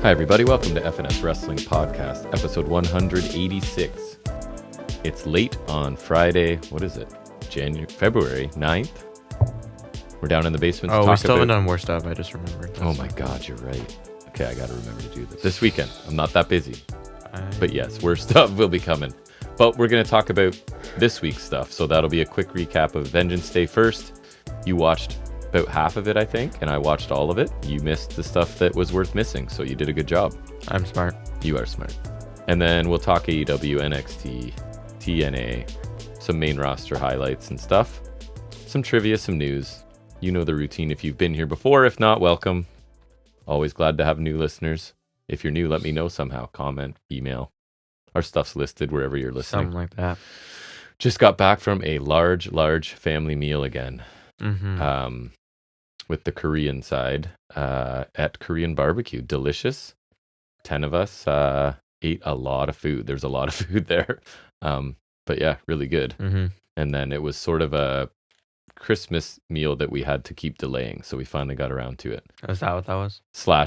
Hi, everybody. Welcome to FNS Wrestling Podcast, episode 186. It's late on Friday. What is it? February 9th? We're down in the basement to we talk still about... haven't done more stuff. I just remembered. Oh my God, you're right. Okay, I got to remember to do this weekend. I'm not that busy. But yes, more stuff will be coming. But we're going to talk about this week's stuff. So that'll be a quick recap of Vengeance Day first. You watched about half of it, I think, and I watched all of it. You missed the stuff that was worth missing, so you did a good job. I'm smart. You are smart. And then we'll talk AEW, NXT, TNA, some main roster highlights and stuff. Some trivia, some news. You know the routine if you've been here before. If not, welcome. Always glad to have new listeners. If you're new, let me know somehow. Comment, email. Our stuff's listed wherever you're listening. Something like that. Just got back from a large family meal again. Mm-hmm. With the Korean side at Korean barbecue. Delicious. 10 of us ate a lot of food. There's a lot of food there. But yeah, really good. Mm-hmm. And then it was sort of a Christmas meal that we had to keep delaying. So we finally got around to it. Is that what that was?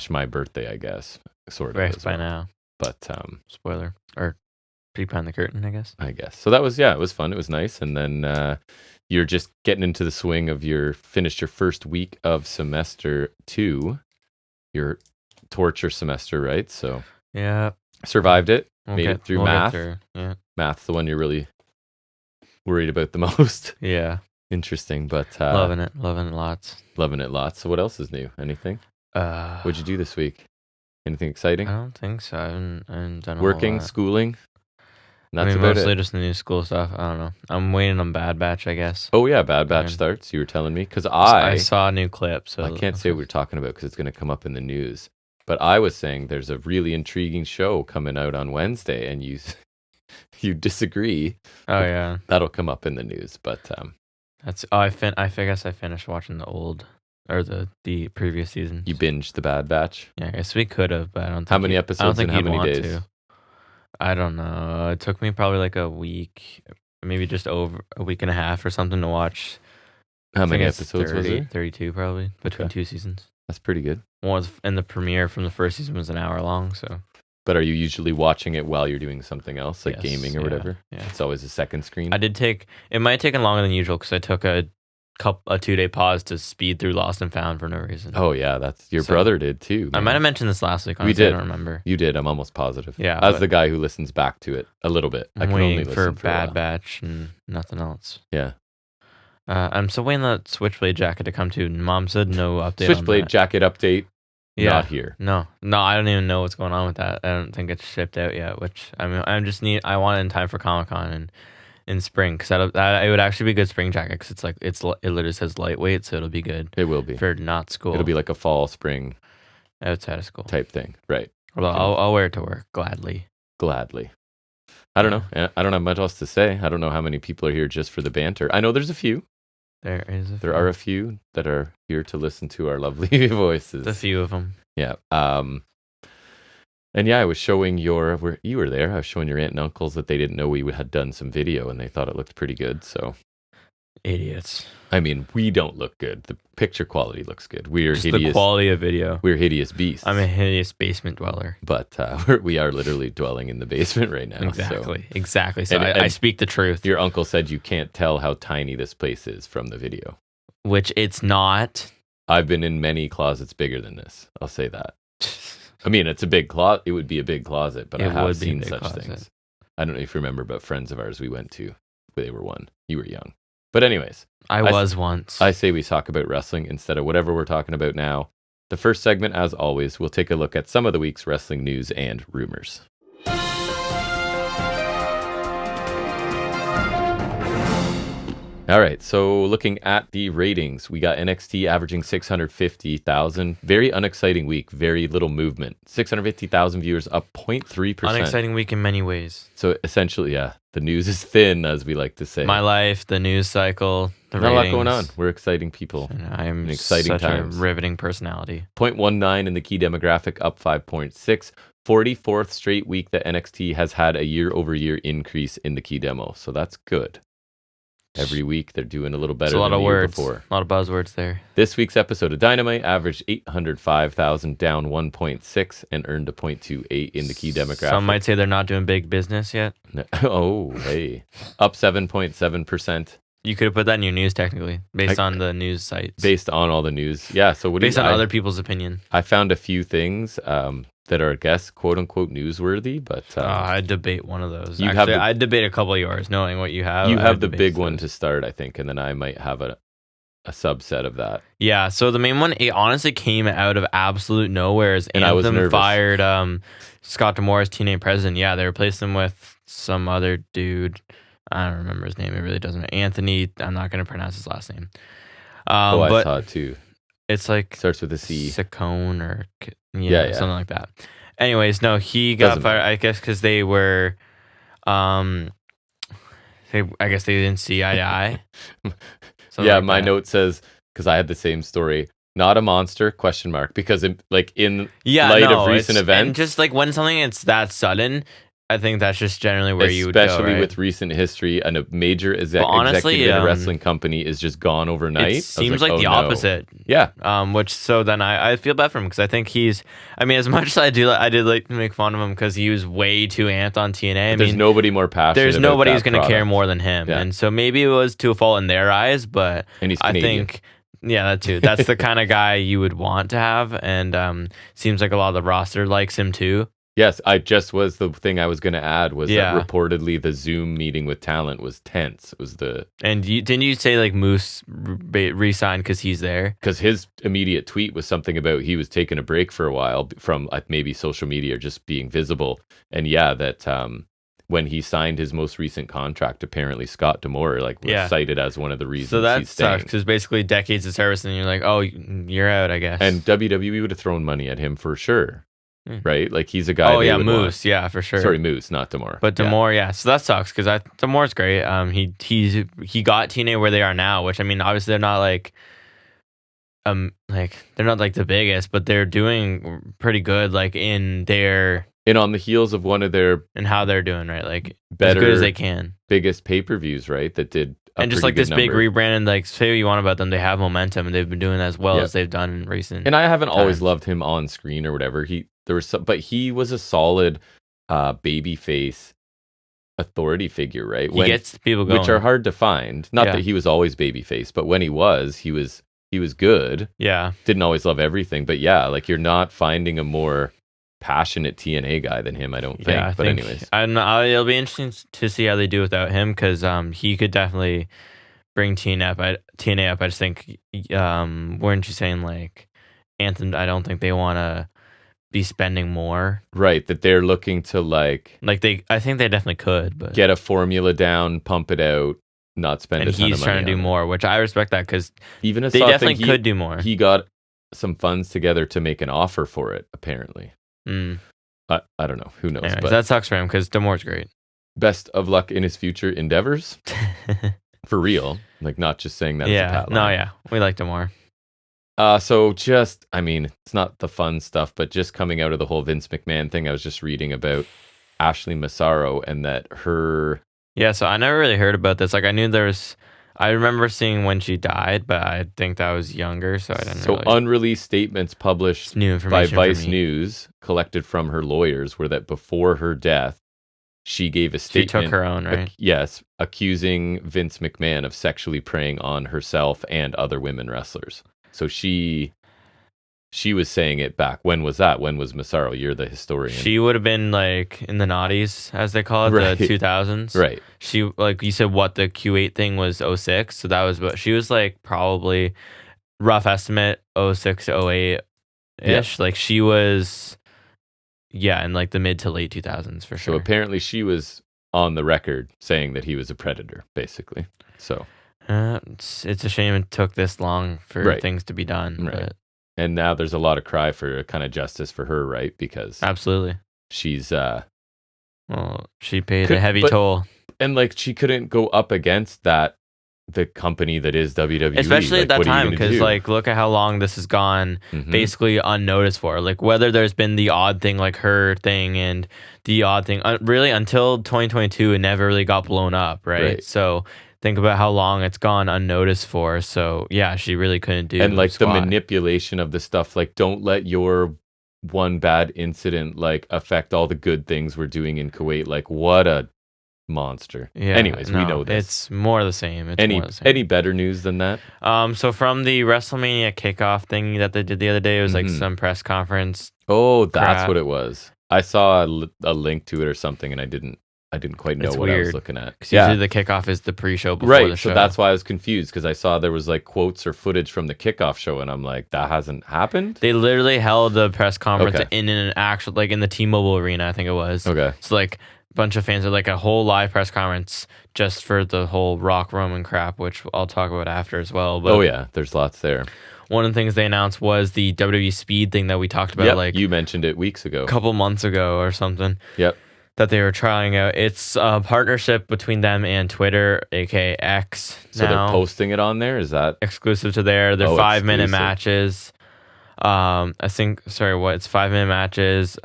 / my birthday, I guess. Sort of. Right by now. But spoiler. Or peek behind the curtain, I guess. So that was, it was fun. It was nice. And then you're just getting into the swing of finished your first week of semester 2, your torture semester, right? So yeah, survived it, made it through math. Yeah, math's the one you're really worried about the most. Yeah, interesting, but loving it lots. So what else is new? Anything? What'd you do this week? Anything exciting? I don't think so. I haven't done working, schooling. That's mostly just the new school stuff. I don't know. I'm waiting on Bad Batch, I guess. Oh yeah, Bad Batch starts. You were telling me because I saw a new clip. So I can't say what we're talking about because it's going to come up in the news. But I was saying there's a really intriguing show coming out on Wednesday, and you disagree. Oh yeah, that'll come up in the news. But that's I guess I finished watching the old or the previous season. You binged the Bad Batch. Yeah, I guess we could have, but I don't think how many episodes and how many days? To. I don't know. It took me probably like a week, maybe just over a week and a half or something to watch. How many episodes was it? 32 probably, between 2 seasons. That's pretty good. And the premiere from the first season was an hour long, so. But are you usually watching it while you're doing something else, like gaming or whatever? Yeah. It's always a second screen. It might have taken longer than usual because I took a 2-day pause to speed through Lost and Found for no reason. Oh yeah, that's your brother did too. Man. I might have mentioned this last week. Honestly, I don't remember. You did. I'm almost positive. Yeah, as the guy who listens back to it a little bit. I'm waiting for Bad Batch and nothing else. Yeah. I'm still waiting that Switchblade jacket to come to. Mom said no update. Switchblade jacket update. Yeah. Not here. No, I don't even know what's going on with that. I don't think it's shipped out yet. Which I want it in time for Comic-Con and in spring, because it would actually be a good spring jacket because it literally says lightweight, so it'll be good. It will be for not school. It'll be like a fall spring outside of school type thing, right? Well, I'll wear it to work gladly. I don't know. I don't have much else to say. I don't know how many people are here just for the banter. I know there's a few. There are a few that are here to listen to our lovely voices. A few of them. Yeah. And yeah, I was showing you were there. I was showing your aunt and uncles that they didn't know we had done some video and they thought it looked pretty good. So idiots. I mean, we don't look good. The picture quality looks good. We're just hideous. The quality of video. We're hideous beasts. I'm a hideous basement dweller. But we are literally dwelling in the basement right now. Exactly. So I speak the truth. Your uncle said you can't tell how tiny this place is from the video. Which it's not. I've been in many closets bigger than this. I'll say that. I mean, it's a big closet. It would be a big closet, but I have seen such things. I don't know if you remember, but friends of ours we went to, they were one. You were young. But anyways. I was once. I say we talk about wrestling instead of whatever we're talking about now. The first segment, as always, we'll take a look at some of the week's wrestling news and rumors. All right, so looking at the ratings, we got NXT averaging 650,000. Very unexciting week, very little movement. 650,000 viewers, up 0.3%. Unexciting week in many ways. So essentially, yeah, the news is thin, as we like to say. My life, the news cycle, the ratings. Not a lot going on. We're exciting people. I'm exciting such times. A riveting personality. 0.19 in the key demographic, up 5.6. 44th straight week that NXT has had a year-over-year increase in the key demo, so that's good. Every week they're doing a little better It's a lot than of the year words, before. a lot of buzzwords there. This week's episode of Dynamite averaged 805,000, down 1.6, and earned a 0.28 in the key demographic. Some might say they're not doing big business yet. Oh, hey. Up 7.7%. You could have put that in your news technically, based on the news sites. Based on all the news. Yeah, so based on other people's opinion. I found a few things that are, I guess, quote-unquote newsworthy, but... I'd debate one of those. I'd debate a couple of yours, knowing what you have. You have the big one to start, I think, and then I might have a subset of that. Yeah, so the main one, it honestly came out of absolute nowhere. And Anthem fired Scott D'Amore as TNA president. Yeah, they replaced him with some other dude. I don't remember his name. It really doesn't matter. Anthony, I'm not going to pronounce his last name. I saw it too. It's like... Starts with a C. Saccone or... something like that. Anyways, no, he got fired, I guess, because they were... I guess they didn't see eye to eye. Yeah, like my note says, because I had the same story, not a monster, question mark, because in light of recent events... And just like when something it's that sudden... I think that's just generally where you would go, especially right? with recent history, and a major executive in a wrestling company is just gone overnight. It seems like the opposite. Yeah. So then I feel bad for him because I think he's. I mean, as much as I did like to make fun of him because he was way too amped on TNA. There's nobody more passionate. There's nobody who's going to care more than him, and so maybe it was to a fault in their eyes, but he's I think. Yeah, that too. That's the kind of guy you would want to have, and seems like a lot of the roster likes him too. Yes, the thing I was going to add was that reportedly the Zoom meeting with talent was tense. It was didn't you say like Moose re-signed because he's there? Because his immediate tweet was something about he was taking a break for a while from maybe social media or just being visible. And that when he signed his most recent contract, apparently Scott D'Amore was cited as one of the reasons. So that he's staying. sucks because basically decades of service, and you're like, oh, you're out, I guess. And WWE would have thrown money at him for sure. Right, like he's a guy. Oh yeah, Moose. Yeah, for sure. Sorry, Moose, not D'Amore. But D'Amore, yeah. So that sucks because D'Amore's great. He got TNA where they are now, which I mean, obviously they're not like they're not like the biggest, but they're doing pretty good. Like on the heels of one of their and how they're doing, right? Like better, as good as they can. Biggest pay-per-views, right? That did. And just like this big rebrand, and like say what you want about them, they have momentum and they've been doing as well as they've done in recent. And I haven't always loved him on screen or whatever. But he was a solid babyface authority figure, right? He gets people going, which are hard to find. Not that he was always babyface, but when he was good. Yeah, didn't always love everything, but like you're not finding a more passionate TNA guy than him, I don't think. Yeah, anyways, it'll be interesting to see how they do without him because he could definitely bring TNA up. I just think, weren't you saying like Anthem? I don't think they want to be spending more, right? That they're looking to I think they definitely could, but get a formula down, pump it out, not spend. And he's trying to do more, which I respect that because even they definitely could do more. He got some funds together to make an offer for it, apparently. I don't know. Who knows? Anyways, but that sucks for him because D'Amore's great. Best of luck in his future endeavors. For real. Like, not just saying that as a pat line. No, yeah. We like D'Amore. So just, I mean, it's not the fun stuff, but just coming out of the whole Vince McMahon thing, I was just reading about Ashley Massaro and that her... Yeah, so I never really heard about this. Like, I remember seeing when she died, but I think that was younger, so I didn't really... unreleased statements published by Vice News, collected from her lawyers, were that before her death, she gave a statement... She took her own, right? Yes, accusing Vince McMahon of sexually preying on herself and other women wrestlers. So she was saying it back. When was that? When was Massaro? You're the historian. She would have been like in the noughties, as they call it, right. The 2000s. Right. She, like you said, what the Q8 thing was 06. So that was what she was like, probably rough estimate 06 to 08 ish. Like she was, in like the mid to late 2000s for sure. So apparently she was on the record saying that he was a predator, basically. So. It's a shame it took this long for things to be done. Right. But... And now there's a lot of cry for kind of justice for her, right? Because absolutely, she's she paid a heavy toll, and like she couldn't go up against the company that is WWE, especially at that time, because like look at how long this has gone basically unnoticed for. Like whether there's been the odd thing like her thing and the odd thing, really until 2022, it never really got blown up, right? So. think about how long it's gone unnoticed for. So yeah, she really couldn't do. And like squat. the manipulation of the stuff, like don't let your one bad incident like affect all the good things we're doing in Kuwait. Like what a monster. Yeah. Anyways, we know this. It's more the same. It's any more the same. any better news than that? So from the WrestleMania kickoff thing that they did the other day, it was like some press conference. Oh, that's crap. what it was. I saw a link to it or something, and I didn't quite know It's what I was weird. looking at. Usually the kickoff is the pre-show before Right, the show. so that's why I was confused, because I saw there was like quotes or footage from the kickoff show, and I'm like, that hasn't happened? They literally held the press conference Okay. in an actual, like in the T-Mobile Arena, I think it was. Okay. So like a bunch of fans are like a whole live press conference just for the whole Rock Roman crap, which I'll talk about after as well. But Oh yeah, there's lots there. one of the things they announced was the WWE Speed thing that we talked about like you mentioned it weeks ago. a couple months ago or something. Yep. That they were trying out. It's a partnership between them and Twitter, aka X. So now. they're posting it on there? Is that Exclusive to there? They're 5-minute exclusive. matches. I think. Sorry, what? It's 5-minute matches.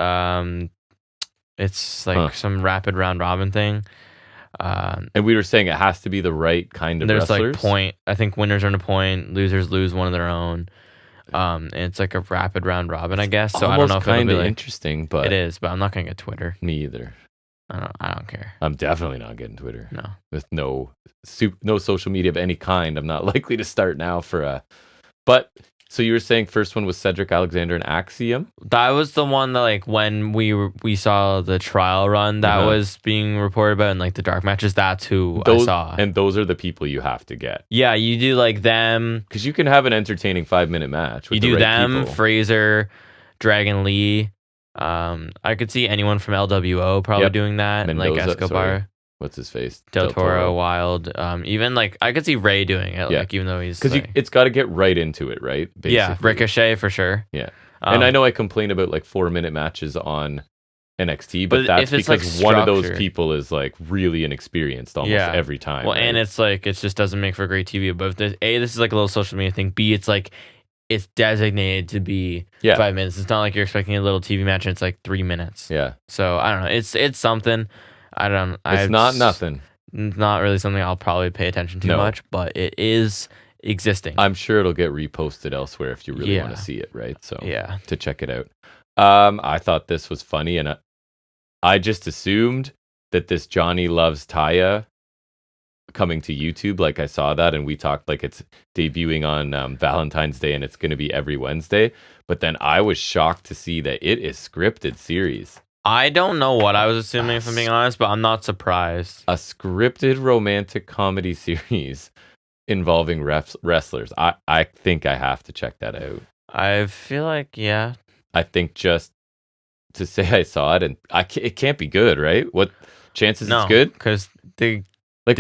It's like some rapid round robin thing. And we were saying it has to be the right kind of There's wrestlers? like point. I think winners earn a point. Losers lose one of their own. And it's like a rapid round robin, I guess. So I don't know if it'll be like interesting, but it is, but I'm not gonna get Twitter. Me either. I don't care. I'm definitely not getting Twitter. No. With no social media of any kind. I'm not likely to start now for a. But so you were saying first one was Cedric Alexander and Axiom? That was the one that like when we saw the trial run that was being reported about in like the dark matches. That's who I saw. And those are the people you have to get. Yeah, you do like them. Because you can have an entertaining 5-minute match. With You the do right them, people. Fraser, Dragon Lee. I could see anyone from LWO probably doing that. Mendoza, like Escobar. sorry. What's his face? Del Toro, Wild. Even like I could see Ray doing it. Like even though he's because it's got to get right into it, right? Basically. Yeah, Ricochet for sure. Yeah, and I know I complain about like 4-minute matches on NXT, but that's if it's, because like, one of those structured. people is like really inexperienced almost every time. Well, right? and it's like it just doesn't make for great TV. But if this is like a little social media thing. B, it's like it's designated to be 5 minutes. It's not like you're expecting a little TV match and it's like 3 minutes. Yeah. So I don't know. It's something. I don't. It's not nothing. Not really something I'll probably pay attention to much, but it is existing. I'm sure it'll get reposted elsewhere if you really want to see it, right? So to check it out. I thought this was funny, and I just assumed that this Johnny Loves Taya coming to YouTube. Like I saw that, and we talked like it's debuting on Valentine's Day, and it's going to be every Wednesday. But then I was shocked to see that it is scripted series. I don't know what I was assuming, if I'm being honest, but I'm not surprised. A scripted romantic comedy series involving wrestlers. I think I have to check that out. I feel like, I think just to say I saw it, and it can't be good, right? What chances it's good? Because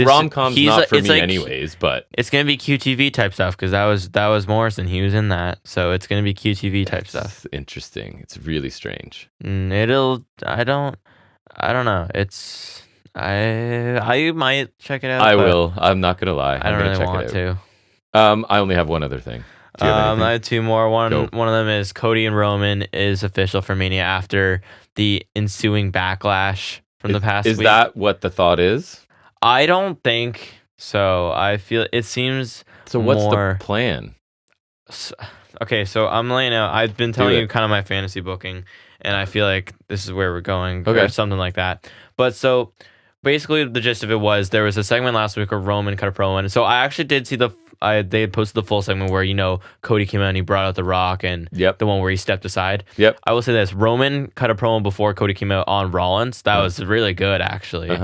rom-com's not for me anyways, but it's gonna be QTV type stuff because that was Morrison. He was in that, so it's gonna be QTV type stuff. Interesting. It's really strange. I don't know. It's I might check it out. I will. I'm not gonna lie. I don't really want to. I only have one other thing. Do you have I have two more. One of them is Cody and Roman is official for Mania after the ensuing backlash from the past week. Is that what the thought is? I don't think so. I feel it seems. So what's the plan? Okay, so I'm laying out. I've been telling you kind of my fantasy booking, and I feel like this is where we're going, or something like that. But so basically, the gist of it was there was a segment last week where Roman cut a promo, and so I actually did see they had posted the full segment where Cody came out and he brought out The Rock and the one where he stepped aside. Yep. I will say this: Roman cut a promo before Cody came out on Rollins. That was really good, actually.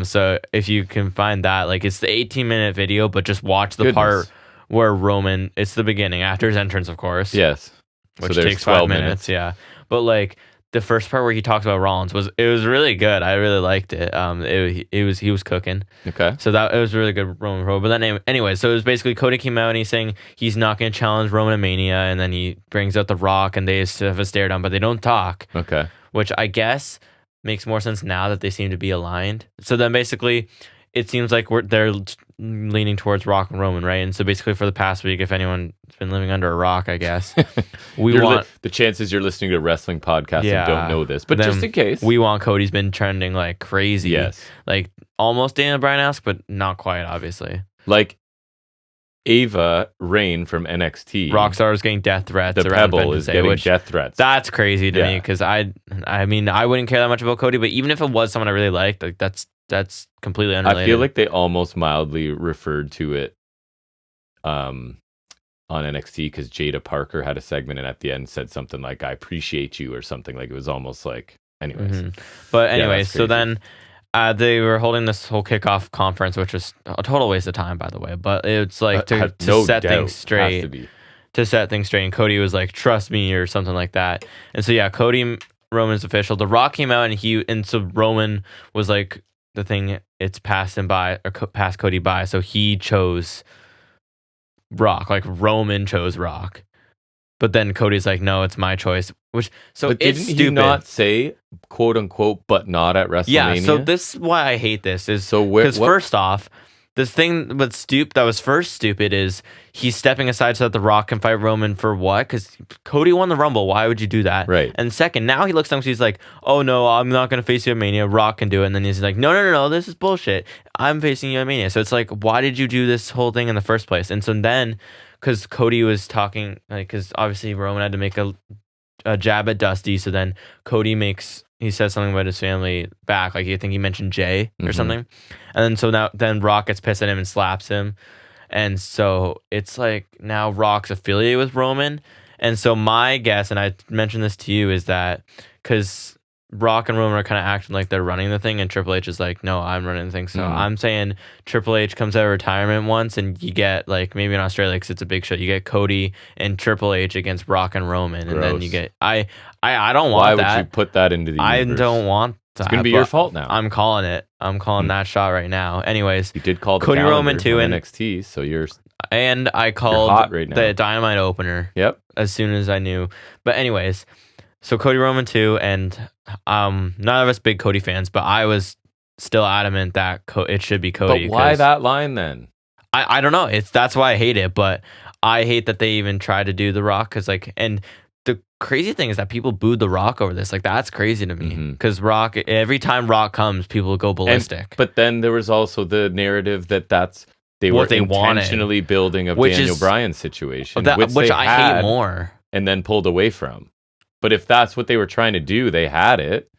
So if you can find that, like it's the 18-minute video, but just watch the part where Roman. It's the beginning after his entrance, of course. Yes. Which takes 5 minutes. Yeah, but like. The first part where he talks about Rollins was really good. I really liked it. He was cooking. Okay. So it was really good Roman promo. But then anyway, so it was basically Cody came out and he's saying he's not going to challenge Roman at Mania, and then he brings out The Rock and they have a stare down, but they don't talk. Okay. Which I guess makes more sense now that they seem to be aligned. So then basically, it seems like they're leaning towards Rock and Roman, right? And so basically for the past week, if anyone's been living under a rock, I guess, the chances you're listening to a wrestling podcast and don't know this, but just in case. We want Cody's been trending like crazy. Yes. Like almost Daniel Bryan-esque, but not quite, obviously. Like Ava Rain from NXT. Rockstar is getting death threats. The Pebble is getting death threats. That's crazy to me because I mean, I wouldn't care that much about Cody, but even if it was someone I really liked, like that's completely unrelated. I feel like they almost mildly referred to it on NXT because Jada Parker had a segment and at the end said something like, I appreciate you or something. Like it was almost like, anyways. Mm-hmm. But anyways, so then they were holding this whole kickoff conference, which was a total waste of time, by the way. But it's like to set things straight. To set things straight. And Cody was like, trust me or something like that. And so, yeah, Cody Roman's official. The Rock came out and so Roman was like, the thing, it's passed him by or passed Cody by. So he chose Rock. Like Roman chose Rock. But then Cody's like, no, it's my choice. But it's stupid. He not say quote unquote, but not at WrestleMania? Yeah, so this is why I hate this. Because first off, the thing that was first stupid is he's stepping aside so that The Rock can fight Roman for what? Because Cody won the Rumble. Why would you do that? Right. And second, now he looks down, he's like, oh no, I'm not going to face you at Mania. Rock can do it. And then he's like, no, this is bullshit. I'm facing you at Mania. So it's like, why did you do this whole thing in the first place? And so then, because Cody was talking, because obviously Roman had to make a jab at Dusty. So then Cody he says something about his family back. Like I think he mentioned Jay or something. And then Rock gets pissed at him and slaps him. And so it's like now Rock's affiliated with Roman. And so my guess, and I mentioned this to you, is that because Rock and Roman are kind of acting like they're running the thing, and Triple H is like, no, I'm running the thing. So I'm saying Triple H comes out of retirement once, and you get, like, maybe in Australia, because it's a big show, you get Cody and Triple H against Rock and Roman. Gross. And then you get, I don't want that. Why would you put that into the universe? I don't want that. It's going to be your fault now. I'm calling it. I'm calling that shot right now. Anyways. You did call the Cody Roman too in NXT, so and I called hot right now. The Dynamite opener. Yep. As soon as I knew. But anyways, so Cody Roman too, and none of us big Cody fans, but I was still adamant that it should be Cody. But why that line then? I don't know. That's why I hate it, but I hate that they even tried to do The Rock, because and the crazy thing is that people booed The Rock over this. Like, that's crazy to me, because Rock, every time Rock comes, people go ballistic. But then there was also the narrative that they were intentionally building a Daniel Bryan situation, which I hate more, and then pulled away from. But if that's what they were trying to do, they had it,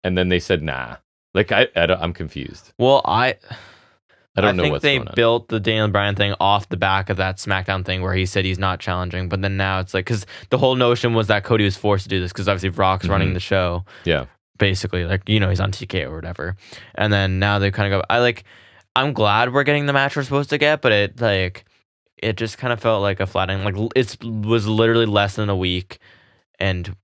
and then they said, nah. Like, I'm confused. Well, I don't know what's going on. I think they built the Daniel Bryan thing off the back of that SmackDown thing where he said he's not challenging, but then now it's like, because the whole notion was that Cody was forced to do this because obviously Rock's running the show. Yeah. Basically, like, he's on TK or whatever. And then now they kind of go, I'm glad we're getting the match we're supposed to get, but it just kind of felt like a flat end. Like, it was literally less than a week. And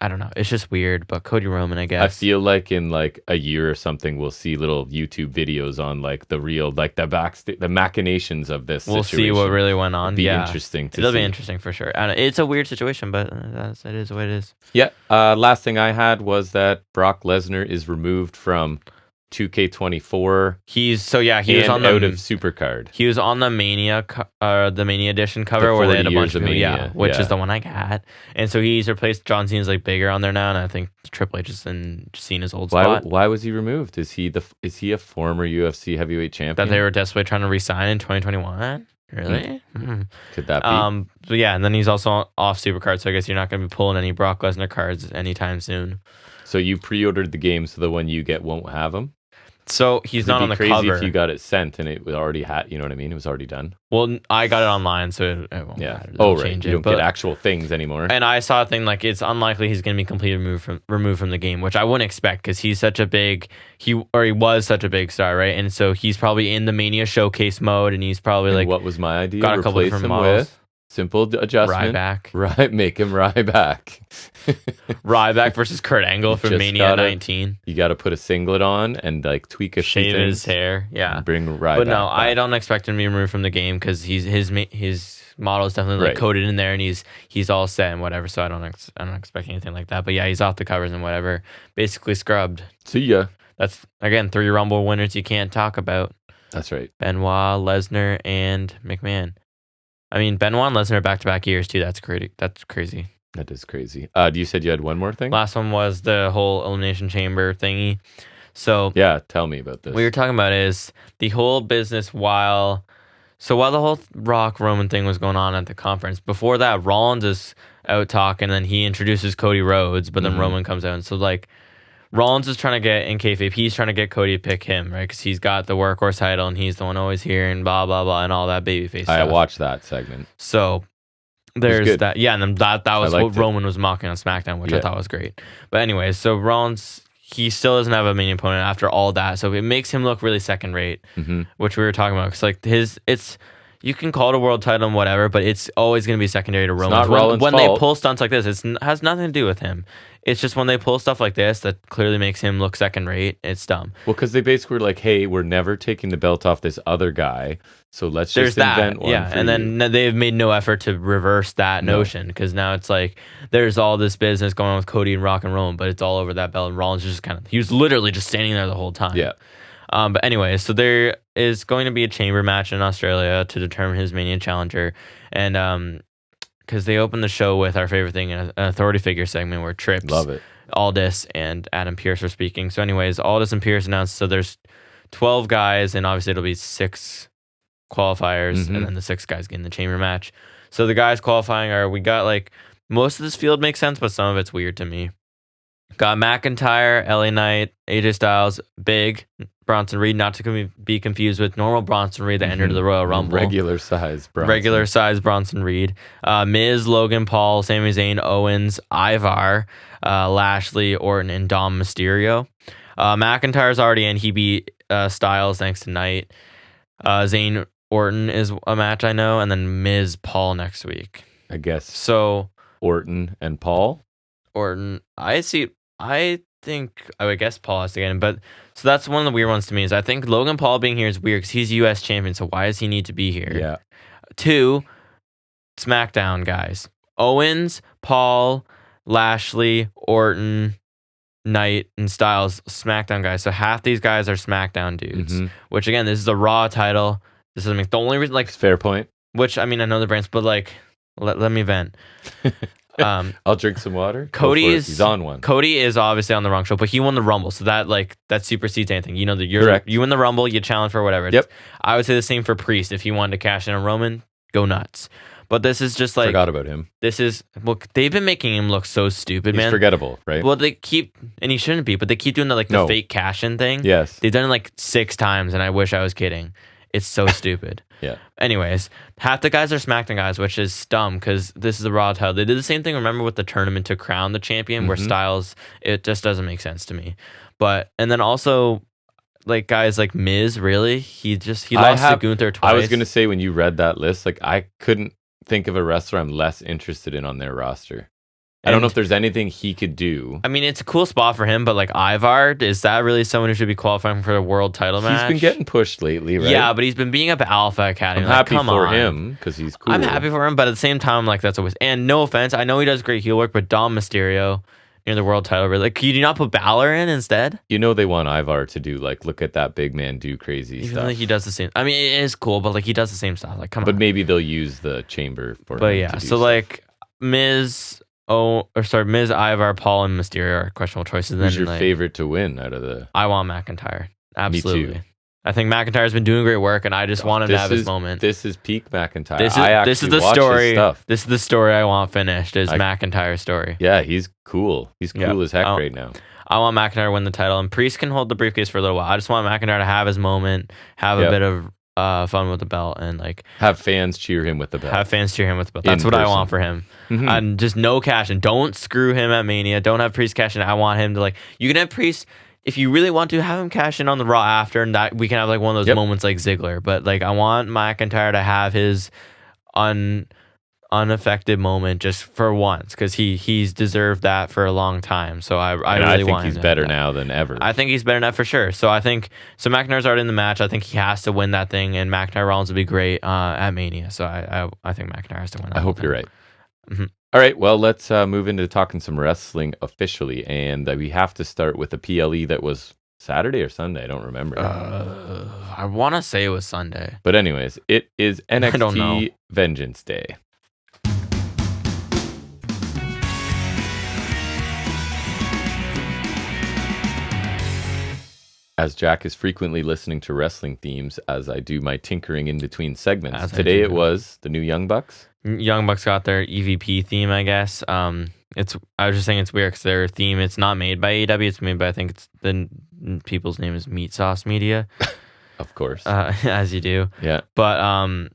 I don't know. It's just weird, but Cody Roman, I guess. I feel like in like a year or something, we'll see little YouTube videos on like the real, like the machinations of this situation. We'll see what really went on. It'll be interesting to see. It'll be interesting for sure. And it's a weird situation, but it is what it is. Yeah. Last thing I had was that Brock Lesnar is removed from 2K24. He was on out of Supercard. He was on the Mania, the Mania edition cover where they had a bunch of Mania, which is the one I got. And so he's replaced John Cena's like bigger on there now, and I think Triple H is in Cena's old spot. Why was he removed? Is he a former UFC heavyweight champion that they were desperately trying to re-sign in 2021? Really? Could that be? But yeah, and then he's also off Supercard, so I guess you're not going to be pulling any Brock Lesnar cards anytime soon. So you pre-ordered the game, so the one you get won't have them? So he's not on the cover. It'd be crazy if you got it sent and it was already you know what I mean? It was already done. Well, I got it online, so it won't matter. Right. You don't get actual things anymore. And I saw a thing like it's unlikely he's going to be completely removed from the game, which I wouldn't expect because he's such a big he was such a big star, right? And so he's probably in the Mania showcase mode, and he's probably what was my idea? Got a couple different models. With simple adjustment. Ryback. Make him Ryback. Ryback versus Kurt Angle from Mania 19. You got to put a singlet on and like tweak a few things. Shave his hair. Yeah. Bring Ryback. But no, I don't expect him to be removed from the game because his model is definitely like coded in there and he's all set and whatever. So I don't expect anything like that. But yeah, he's off the covers and whatever. Basically scrubbed. See ya. That's again 3 Rumble winners you can't talk about. That's right. Benoit, Lesnar, and McMahon. I mean, Benoit and Lesnar back-to-back years, too. That's crazy. That is crazy. You said you had one more thing? Last one was the whole Elimination Chamber thingy. So yeah, tell me about this. What you're talking about is the whole business while the whole Rock Roman thing was going on at the conference, before that, Rollins is out talking, and he introduces Cody Rhodes, but then Roman comes out. And so, like, Rollins is trying to get in kayfabe. He's trying to get Cody to pick him, right? Because he's got the workhorse title, and he's the one always here, and blah, blah, blah, and all that babyface stuff. I watched that segment. So there's that. Yeah, and then that was what Roman was mocking on SmackDown, which I thought was great. But anyways, so Rollins, he still doesn't have a main opponent after all that. So it makes him look really second rate, which we were talking about. Because like you can call it a world title and whatever, but it's always going to be secondary to Roman. When they pull stunts like this, it has nothing to do with him. It's just when they pull stuff like this that clearly makes him look second rate, it's dumb. Well, because they basically were like, hey, we're never taking the belt off this other guy, so let's just invent one. Yeah, and then they've made no effort to reverse that notion, because now it's like there's all this business going on with Cody and Rock and Roman, but it's all over that belt, and Rollins just he was literally just standing there the whole time. Yeah. But anyway, so there is going to be a chamber match in Australia to determine his Mania challenger, and because they opened the show with our favorite thing, an authority figure segment where Trips, love it, Aldis, and Adam Pearce are speaking. So anyways, Aldis and Pearce announced, so there's 12 guys, and obviously it'll be 6 qualifiers, and then the 6 guys get in the chamber match. So the guys qualifying we got like, most of this field makes sense, but some of it's weird to me. Got McIntyre, LA Knight, AJ Styles, Big, Bronson Reed, not to be confused with normal Bronson Reed that entered the Royal Rumble. Regular size Bronson Reed. Miz, Logan Paul, Sami Zayn, Owens, Ivar, Lashley, Orton, and Dom Mysterio. McIntyre's already in. He beat Styles thanks to Knight. Zayn, Orton is a match I know, and then Miz, Paul next week. I guess. So Orton and Paul? Orton, I think I would guess Paul has to get in, but so that's one of the weird ones to me. Is I think Logan Paul being here is weird because he's U.S. champion. So why does he need to be here? Yeah. 2, SmackDown guys: Owens, Paul, Lashley, Orton, Knight, and Styles. SmackDown guys. So half these guys are SmackDown dudes. Which again, this is a Raw title. This is the only reason. Like, fair point. Which I mean, I know the brands, but like, let me vent. I'll drink some water. He's on one. Cody is obviously on the wrong show, but he won the Rumble, so that supersedes anything. You know that you win the Rumble, you challenge for whatever. Yep. I would say the same for Priest. If he wanted to cash in on Roman, go nuts. But this is just like, forgot about him. They've been making him look so stupid, man. He's forgettable, right? Well, they keep, and he shouldn't be, but they keep doing the fake cash in thing. Yes. They've done it like 6 times, and I wish I was kidding. It's so stupid. Yeah. Anyways, half the guys are SmackDown guys, which is dumb because this is a Raw title. They did the same thing, remember, with the tournament to crown the champion, where Styles, it just doesn't make sense to me. And then also, like, guys like Miz, really? He lost to Gunther twice. I was going to say, when you read that list, like, I couldn't think of a wrestler I'm less interested in on their roster. I don't know if there's anything he could do. I mean, it's a cool spot for him, but like Ivar, is that really someone who should be qualifying for a world title match? He's been getting pushed lately, right? Yeah, but he's been being up at Alpha Academy. I'm happy for him because he's cool. I'm happy for him, but at the same time, like, that's always, and no offense, I know he does great heel work, but Dom Mysterio near the world title, really, like, could you not put Balor in instead? You know they want Ivar to do, like, look at that big man do crazy Even stuff. though he does the same. I mean, it is cool, but like, he does the same stuff. Like, come on. But maybe they'll use the chamber for him. But yeah, to do so stuff. like Miz, Ivar, Paul, and Mysterio are questionable choices. Who's your favorite to win out of the? I want McIntyre. Absolutely. Me too. I think McIntyre's been doing great work, and I just want him to have his moment. This is peak McIntyre. This is the story. This is the story I want finished. Is McIntyre's story. Yeah, he's cool. He's cool as heck right now. I want McIntyre to win the title, and Priest can hold the briefcase for a little while. I just want McIntyre to have his moment, have a bit of fun with the belt, and like have fans cheer him with the belt. That's what I want for him. And just no cash in. Don't screw him at Mania. Don't have Priest cash in. I want him to, like, you can have Priest if you really want to, have him cash in on the Raw after, and that we can have like one of those moments like Ziggler. But like, I want McIntyre to have his unaffected moment just for once, because he's deserved that for a long time. So I really want him. I think he's better now than ever. I think he's better now for sure. So McIntyre's already in the match. I think he has to win that thing, and McIntyre Rollins would be great at Mania. So I think McIntyre has to win that. I hope you're right. All right, well, let's move into talking some wrestling officially, and we have to start with a PLE that was Saturday or Sunday. I don't remember. I want to say it was Sunday. But anyways, it is I don't know. NXT Vengeance Day. As Jack is frequently listening to wrestling themes as I do my tinkering in between segments. Today it was the new Young Bucks. Young Bucks got their EVP theme, I guess. I was just saying it's weird because their theme, it's not made by AEW. It's made by, I think it's the people's name is Meat Sauce Media. Of course. As you do. Yeah. But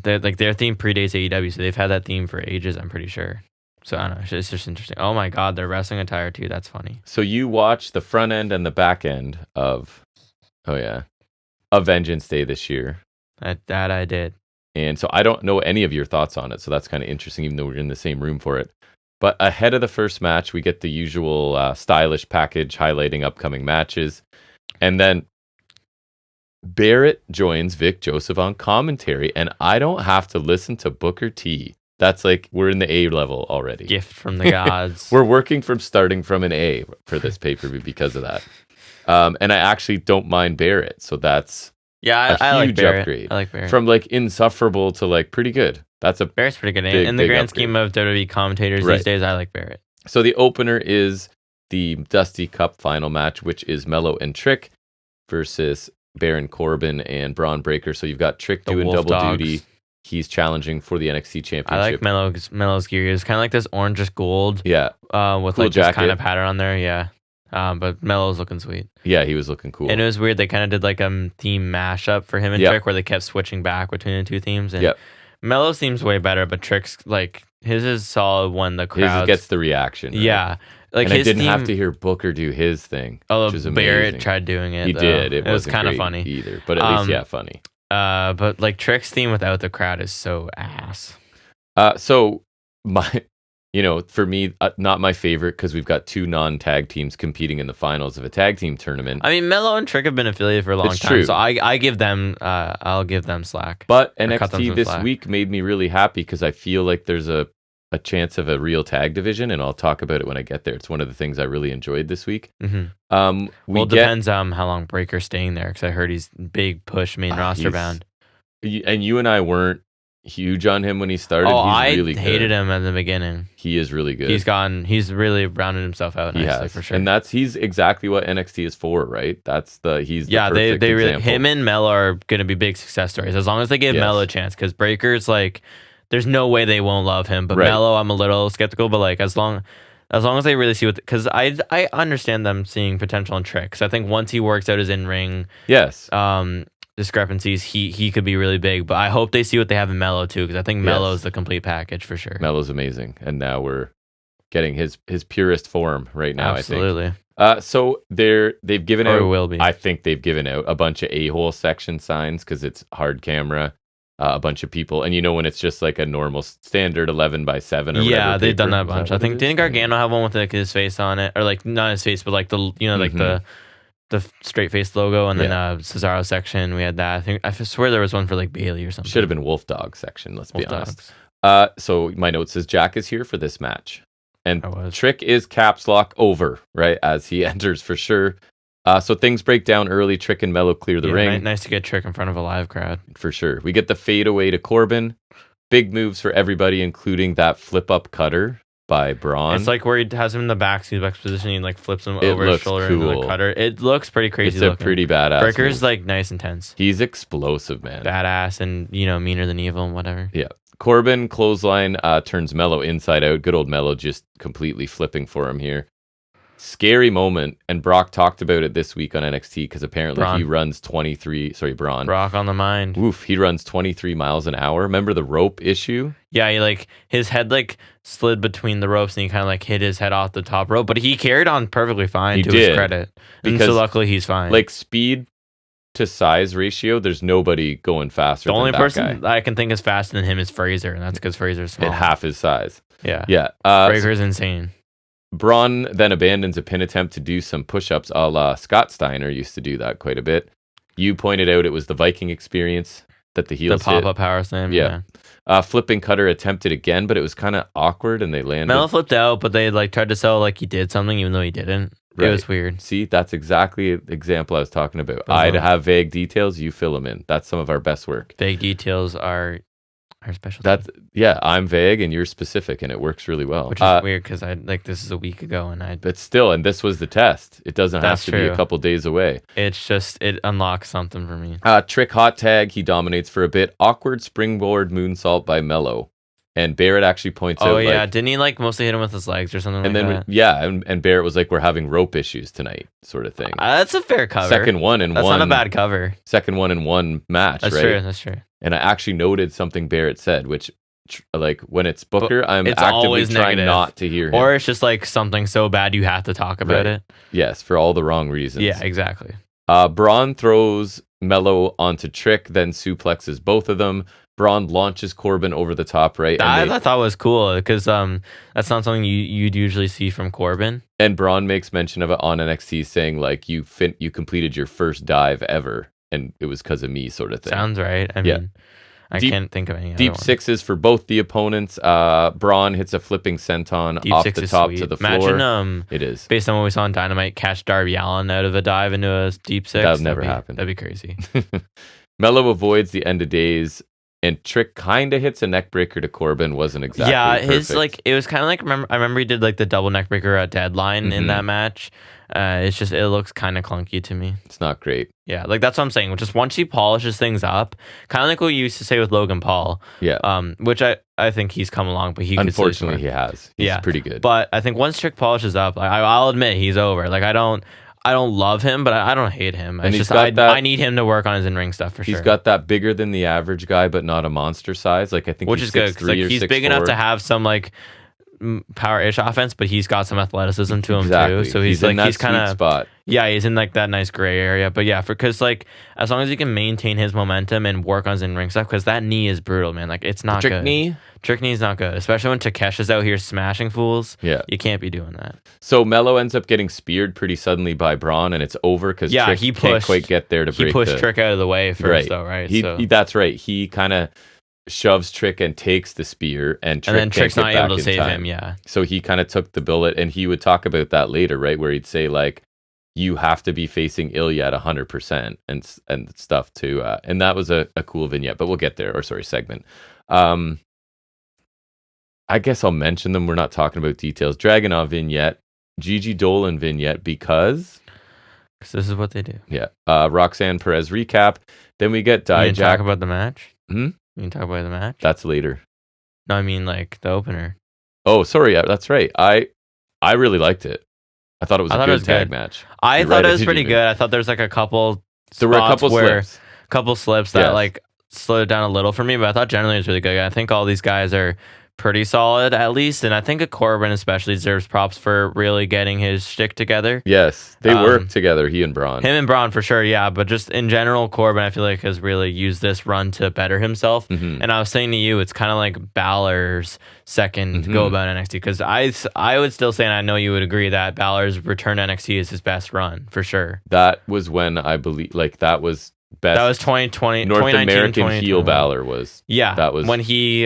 their theme predates AEW, so they've had that theme for ages, I'm pretty sure. So I don't know. It's just interesting. Oh my God, they're wrestling attire too. That's funny. So you watched the front end and the back end of Vengeance Day this year. That I did. And so I don't know any of your thoughts on it. So that's kind of interesting, even though we're in the same room for it. But ahead of the first match, we get the usual stylish package highlighting upcoming matches. And then Barrett joins Vic Joseph on commentary. And I don't have to listen to Booker T. That's like, we're in the A level already. Gift from the gods. We're starting from an A for this pay-per-view because of that. And I actually don't mind Barrett. So that's a huge upgrade. I like Barrett. From like insufferable to like pretty good. Barrett's pretty good. In the grand scheme of WWE commentators these days, I like Barrett. So the opener is the Dusty Cup final match, which is Mello and Trick versus Baron Corbin and Braun Breaker. So you've got Trick doing double duty. He's challenging for the NXT Championship. I like Mello's gear. It's kind of like this orangish gold. Yeah. With cool like jacket. this kind of pattern on there. Yeah. But Mello's looking sweet. Yeah, he was looking cool. And it was weird. They kind of did like a theme mashup for him and Trick where they kept switching back between the two themes. And Mello's theme's way better, but Trick's like his is solid when the crowd gets the reaction. Right? Yeah. Like and his I didn't theme, have to hear Booker do his thing. Although which is Barrett amazing. tried doing it. He did. It was kind of funny either, but at least funny. But like Trick's theme without the crowd is so ass. So for me, not my favorite because we've got two non-tag teams competing in the finals of a tag team tournament. I mean, Mello and Trick have been affiliated for a long time, so I give them, I'll give them slack. But NXT this week made me really happy because I feel like there's a chance of a real tag division, and I'll talk about it when I get there. It's one of the things I really enjoyed this week. Mm-hmm. It depends how long Breaker's staying there because I heard he's big push main roster bound. And you and I weren't huge on him when he started. He's really good. I hated him at the beginning. He is really good. He's really rounded himself out nicely for sure. And he's exactly what NXT is for, right? He's the perfect they really, example. him and Mello are going to be big success stories as long as they give Mello a chance because Breaker's like, there's no way they won't love him. But Mello, I'm a little skeptical. But like as long as they really see what, because I understand them seeing potential in Trick. Because I think once he works out his in ring, discrepancies, he could be really big. But I hope they see what they have in Mello too, because I think Mello is the complete package for sure. Mello's amazing, and now we're getting his purest form right now. Absolutely. I think. So they've given out. Will be. I think they've given out a bunch of a-hole section signs because it's hard camera. A bunch of people, and when it's just like a normal standard 11x7 or whatever. Yeah, they've done that a paper. bunch. I think didn't Gargano have one with like his face on it, or like not his face, but like the like the straight face logo, and then Cesaro section. We had that. I swear there was one for like Bailey or something. Should have been Wolf Dog section. Let's be honest. Dogs. So my note says Jack is here for this match, and Trick is caps lock over right as he enters for sure. So things break down early. Trick and Mello clear the ring. Nice to get Trick in front of a live crowd. For sure. We get the fade away to Corbin. Big moves for everybody, including that flip up cutter by Braun. It's like where he has him in the back position and like flips him over his shoulder into the cutter. It looks pretty crazy. It's a pretty badass. Breaker's like nice and tense. He's explosive, man. Badass and meaner than evil and whatever. Yeah. Corbin clothesline turns Mello inside out. Good old Mello just completely flipping for him here. Scary moment, and Brock talked about it this week on NXT because apparently he runs Braun. Brock on the mind. Oof, he runs 23 miles an hour. Remember the rope issue? Yeah, he his head slid between the ropes and he kind of hit his head off the top rope, but he carried on perfectly fine his credit. And so luckily he's fine. Like speed to size ratio, there's nobody going faster. The only that person guy. I can think is faster than him is Fraser, and that's because Fraser's small. At half his size. Yeah. Yeah. Breaker's insane. Braun then abandons a pin attempt to do some push-ups a la Scott Steiner used to do that quite a bit. You pointed out it was the Viking experience that the heels The pop-up power slam. Yeah. Flipping cutter attempted again, but it was kind of awkward and they landed. Mello flipped out, but they tried to sell he did something even though he didn't. It was weird. See, that's exactly the example I was talking about. Those I'd little- have vague details, you fill them in. That's some of our best work. Vague details are our specialty. That's I'm vague and you're specific, and it works really well. Which is weird because I like this is a week ago and I. But still, and this was the test. It doesn't have to be a couple days away. It's just it unlocks something for me. Trick hot tag. He dominates for a bit. Awkward springboard moonsault by Mello. And Barrett actually points out. Oh yeah, didn't he like mostly hit him with his legs or something and like then that? and Barrett was like, "We're having rope issues tonight," sort of thing. That's a fair cover. Second one in That's one. not a bad cover. Second one in one match. That's right? true. That's true. And I actually noted something Barrett said, which, like, when it's Booker, I'm it's actively always trying negative. not to hear him. Or it's just like something so bad you have to talk about it. Yes, for all the wrong reasons. Yeah, exactly. Braun throws Mello onto Trick, then suplexes both of them. Braun launches Corbin over the top, right? And I thought was cool because that's not something you'd usually see from Corbin. And Braun makes mention of it on NXT, saying like, you completed your first dive ever, and it was because of me, sort of thing. Sounds right. I mean, I can't think of any deep other sixes for both the opponents. Braun hits a flipping senton deep off six the is top sweet. to the floor. Imagine it is based on what we saw on Dynamite, catch Darby Allin out of a dive into a deep six. That'd never happen. That'd be crazy. Mello avoids the end of days. And Trick kind of hits a neck breaker to Corbin. Wasn't exactly his perfect. like it was kind of like I remember he did like the double neck breaker at Deadline in that match. It's just it looks kind of clunky to me. It's not great. Yeah, like that's what I'm saying. Just once he polishes things up, kind of like what you used to say with Logan Paul. Yeah. Which I think he's come along, but he unfortunately he has. He's pretty good. But I think once Trick polishes up, like, I'll admit he's over. Like I don't love him, but I don't hate him. And it's just I need him to work on his in-ring stuff for sure. He's got that bigger than the average guy, but not a monster size. Like I think, which is good because like, he's big enough to have some like power-ish offense, but he's got some athleticism to him too. So he's like he's kind of spot. Yeah, he's in like that nice gray area. But yeah, because like as long as he can maintain his momentum and work on his in-ring stuff, because that knee is brutal, man. Like it's not good. Trick knee's not good, especially when Takesha's out here smashing fools. Yeah, you can't be doing that. So Mello ends up getting speared pretty suddenly by Braun, and it's over because Trick can't quite get there to break. He pushed Trick out of the way first, though, right? That's right. He kind of shoves Trick and takes the spear, and then Trick's not able to save him. Yeah. So he kind of took the bullet, and he would talk about that later, right? Where he'd say like, you have to be facing Ilya at 100% and stuff too. And that was a cool vignette, but we'll get there. Or sorry, segment. I guess I'll mention them. We're not talking about details. Dragunov vignette, Gigi Dolan vignette, because this is what they do. Yeah. Roxanne Perez recap. Then we get Dijak. You can talk about the match? Hmm? You can talk about the match? That's later. No, I mean like the opener. Oh, sorry. That's right. I really liked it. I thought it was a good tag match. I thought it was pretty good. I thought there was like a couple there were a couple slips that like slowed it down a little for me, but I thought generally it was really good. I think all these guys are pretty solid at least, and I think a Corbin especially deserves props for really getting his shtick together. Yes, they work together, he and Braun. Him and Braun for sure, yeah, but just in general, Corbin I feel like has really used this run to better himself. And I was saying to you, it's kind of like Balor's second go about NXT, because I would still say, and I know you would agree, that Balor's return to NXT is his best run for sure. That was when I believe, like, that was best. That was 2020, North American heel Balor was. Yeah, that was when he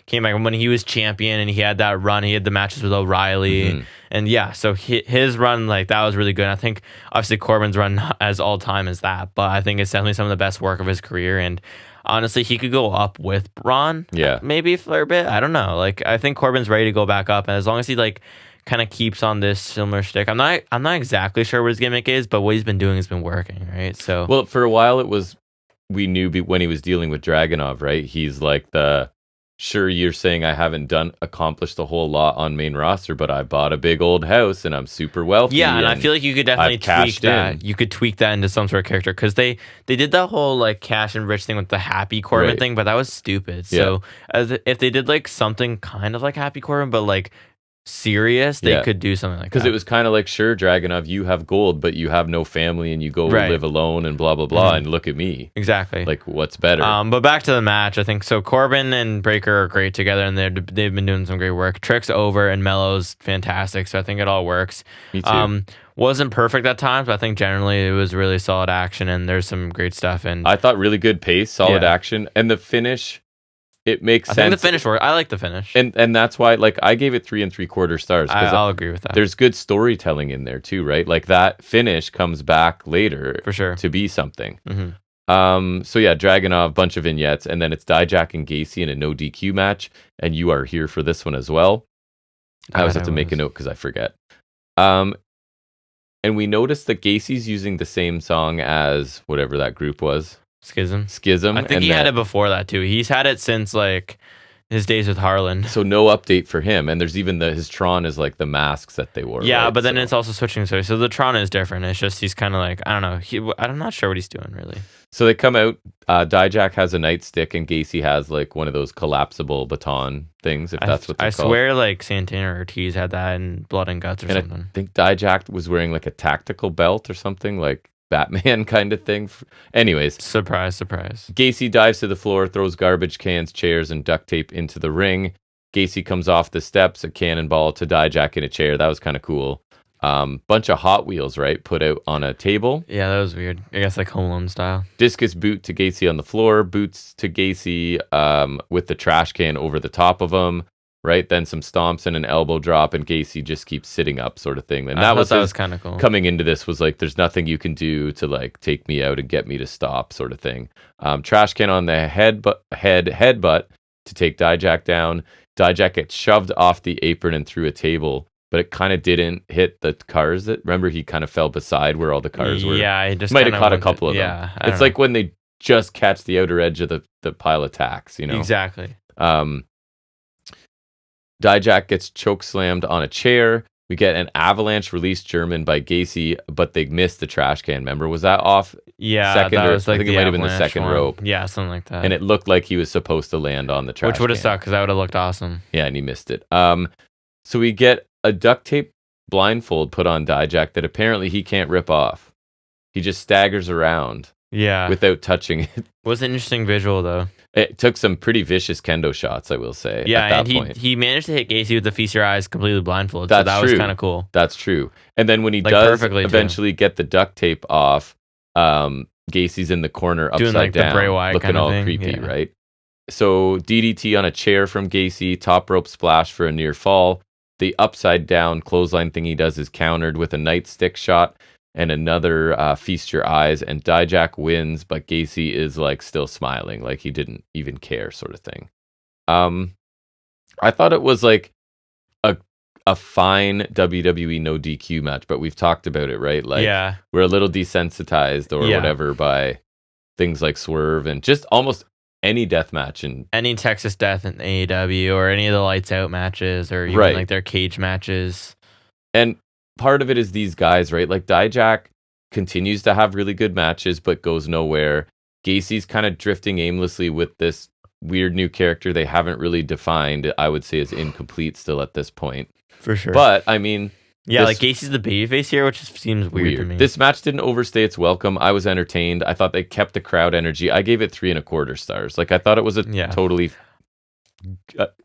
came back, when he was champion and he had that run. He had the matches with O'Reilly, and yeah, so his run, like, that was really good. I think obviously Corbin's run not as all time as that, but I think it's definitely some of the best work of his career. And honestly, he could go up with Braun, maybe for a bit. I don't know. Like, I think Corbin's ready to go back up, and as long as he like kind of keeps on this similar shtick. I'm not exactly sure what his gimmick is, but what he's been doing has been working, right? So, well, for a while it was, we knew when he was dealing with Dragunov, right? He's like sure, you're saying I haven't accomplished a whole lot on main roster, but I bought a big old house and I'm super wealthy. Yeah, and I feel like you could definitely tweak that. You could tweak that into some sort of character, because they did that whole like cash and rich thing with the Happy Corbin thing, but that was stupid. So if they did like something kind of like Happy Corbin, but like serious, they could do something like that. Because it was kind of like, sure, Dragunov, you have gold, but you have no family and you go live alone and blah blah blah, and look at me. Exactly. Like, what's better? But back to the match, I think so. Corbin and Breaker are great together, and they've been doing some great work. Trick's over and Mello's fantastic, so I think it all works. Me too. Wasn't perfect at times, but I think generally it was really solid action, and there's some great stuff. And I thought really good pace, solid action, and the finish. it makes I sense. think the finish worked. I like the finish. And that's why, like, I gave it 3 3/4 stars. I'll agree with that. There's good storytelling in there too, right? Like that finish comes back later For sure. to be something. Mm-hmm. So yeah, Dragunov, bunch of vignettes, and then it's Dijak and Gacy in a no DQ match, and you are here for this one as well. I always have to make a note because I forget. And we noticed that Gacy's using the same song as whatever that group was. Schism. I think he had it before that too. He's had it since like his days with Harland. So no update for him. And there's even his Tron is like the masks that they wore. Yeah, right? but then it's also switching. So the Tron is different. It's just he's kind of like, I don't know. I'm not sure what he's doing really. So they come out. Dijak has a nightstick and Gacy has like one of those collapsible baton things, if that's what they're called. I swear like Santana or Ortiz had that in Blood and Guts or something. I think Dijak was wearing like a tactical belt or something, like Batman kind of thing. Anyways. Surprise. Gacy dives to the floor, throws garbage cans, chairs, and duct tape into the ring. Gacy comes off the steps, a cannonball to Dijak in a chair. That was kind of cool. Bunch of Hot Wheels, right? Put out on a table. Yeah, that was weird. I guess like Home Alone style. Discus boot to Gacy on the floor. Boots to Gacy with the trash can over the top of him. Right? Then some stomps and an elbow drop, and Gacy just keeps sitting up, sort of thing. And that was kind of cool. Coming into this was like, there's nothing you can do to like take me out and get me to stop, sort of thing. Trash can on the headbutt to take Dijak down. Dijak gets shoved off the apron and through a table, but it kind of didn't hit the cars. Remember, he kind of fell beside where all the cars were. Yeah, he just might have caught a couple of them. Yeah, it's like when they just catch the outer edge of the pile of tacks, you know? Exactly. Dijak gets chokeslammed on a chair. We get an avalanche release German by Gacy, but they missed the trash can. Remember, was that off? Yeah, second that or was like I think it might have been the second rope. Yeah, something like that. And it looked like he was supposed to land on the trash which would have can. sucked because that would have looked awesome. Yeah, and he missed it. So we get a duct tape blindfold put on Dijak that apparently he can't rip off. He just staggers around. Yeah, without touching it. It was an interesting visual though. It took some pretty vicious kendo shots, I will say. Yeah, at that and point. he managed to hit Gacy with the feast your eyes completely blindfolded. That's so that true. was kind of cool. That's true. And then when he Like, does perfectly, eventually get the duct tape off, Gacy's in the corner upside Doing, like, the down, Bray Wyatt looking kind of all thing. creepy, Yeah. right? So DDT on a chair from Gacy, top rope splash for a near fall. The upside down clothesline thing he does is countered with a nightstick shot and another feast your eyes, and Dijak wins, but Gacy is like still smiling, like he didn't even care, sort of thing. I thought it was like a fine WWE no DQ match, but we've talked about it, right? Like, yeah, we're a little desensitized or whatever by things like Swerve and just almost any death match and any Texas Death in AEW or any of the Lights Out matches or even like their cage matches. And part of it is these guys, right? Like Dijak continues to have really good matches, but goes nowhere. Gacy's kind of drifting aimlessly with this weird new character they haven't really defined. I would say is incomplete still at this point. For sure. But I mean, yeah, like Gacy's the babyface here, which just seems weird to me. This match didn't overstay its welcome. I was entertained. I thought they kept the crowd energy. I gave it 3 1/4 stars. Like, I thought it was a totally,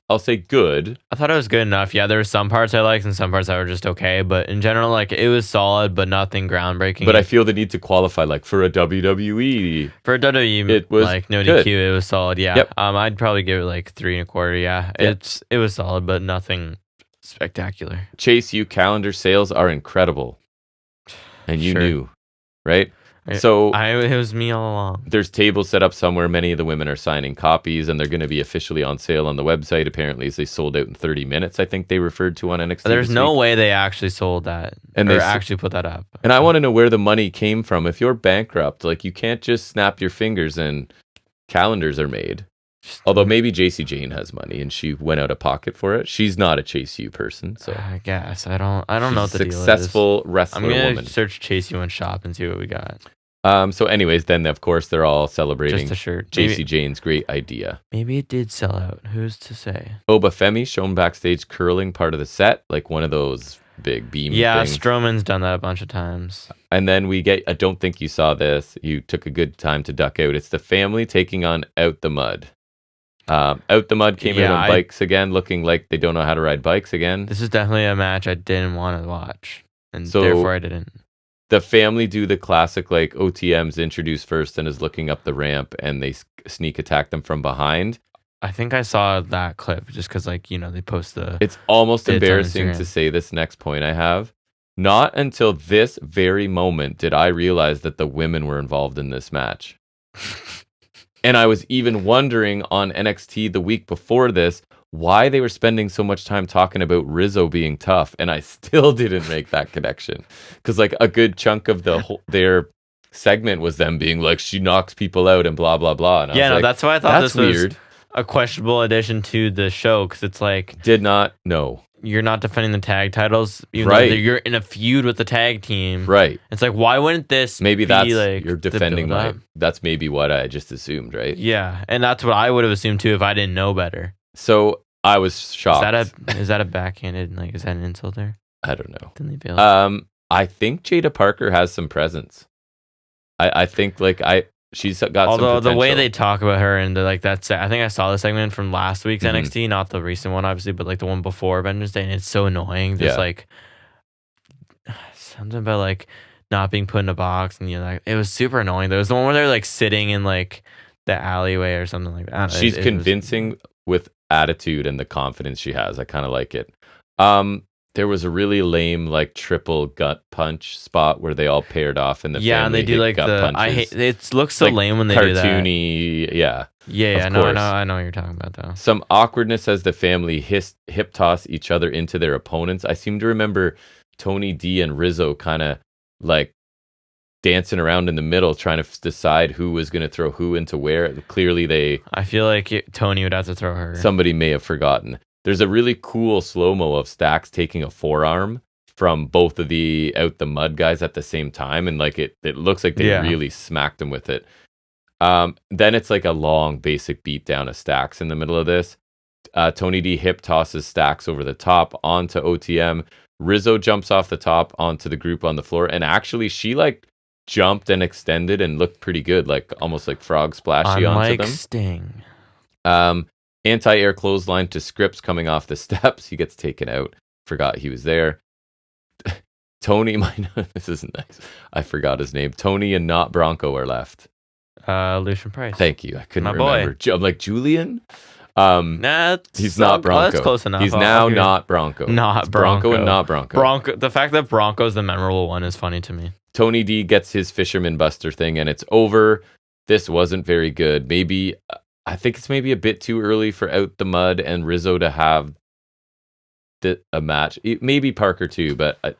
I'll say good. I thought it was good enough. Yeah, there were some parts I liked and some parts that were just okay. But in general, like, it was solid, but nothing groundbreaking. But I feel the need to qualify, like, for a WWE. For a WWE, it was like, no good. DQ, it was solid. Yeah. Yep. I'd probably give it like 3 1/4. Yeah. It was solid, but nothing spectacular. Chase U calendar sales are incredible. And you knew, right? So it was me all along. There's tables set up somewhere. Many of the women are signing copies, and they're going to be officially on sale on the website. Apparently, as they sold out in 30 minutes, I think they referred to on NXT. There's no way they actually sold that and they actually put that up. And I want to know where the money came from. If you're bankrupt, like, you can't just snap your fingers and calendars are made. Although maybe JC Jane has money and she went out of pocket for it. She's not a Chase U person, so I guess I don't know what the deal is. Successful wrestler I'm gonna woman. Search Chase U and shop and see what we got. So anyways, then of course they're all celebrating just a shirt. JC Jane's great idea. Maybe it did sell out. Who's to say? Oba Femi shown backstage curling part of the set, like one of those big beam things. Strowman's done that a bunch of times. And then we get, I don't think you saw this. You took a good time to duck out. It's the family taking on Out the Mud. Out the Mud came out on bikes again, looking like they don't know how to ride bikes again. This is definitely a match I didn't want to watch, and so therefore I didn't. The family do the classic, like, OTM's introduced first and is looking up the ramp, and they sneak attack them from behind. I think I saw that clip just because, like, they post the. It's almost It's on embarrassing Instagram. to say this next point I have. Not until this very moment did I realize that the women were involved in this match. And I was even wondering on NXT the week before this why they were spending so much time talking about Rizzo being tough, and I still didn't make that connection. Because like a good chunk of their segment was them being like, she knocks people out and blah blah blah. And I was like, that's why I thought that's this was weird. a questionable addition to the show, because it's like Did not know. you're not defending the tag titles, even Right. though you're in a feud with the tag team. Right. It's like, why wouldn't this Maybe be that's like you're the defending build-up? that's maybe what I just assumed, right? Yeah, and that's what I would have assumed too if I didn't know better. So I was shocked. Is that a backhanded, like, is that an insult there? I don't know. Didn't they feel I think Jada Parker has some presence. I think like she's got some although the way potential. they talk about her and like that's, I think I saw the segment from last week's Mhm. NXT, not the recent one obviously, but like the one before Vengeance Day, and it's so annoying. Just like something about like not being put in a box, and like it was super annoying. There was the one where they're like sitting in like the alleyway or something like that. She's convincing with attitude and the confidence she has. I kind of like it. There was a really lame like triple gut punch spot where they all paired off in the and they do like gut the punches. I hate it. Looks so Like lame when they do that. Cartoony, yeah. I know what you're talking about though. Some awkwardness as the family hip toss each other into their opponents. I seem to remember Tony D and Rizzo kind of like dancing around in the middle trying to decide who was going to throw who into where. Clearly I feel like Tony would have to throw her. Somebody may have forgotten. There's a really cool slow-mo of Stax taking a forearm from both of the Out the Mud guys at the same time, and like it looks like they really smacked him with it. Then it's like a long basic beat down of Stax in the middle of this. Tony D hip tosses Stax over the top onto OTM. Rizzo jumps off the top onto the group on the floor, and actually she like jumped and extended and looked pretty good, like almost like frog splashy onto them. Sting. Anti-air clothesline to Scripps coming off the steps. He gets taken out. Forgot he was there. Tony, this isn't nice. I forgot his name. Tony and not Bronco are left. Lucian Price. Thank you. I couldn't My remember. I'm like, Julian? He's not Bronco. That's close enough. He's now not Bronco. Not it's Bronco and not Bronco. The fact that Bronco's the memorable one is funny to me. Tony D gets his Fisherman Buster thing, and it's over. This wasn't very good. Maybe... I think it's maybe a bit too early for Out the Mud and Rizzo to have a match. Maybe Parker too, but I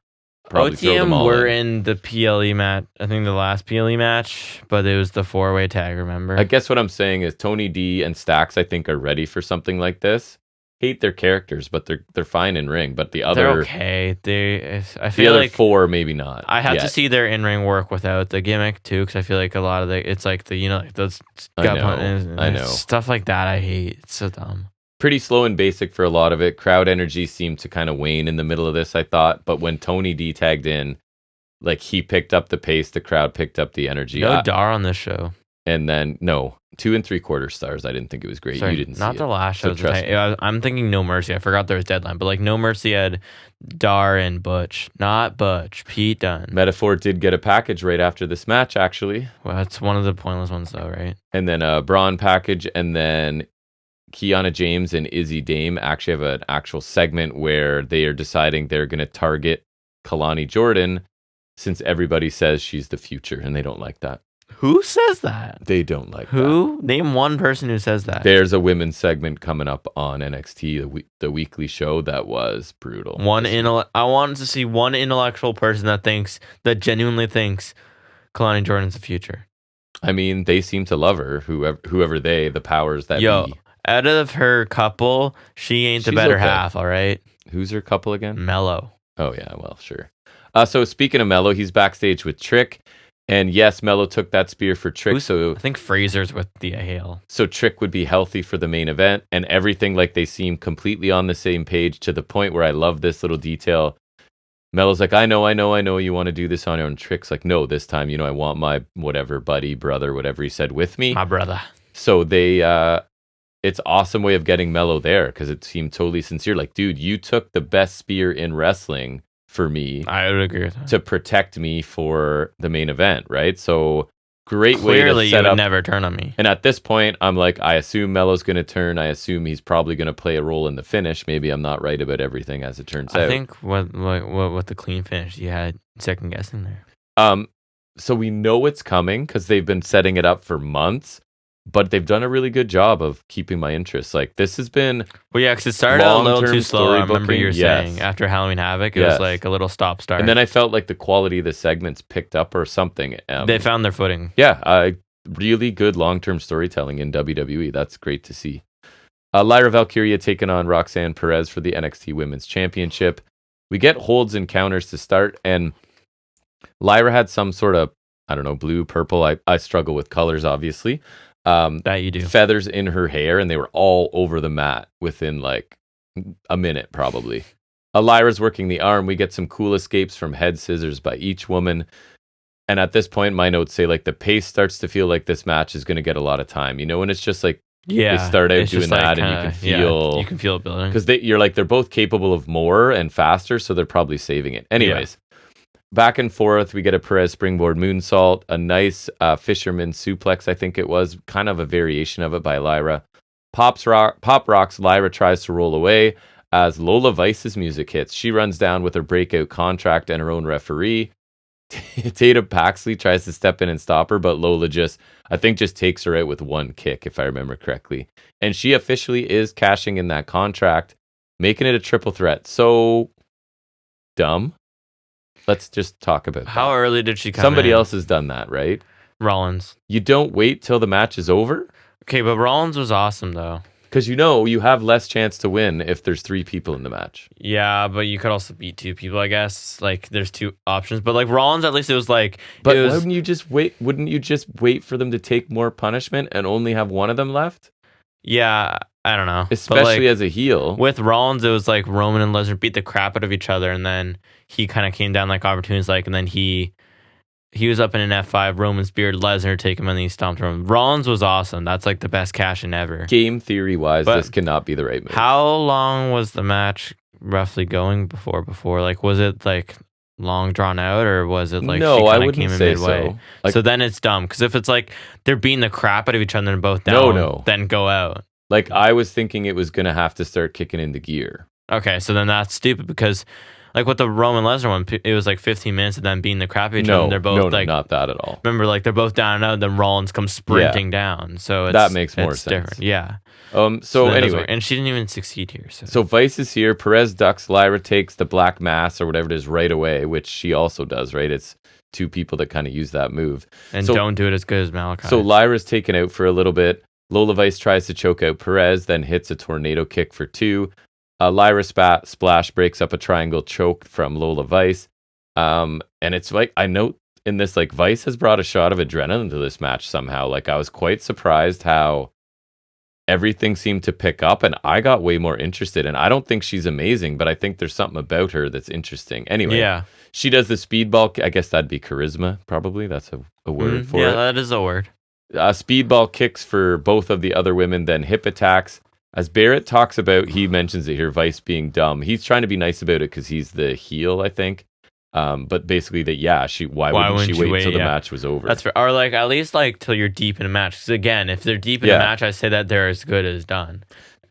probably throw them all were in the PLE match. I think the last PLE match, but it was the 4-way tag. Remember? I guess what I'm saying is Tony D and Stax, I think, are ready for something like this. Hate their characters, but they're fine in ring. But they're okay. I feel other like 4 maybe not. I have to see their in ring work without the gimmick too, because I feel like a lot of it's like the like those I know stuff like that. I hate. It's so dumb. Pretty slow and basic for a lot of it. Crowd energy seemed to kind of wane in the middle of this, I thought. But when Tony D tagged in, like he picked up the pace, the crowd picked up the energy. No Dar on this show. And then 2 3/4 stars. I didn't think it was great. Sorry, you didn't see not it. the last show. So I'm thinking No Mercy. I forgot there was Deadline, but like No Mercy had Dar and Butch, not Butch. Pete Dunne. Metaphor did get a package right after this match, actually. Well, that's one of the pointless ones, though, right? And then a Braun package, and then Kiana James and Izzy Dame actually have an actual segment where they are deciding they're going to target Kalani Jordan, since everybody says she's the future, and they don't like that. Who says that? They don't like that. Who? Name one person who says that. There's a women's segment coming up on NXT, the weekly show, that was brutal. I wanted to see one intellectual person that genuinely thinks Kalani Jordan's the future. I mean, they seem to love her, whoever the powers that be. Out of her couple, she ain't the better half, all right? Who's her couple again? Mello. Oh, yeah, well, sure. So speaking of Mello, he's backstage with Trick. And yes, Mello took that spear for Trick. I think Fraser's with the Hale. So Trick would be healthy for the main event, and everything, like, they seem completely on the same page, to the point where I love this little detail. Mello's like, I know you want to do this on your own. Trick's like, no, this time, I want my whatever buddy, brother, whatever he said with me. My brother. So they, it's awesome way of getting Mello there, because it seemed totally sincere. Like, dude, you took the best spear in wrestling for me. I would agree with that. To protect me for the main event, right? So great way Clearly, to you set would up. never turn on me. And at this point, I'm like, I assume Melo's going to turn. I assume he's probably going to play a role in the finish. Maybe I'm not right about everything as it turns out. I think what the clean finish you had second guessing there. So we know it's coming because they've been setting it up for months, but they've done a really good job of keeping my interest. Like this has been Well, yeah, because it started out a little long-term too slow. I remember storybooking, you were saying yes. after Halloween Havoc, it Yes. was like a little stop start. And then I felt like the quality of the segments picked up or something. They found their footing. Yeah, really good long-term storytelling in WWE. That's great to see. Lyra Valkyria taking on Roxanne Perez for the NXT Women's Championship. We get holds and counters to start, and Lyra had some sort of, I don't know, blue, purple. I struggle with colors, obviously. That you do. Feathers in her hair, and they were all over the mat within like a minute, probably. Lyra's working the arm. We get some cool escapes from head scissors by each woman. And at this point, my notes say like the pace starts to feel like this match is going to get a lot of time. You know, when it's just like Yeah, they start out it's doing just like that, and kinda- you can feel you can feel it building. because you're like they're both capable of more and faster, so they're probably saving it. Anyways, back and forth, we get a Perez springboard moonsault, a nice fisherman suplex, I think it was, kind of a variation of it by Lyra. Pop rocks. Lyra tries to roll away as Lola Vice's music hits. She runs down with her breakout contract and her own referee. Tatum Paxley tries to step in and stop her, but Lola just takes her out with one kick, if I remember correctly. And she officially is cashing in that contract, making it a triple threat. So dumb. Let's just talk about How that. early did she come Somebody in? else has done that, right? Rollins. You don't wait till the match is over? Okay, but Rollins was awesome though. Because you have less chance to win if there's 3 people in the match. Yeah, but you could also beat 2 people, I guess. Like, there's 2 options. But like Rollins, at least it was like. But it was, wouldn't you just wait? Wouldn't you just wait for them to take more punishment and only have one of them left? Yeah, I don't know. Especially but, like, as a heel. with Rollins, it was like Roman and Lesnar beat the crap out of each other, and then he kind of came down like opportunities, like, and then he was up in an F5. Roman speared Lesnar, take him, and then he stomped Roman. Rollins was awesome. That's like the best cash in ever. Game theory wise, But this cannot be the right move. How long was the match roughly going before? Like, was it like long drawn out, or was it like no, she I kind of wouldn't came in say midway? so. Like, So then it's dumb, because if it's like they're beating the crap out of each other and both down, No. then go out. like I was thinking it was gonna have to start kicking into gear. Okay, so then that's stupid, because like with the Roman Lesnar one, it was like 15 minutes of them beating the crap out of each other. And they're both like, not that at all. remember, like they're both down and out, then Rollins comes sprinting down. So That makes more it's sense. different. Yeah. So then it doesn't anyway, work. And she didn't even succeed here. so Vice is here. Perez ducks. Lyra takes the black mass or whatever it is right away, which she also does. Right, it's 2 people that kind of use that move. And So- don't do it as good as Malachi. So Lyra's taken out for a little bit. Lola Vice tries to choke out Perez, then hits a tornado kick for 2. Lyra splash breaks up a triangle choke from Lola Vice. And it's like, I note in this, like, Vice has brought a shot of adrenaline to this match somehow. Like, I was quite surprised how everything seemed to pick up, and I got way more interested. And I don't think she's amazing, but I think there's something about her that's interesting. Anyway, yeah. she does the speedball. I guess that'd be charisma, probably. That's a word for yeah, it. that is a word. Speedball kicks for both of the other women, then hip attacks. As Barrett talks about, he mentions it here, Vice being dumb. He's trying to be nice about it because he's the heel, I think. But basically, why wouldn't she wait till the match was over? That's fair. Or like at least like till you're deep in a match. Because again, if they're deep in a match, I say that they're as good as done.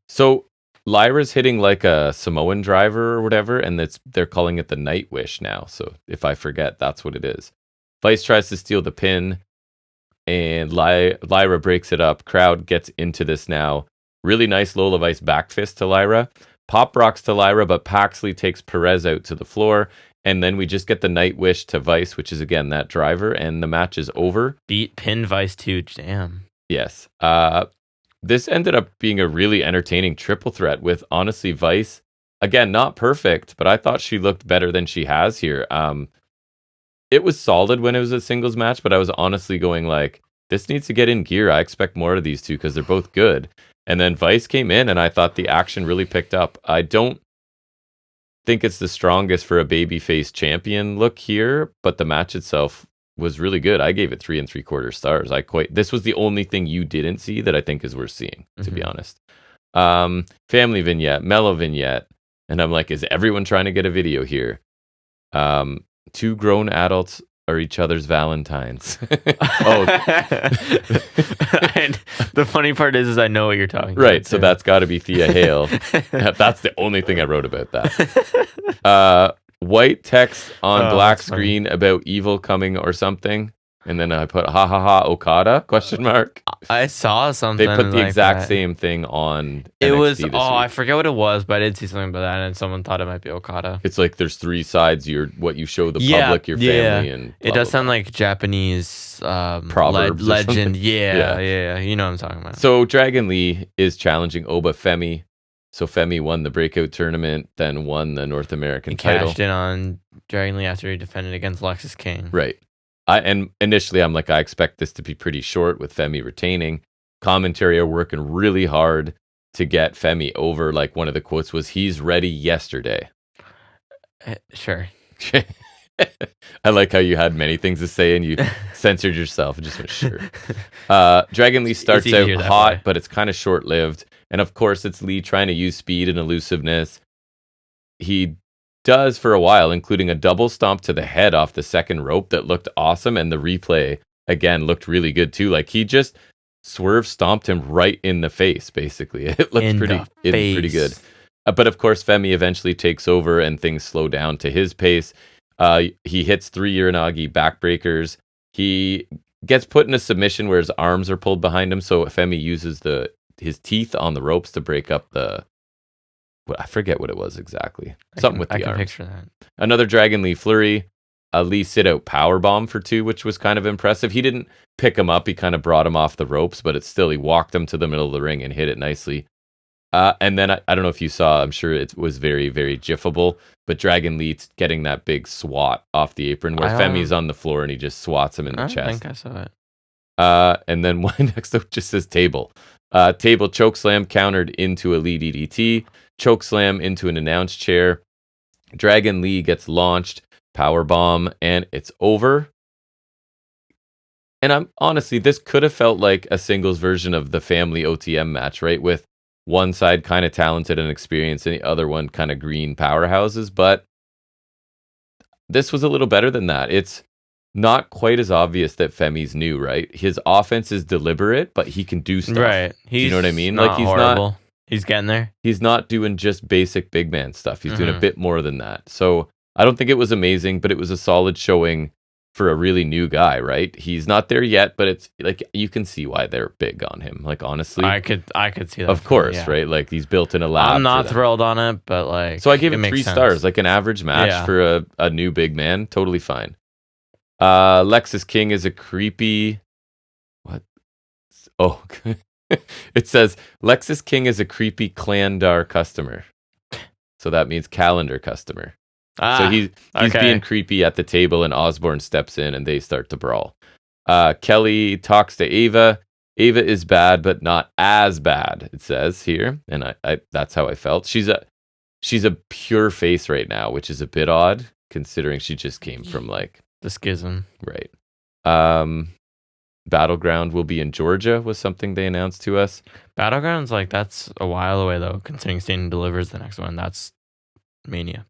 So Lyra's hitting like a Samoan driver or whatever, and they're calling it the Night Wish now. So if I forget, that's what it is. Vice tries to steal the pin, and Lyra breaks it up. Crowd gets into this now. Really nice Lola Vice back fist to Lyra. Pop rocks to Lyra, but Paxley takes Perez out to the floor. And then we just get the Night Wish to Vice, which is, again, that driver. And the match is over. Beat pin Vice too. Damn. Yes. This ended up being a really entertaining triple threat with, honestly, Vice. Again, not perfect, but I thought she looked better than she has here. It was solid when it was a singles match, but I was honestly going like, this needs to get in gear. I expect more of these two because they're both good. And then Vice came in, and I thought the action really picked up. I don't think it's the strongest for a babyface champion look here, but the match itself was really good. I gave it 3 3/4 stars. This was the only thing you didn't see that I think is worth seeing, to be honest. Family vignette, mellow vignette, and I'm like, is everyone trying to get a video here? 2 grown adults are each other's Valentines. And the funny part is I know what you're talking about. Right, so that's got to be Thea Hale. That's the only thing I wrote about that. White text on black screen about evil coming or something. And then I put ha ha ha Okada question mark. I saw something. They put the like exact that. same thing on It NXT was this week. I forget what it was, but I did see something about that, and someone thought it might be Okada. It's like there's three sides: what you show the public, your family, and it does sound like Japanese proverbs legend. Yeah, you know what I'm talking about. So Dragon Lee is challenging Oba Femi. So Femi won the breakout tournament, then won the North American title. Cashed in on Dragon Lee after he defended against Lexus King. Right. And initially I'm like, I expect this to be pretty short with Femi retaining. Commentary are working really hard to get Femi over. Like one of the quotes was, "He's ready yesterday." Sure. I like how you had many things to say and you censored yourself and just went, sure. Dragon Lee starts out hot, but it's kind of short-lived. And of course, it's Lee trying to use speed and elusiveness. He does for a while, including a double stomp to the head off the second rope that looked awesome. And the replay, again, looked really good too. Like he just swerve stomped him right in the face, basically. It looked pretty good. But of course, Femi eventually takes over and things slow down to his pace. He hits 3 Uranagi backbreakers. He gets put in a submission where his arms are pulled behind him. So Femi uses his teeth on the ropes to break up I forget what it was exactly. Something with the arms. I can picture that. Another Dragon Lee flurry. Lee sit out powerbomb for 2, which was kind of impressive. He didn't pick him up. He kind of brought him off the ropes, but he walked him to the middle of the ring and hit it nicely. And then I don't know if you saw, I'm sure it was very, very jiffable, but Dragon Lee getting that big swat off the apron where Femi's on the floor and he just swats him in the chest. I think I saw it. And then one next up just says table. Table chokeslam countered into a Lee DDT. Chokeslam into an announce chair. Dragon Lee gets launched. Powerbomb, and it's over. And honestly, this could have felt like a singles version of the family OTM match, right? With one side kind of talented and experienced and the other one kind of green powerhouses. But this was a little better than that. It's not quite as obvious that Femi's new, right? His offense is deliberate, but he can do stuff. Right. You know what I mean? Like he's horrible. He's getting there. He's not doing just basic big man stuff. He's doing a bit more than that. So I don't think it was amazing, but it was a solid showing for a really new guy, right? He's not there yet, but it's like you can see why they're big on him. Like honestly, I could see that. Of course, right? Like he's built in a lab. I'm not thrilled on it, but like so I gave it 3 stars, like an average match for a new big man. Totally fine. Lexus King is a creepy. What? Oh, it says Lexus King is a creepy Clandar customer. So that means calendar customer. So he's being creepy at the table, and Osborne steps in, and they start to brawl. Kelly talks to Ava. Ava is bad, but not as bad. It says here, and I that's how I felt. She's a pure face right now, which is a bit odd considering she just came from like the schism, right? Battleground will be in Georgia was something they announced to us. Battleground's like that's a while away though, considering Satan delivers the next one. That's Mania.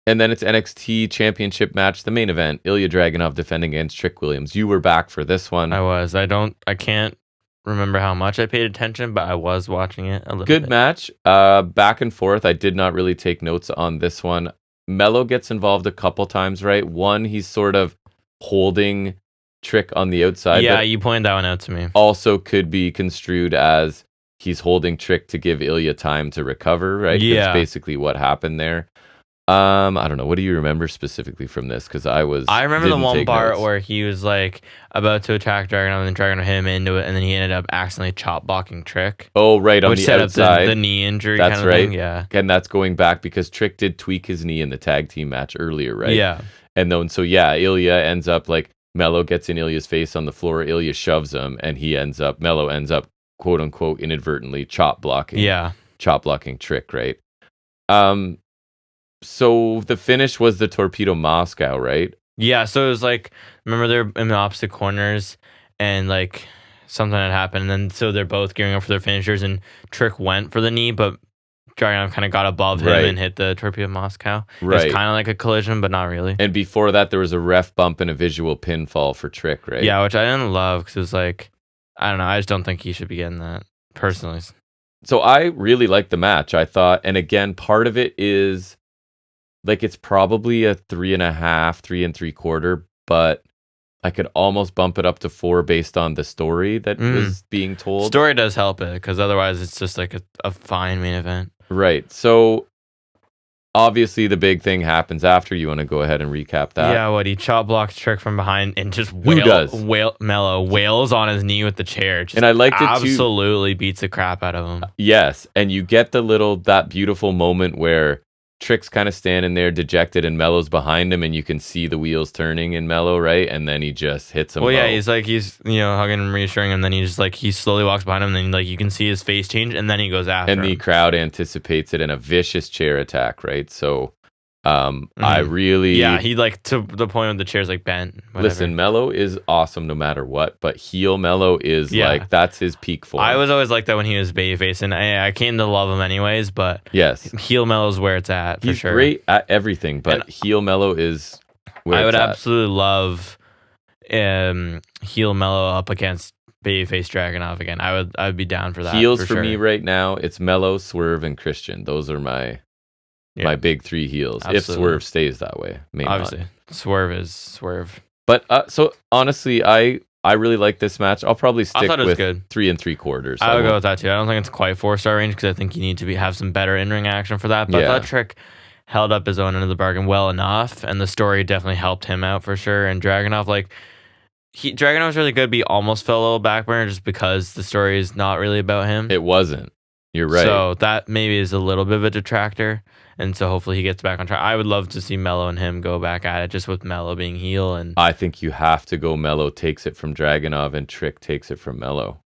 And then it's NXT Championship match, the main event. Ilya Dragunov defending against Trick Williams. You were back for this one. I was. I can't remember how much I paid attention, but I was watching it a little bit. Good bit. match. Back and forth. I did not really take notes on this one. Mello gets involved a couple times, right? One, he's sort of holding Trick on the outside. Yeah, you pointed that one out to me. Also could be construed as he's holding Trick to give Ilya time to recover, right? Yeah. That's basically what happened there. I don't know. What do you remember specifically from this? Because I remember the one part where he was like about to attack Dragon and then Dragon him into it, and then he ended up accidentally chop blocking Trick. Oh, right, on which the set outside. Up the knee injury. That's kind of right. Thing. Yeah, and that's going back because Trick did tweak his knee in the tag team match earlier, right? Yeah, and then Ilya ends up like Mello gets in Ilya's face on the floor. Ilya shoves him, and Mello ends up quote unquote inadvertently chop blocking. Yeah, chop blocking Trick, right? So the finish was the Torpedo Moscow, right? Yeah, so it was like, remember they're in the opposite corners and like something had happened. And then so they're both gearing up for their finishers and Trick went for the knee, but Dragunov kind of got above him Right. and hit the Torpedo Moscow. Right. It was kind of like a collision, but not really. And before that, there was a ref bump and a visual pinfall for Trick, right? Yeah, which I didn't love because it was like, I don't know. I just don't think he should be getting that personally. So I really liked the match. I thought, and again, part of it is like it's probably a 3.5, 3 3/4, but I could almost bump it up to 4 based on the story that was being told. Story does help it because otherwise it's just like a fine main event. Right. So obviously the big thing happens after. You want to go ahead and recap that? Yeah, what he chop blocks Trick from behind and just Mello wails on his knee with the chair. Just and I liked it too. Absolutely beats the crap out of him. Yes, and you get that beautiful moment where Trick's kind of standing there dejected and Mello's behind him and you can see the wheels turning in Mello, right? And then he just hits him. Well, yeah, he's hugging him, reassuring him, then he just he slowly walks behind him, and then you can see his face change, and then he goes after him. And the crowd anticipates it in a vicious chair attack, right? So I really... Yeah, he to the point of the chair's bent. Whatever. Listen, Mello is awesome no matter what, but heel Mello is that's his peak form. I was always like that when he was babyface, and I came to love him anyways, but yes, heel Mello's where it's at, for He's sure. He's great at everything, but heel Mello is where I it's would at. absolutely love heel Mello up against babyface Dragunov again. I would be down for that. Heels for me right now, it's Mello, Swerve, and Christian. Those are my big 3 heels. Absolutely. If Swerve stays that way, obviously Swerve is Swerve. But so honestly, I really like this match. I'll probably stick with good. 3 3/4. I would go with that too. I don't think it's quite 4-star range because I think you need to have some better in-ring action for that. But that Trick held up his own end of the bargain well enough, and the story definitely helped him out for sure. And Dragunov, Dragunov was really good, but he almost fell a little back burner just because the story is not really about him. It wasn't. You're right. So that maybe is a little bit of a detractor. And so hopefully he gets back on track. I would love to see Mello and him go back at it, just with Mello being heel. And I think you have to go Mello takes it from Dragunov and Trick takes it from Mello.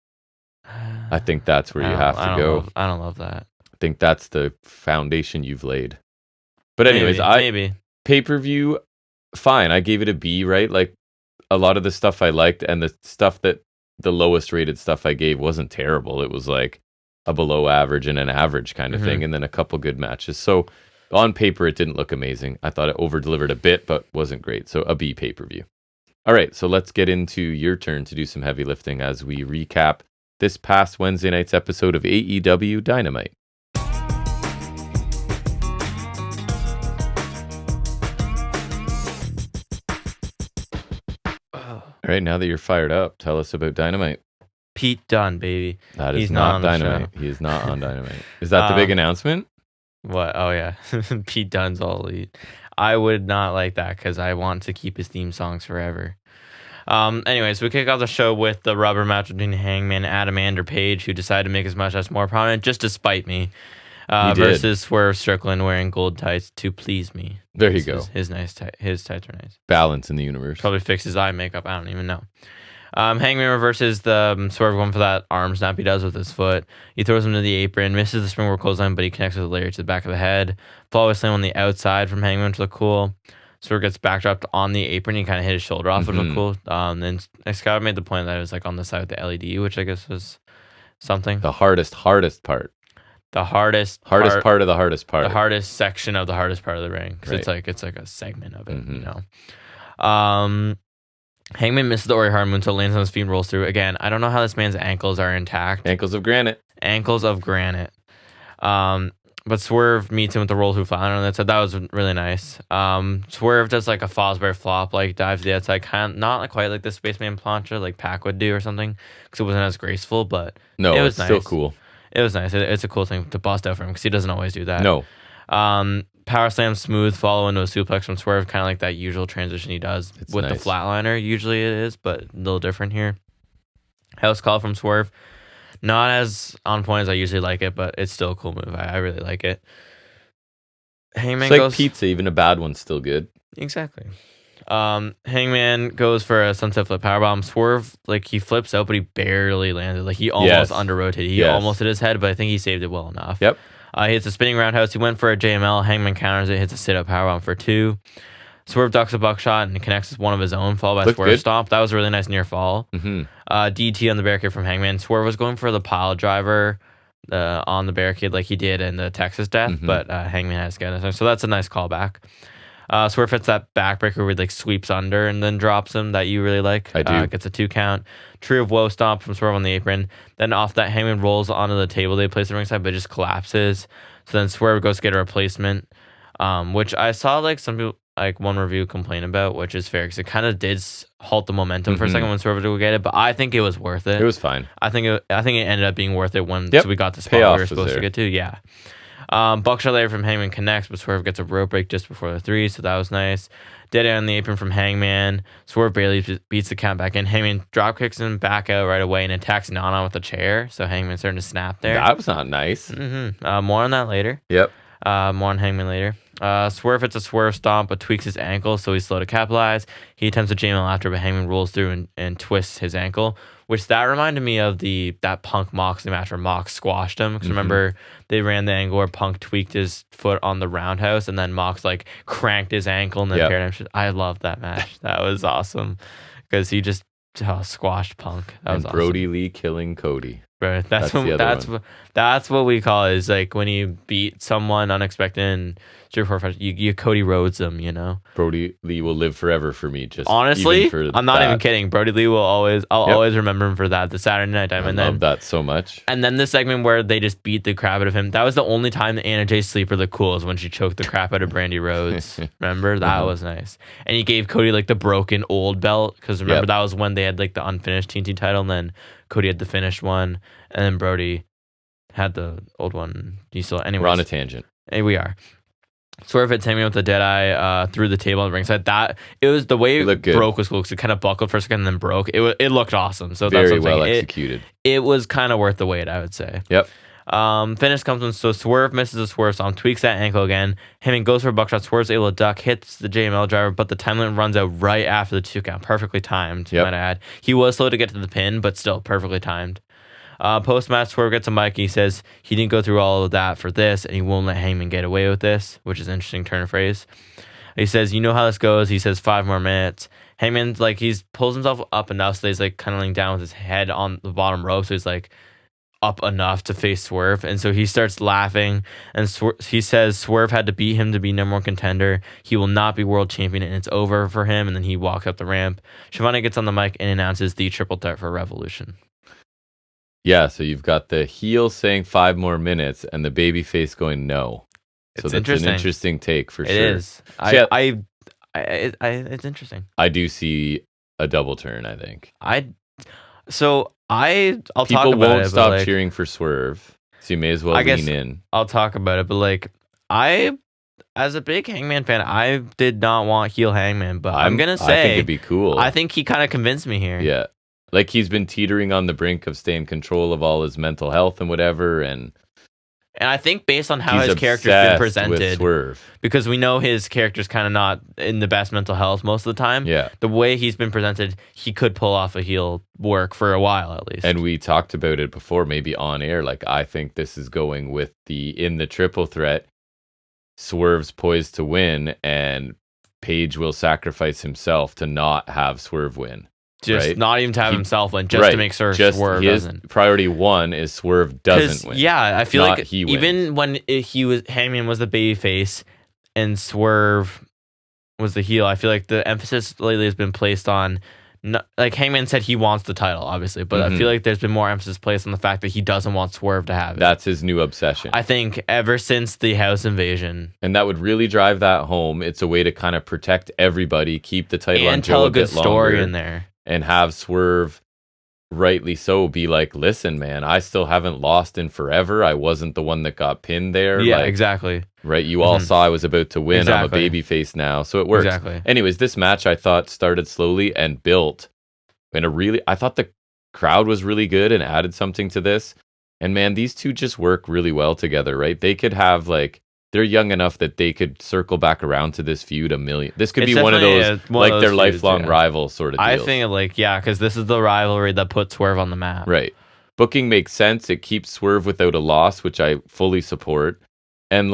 I think that's where you have to go. I don't love that. I think that's the foundation you've laid. But anyways, maybe. Pay-per-view, fine. I gave it a B, right? A lot of the stuff I liked, and the stuff that the lowest rated stuff I gave wasn't terrible. It was a below average and an average kind of thing, and then a couple good matches. So on paper, it didn't look amazing. I thought it over-delivered a bit, but wasn't great. So a B pay-per-view. All right, so let's get into your turn to do some heavy lifting as we recap this past Wednesday night's episode of AEW Dynamite. All right, now that you're fired up, tell us about Dynamite. Pete Dunne, baby. That is not Dynamite. He is not on Dynamite. Is that the big announcement? What? Oh, yeah. Pete Dunne's all elite. I would not like that because I want to keep his theme songs forever. Anyways, we kick off the show with the rubber match between Hangman and Adam Page, who decided to make his mustache more prominent just to spite me. Versus Swerve Strickland wearing gold tights to please me. There you go. His tights are nice. Balance in the universe. Probably fix his eye makeup. I don't even know. Hangman reverses the Swerve going for that arm snap he does with his foot. He throws him to the apron, misses the springboard clothesline, but he connects with a lariat to the back of the head. Follow slam on the outside from Hangman, which looked cool. Swerve gets backdropped on the apron. He kind of hit his shoulder off, which looked cool. Then Scott made the point that it was on the side with the LED, which I guess was something. The hardest part. The hardest part of the hardest part. The hardest section of the hardest part of the ring. Because it's like a segment of it, you know. Hangman misses the Orihara Moonsault, lands on his feet and rolls through. Again, I don't know how this man's ankles are intact. Ankles of granite. But Swerve meets him with the roll through flat. I don't know, that was really nice. Swerve does a Fosbury flop, dive to the outside, not quite like the Spaceman plancha like Pac would do or something, because it wasn't as graceful, but no, it was nice. Still cool. It was nice. It's a cool thing to bust out for him because he doesn't always do that. No. Power slam, smooth follow into a suplex from Swerve, kind of like that usual transition he does with nice. The flatliner. Usually it is, but a little different here. House call from Swerve. Not as on point as I usually like it, but it's still a cool move. I really like it. Hangman it's goes pizza, even a bad one's still good. Exactly. Hangman goes for a sunset flip powerbomb. Swerve, he flips out, but he barely landed. He almost under rotated. He almost hit his head, but I think he saved it well enough. Yep. He hits a spinning roundhouse. He went for a JML. Hangman counters it, hits a sit-up powerbomb for 2. Swerve ducks a buckshot and connects with one of his own, followed by Swerve stomp. That was a really nice near fall. DT on the barricade from Hangman. Swerve was going for the pile driver on the barricade like he did in the Texas death, but Hangman has got it. So that's a nice callback. Swerve hits that backbreaker where he like sweeps under and then drops him that you really like. I do. Gets a 2 count. Tree of Woe stomp from Swerve on the apron. Then off that, Hangman rolls onto the table they place at ringside, but it just collapses. So then Swerve goes to get a replacement, which I saw like some people, like one review complain about, which is fair because it kind of did halt the momentum for a second when Swerve would get it, but I think it was worth it. It was fine. I think it ended up being worth it when we got the spot Payoff we were supposed to get to. Yeah. Buckshot later from Hangman connects, but Swerve gets a rope break just before the 3, so that was nice. Dead on the apron from Hangman. Swerve barely beats the count back in. Hangman drop kicks him back out right away and attacks Nana with a chair, so Hangman's starting to snap there. That was not nice. More on that later. Yep. More on Hangman later. Swerve hits a swerve stomp, but tweaks his ankle, so he's slow to capitalize. He attempts a JML after, but Hangman rolls through and twists his ankle, which that reminded me of that Punk Moxley match where Mox squashed him. Because remember, they ran the angle where Punk tweaked his foot on the roundhouse, and then Mox like cranked his ankle and then paradigm. I loved that match. That was awesome because he just squashed Punk. That was awesome. Brody Lee killing Cody. Bro, that's what we call it, is like when you beat someone unexpected and you Cody Rhodes them, you know. Brody Lee will live forever for me. Just honestly, I'm not even kidding. Brody Lee will always remember him for that. The Saturday Night time, I love that so much. And then the segment where they just beat the crap out of him. That was the only time that Anna Jay Sleeper looked cool, is when she choked the crap out of Brandy Rhodes. Remember, that was nice. And he gave Cody like the broken old belt, because remember that was when they had like the unfinished TNT title, and then Cody had the finished one, and then Brody had the old one. Anyways, we're on a tangent. Hey, we are. Swerve hits Hangman with the Deadeye through the table on the ringside. That it was the way it broke was cool, because it kind of buckled for a second and then broke. It looked awesome. So very that's well executed. It was kind of worth the wait, I would say. Yep. Finish comes when Swerve misses a swerve stomp, tweaks that ankle again. Hangman goes for a buckshot. Swerve's able to duck, hits the JML driver, but the time limit runs out right after the 2 count. Perfectly timed, might I add. He was slow to get to the pin, but still perfectly timed. Post-match, Swerve gets a mic. He says he didn't go through all of that for this, and he won't let Hangman get away with this, which is an interesting turn of phrase. He says, you know how this goes. He says 5 more minutes. Hangman's like, he pulls himself up enough so he's like kind of laying down with his head on the bottom rope, so he's like up enough to face Swerve, and so he starts laughing, and he says Swerve had to beat him to be #1 contender. He will not be world champion, and it's over for him. And then he walks up the ramp. Schiavone gets on the mic and announces the triple threat for Revolution. Yeah, so you've got the heel saying 5 more minutes and the babyface going no. So that's an interesting take for sure. It is. It's interesting. I do see a double turn, I think. I'll talk about it. People won't stop cheering for Swerve, so you may as well lean in. I'll talk about it, but as a big Hangman fan, I did not want heel Hangman, but I'm gonna say I think it'd be cool. I think he kind of convinced me here. Yeah. Like, he's been teetering on the brink of staying in control of all his mental health and whatever, and I think based on how his character's been presented, with Swerve, because we know his character's kind of not in the best mental health most of the time. Yeah, the way he's been presented, he could pull off a heel work for a while at least. And we talked about it before, maybe on air. Like, I think this is going with in the triple threat. Swerve's poised to win, and Page will sacrifice himself to not have Swerve win. Just not even to have himself win, just to make sure Swerve doesn't. Priority 1 is Swerve doesn't win. Yeah, I feel like he even when Hangman was the babyface and Swerve was the heel, I feel like the emphasis lately has been placed on, like Hangman said he wants the title, obviously, but I feel like there's been more emphasis placed on the fact that he doesn't want Swerve to have it. That's his new obsession. I think ever since the house invasion. And that would really drive that home. It's a way to kind of protect everybody, keep the title on Joe tell a good bit story longer, in there. And have Swerve, rightly so, be like, listen, man, I still haven't lost in forever. I wasn't the one that got pinned there. Yeah, exactly. Right? You all saw I was about to win. Exactly. I'm a babyface now, so it works. Exactly. Anyways, this match I thought started slowly and built in I thought the crowd was really good and added something to this. And man, these two just work really well together, right? They could have they're young enough that they could circle back around to this feud a million. This could be one of those, their lifelong rival sort of deals. I think because this is the rivalry that put Swerve on the map. Right. Booking makes sense. It keeps Swerve without a loss, which I fully support. And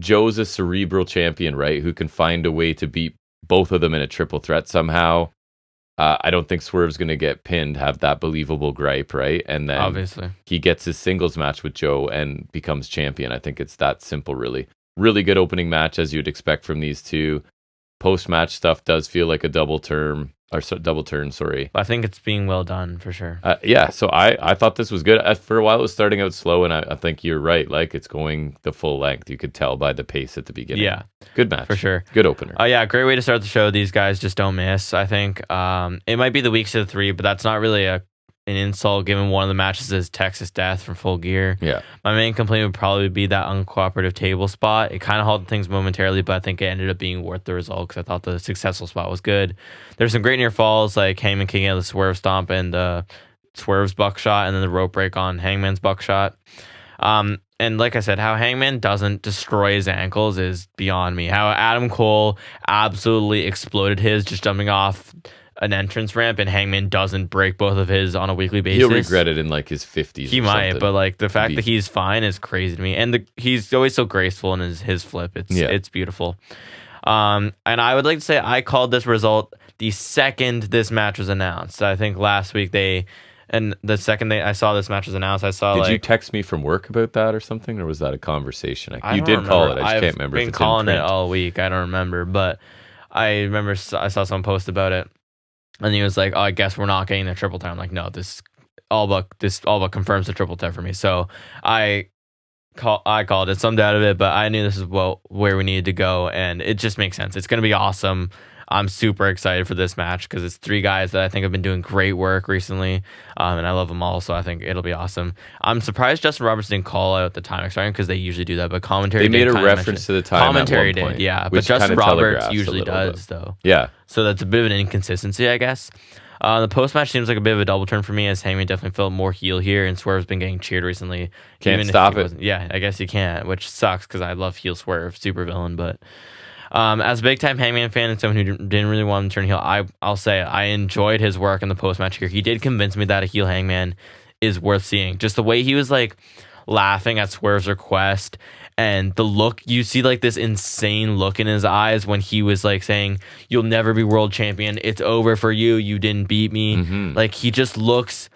Joe's a cerebral champion, right? Who can find a way to beat both of them in a triple threat somehow. I don't think Swerve's going to get pinned, have that believable gripe, right? And then Obviously. he gets his singles match with Joe and becomes champion. I think it's that simple, really. Really good opening match, as you'd expect from these two. Post-match stuff does feel like a double turn, sorry. I think it's being well done for sure. Yeah, so I thought this was good. For a while, it was starting out slow, and I think you're right. Like, it's going the full length. You could tell by the pace at the beginning. Yeah. Good match. For sure. Good opener. Yeah, great way to start the show. These guys just don't miss. I think it might be the weakest of the three, but that's not really an insult given one of the matches is Texas Death from Full Gear. Yeah. My main complaint would probably be that uncooperative table spot. It kind of halted things momentarily, but I think it ended up being worth the result because I thought the successful spot was good. There's some great near falls like Hangman kicking out the Swerve Stomp and Swerve's buckshot, and then the rope break on Hangman's buckshot. And like I said, how Hangman doesn't destroy his ankles is beyond me. How Adam Cole absolutely exploded his just jumping off an entrance ramp, and Hangman doesn't break both of his on a weekly basis. He'll regret it in like his 50s. He might, but like the fact that he's fine is crazy to me. And he's always so graceful in his flip. It's beautiful. And I would like to say I called this result the second this match was announced. I think last week the second I saw this match was announced, I saw. Did you text me from work about that or something, or was that a conversation? You did remember. call it. I just can't remember. I've been calling it all week. I don't remember, but I remember I saw someone post about it, and he was like, "Oh, I guess we're not getting the triple threat." I'm like, "No, this all but confirms the triple threat for me." So I called it some doubt of it, but I knew this is where we needed to go, and it just makes sense. It's gonna be awesome. I'm super excited for this match because it's three guys that I think have been doing great work recently, and I love them all, so I think it'll be awesome. I'm surprised Justin Roberts didn't call out the time expiring because they usually do that, but commentary they made a reference to the time. Commentary at one point, did, yeah, but Justin Roberts usually does, though. Yeah, so that's a bit of an inconsistency, I guess. The post match seems like a bit of a double turn for me, as Hangman definitely felt more heel here, and Swerve's been getting cheered recently. Can't stop it. Yeah, I guess you can't, which sucks because I love heel Swerve, super villain, but. As a big time Hangman fan and someone who didn't really want him to turn heel, I'll say I enjoyed his work in the post match here. He did convince me that a heel Hangman is worth seeing. Just the way he was like laughing at Swerve's request, and the look, you see like this insane look in his eyes when he was like saying, "You'll never be world champion. It's over for you. You didn't beat me." Mm-hmm. Like he just looks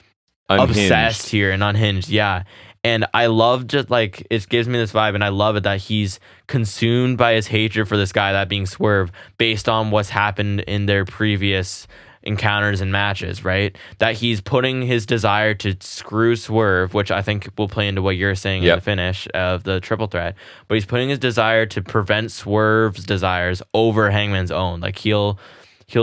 unhinged. Obsessed here and unhinged. Yeah. And I love just like it gives me this vibe, and I love it that he's consumed by his hatred for this guy, that being Swerve, based on what's happened in their previous encounters and matches, right? That he's putting his desire to screw Swerve, which I think will play into what you're saying in the finish of the triple threat, but he's putting his desire to prevent Swerve's desires over Hangman's own. Like he'll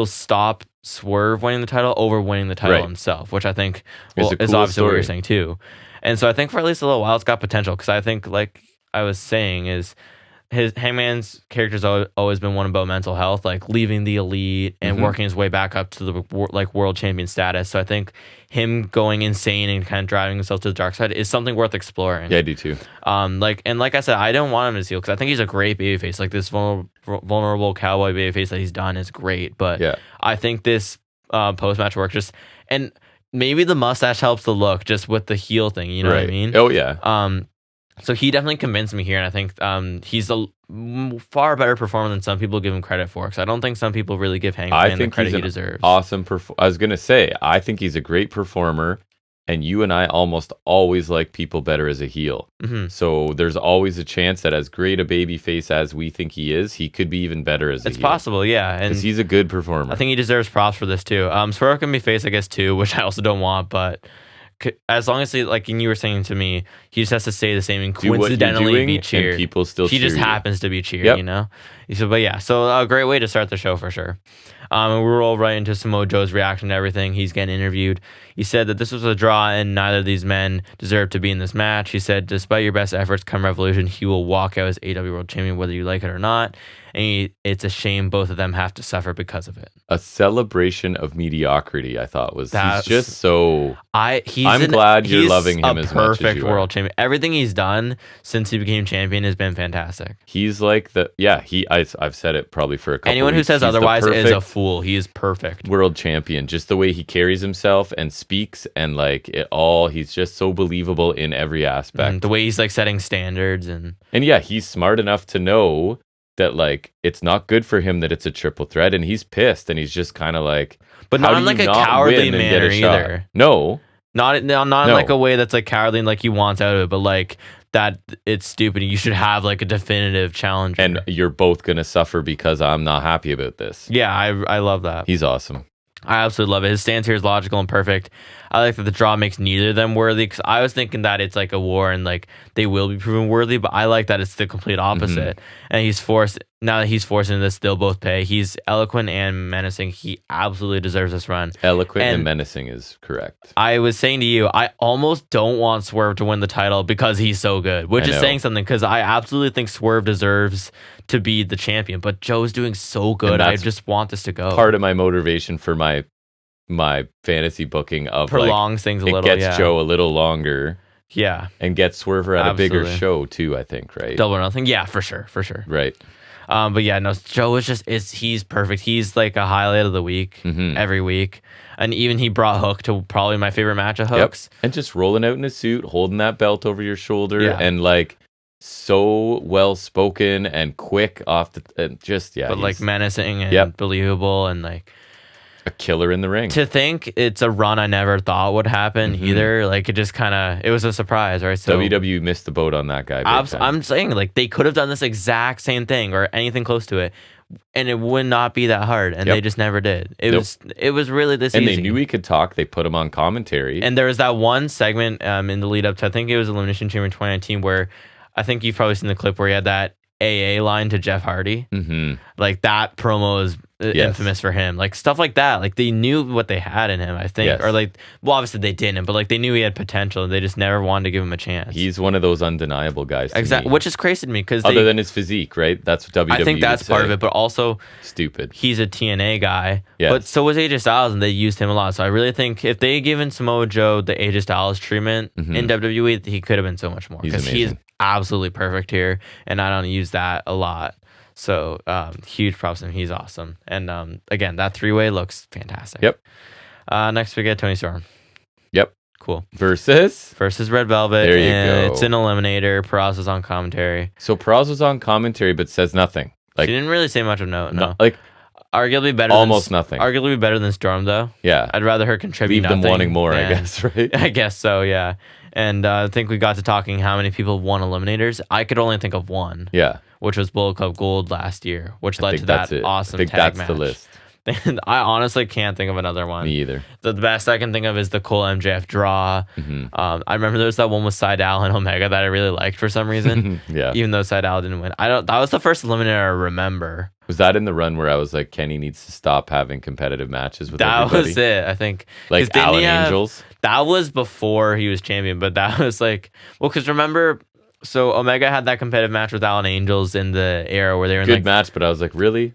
stop Swerve winning the title over winning the title himself, which I think is obviously what you're saying too. And so I think for at least a little while, it's got potential, because I think, like I was saying, is Hangman's character's always been one about mental health, like leaving the elite and working his way back up to the world champion status. So I think him going insane and kind of driving himself to the dark side is something worth exploring. Yeah, I do too. Like I said, I don't want him as heel because I think he's a great babyface. Like this vulnerable cowboy babyface that he's done is great, but I think this post match work and maybe the mustache helps the look just with the heel thing. You know what I mean? Oh yeah. So he definitely convinced me here, and I think he's a far better performer than some people give him credit for. Because I don't think some people really give Hangman the credit he deserves. Awesome. I was gonna say, I think he's a great performer, and you and I almost always like people better as a heel. Mm-hmm. So there's always a chance that as great a baby face as we think he is, he could be even better as a heel. It's possible, yeah. Because he's a good performer. I think he deserves props for this too. Swerve can be face, I guess, too, which I also don't want, but as long as he, like you were saying to me, he just has to stay the same and coincidentally be cheered. And people still he cheer just you. happens to be cheered, you know? But yeah, so a great way to start the show for sure. And we roll right into Samoa Joe's reaction to everything. He's getting interviewed. He said that this was a draw and neither of these men deserve to be in this match. He said, despite your best efforts come Revolution, he will walk out as AEW World Champion whether you like it or not. And it's a shame both of them have to suffer because of it. A celebration of mediocrity, I thought he's just so... I'm glad you're loving him as much as you are. Perfect world champion. Everything he's done since he became champion has been fantastic. He's like I've said it probably for a couple Anyone weeks. Who says otherwise is a fool. He is perfect. World champion. Just the way he carries himself and speaks and like it all. He's just so believable in every aspect. The way he's like setting standards and yeah, he's smart enough to know that like it's not good for him that it's a triple threat, and he's pissed, and he's just kind of like, but how not do in like you a not cowardly win and get manner a shot? either. No, not in No. like a way that's like cowardly and like he wants out of it, but like that it's stupid. You should have like a definitive challenger. and you're both gonna suffer because I'm not happy about this. Yeah, I love that. He's awesome. I absolutely love it. His stance here is logical and perfect. I like that the draw makes neither of them worthy, because I was thinking that it's like a war and like they will be proven worthy, but I like that it's the complete opposite. And he's forced, now that he's forced into this, they'll both pay. He's eloquent and menacing. He absolutely deserves this run. Eloquent and menacing is correct. I was saying to you, I almost don't want Swerve to win the title because he's so good, which is saying something, because I absolutely think Swerve deserves to be the champion, but Joe's doing so good. I just want this to go. Part of my motivation for my fantasy booking of prolongs like, things a it little. gets Joe a little longer. Yeah. And gets Swerver at a bigger show too, I think, right? Double or Nothing. Yeah, for sure. Right. But yeah, no, Joe he's perfect. He's like a highlight of the week every week. And even he brought Hook to probably my favorite match of Hook's. Yep. And just rolling out in a suit, holding that belt over your shoulder, and like so well spoken and quick off the but like menacing and believable and like a killer in the ring. To think it's a run I never thought would happen either. Like it just kind of, it was a surprise, right? So WWE missed the boat on that guy. I'm saying like they could have done this exact same thing or anything close to it, and it would not be that hard, and they just never did. It was really this and easy. They knew he could talk. They put him on commentary. And there was that one segment in the lead up to, I think it was Elimination Chamber 2019, where I think you've probably seen the clip where he had that AA line to Jeff Hardy. Like that promo is infamous for him. Like stuff like that. Like they knew what they had in him, I think. Or like, well, obviously they didn't, but like they knew he had potential. They just never wanted to give him a chance. He's one of those undeniable guys. Exactly, which is crazy to me because other than his physique, right? That's what WWE. I think that's part of it, but also stupid. He's a TNA guy, but so was AJ Styles, and they used him a lot. So I really think if they had given Samoa Joe the AJ Styles treatment in WWE, he could have been so much more, because he's absolutely perfect here, and I don't use that a lot. So huge props to him. He's awesome. And again, that three-way looks fantastic. Yep. Next we get Tony Storm. Yep. Cool. Versus Red Velvet. There you go. It's an eliminator. Peraza's on commentary. So Peraza's on commentary but says nothing. Like she didn't really say much of note. No. Like arguably better. Almost nothing. Arguably better than Storm though. Yeah. I'd rather her contribute. Leave them wanting more, I guess, right? I guess so, yeah. And I think we got to talking how many people won eliminators. I could only think of one. Yeah. Which was Bullet Club Gold last year, which led to that awesome tag match. I think that's the list. And I honestly can't think of another one. Me either. The best I can think of is the Cole MJF draw. I remember there was that one with Seidel and Omega that I really liked for some reason. Yeah. Even though Seidel didn't win. That was the first eliminator I remember. Was that in the run where I was like, Kenny needs to stop having competitive matches with everybody? That was it, I think. Like Alan Angels? That was before he was champion, but that was like, well, because remember, so Omega had that competitive match with Alan Angels in the era where they were in good match, but I was like, really?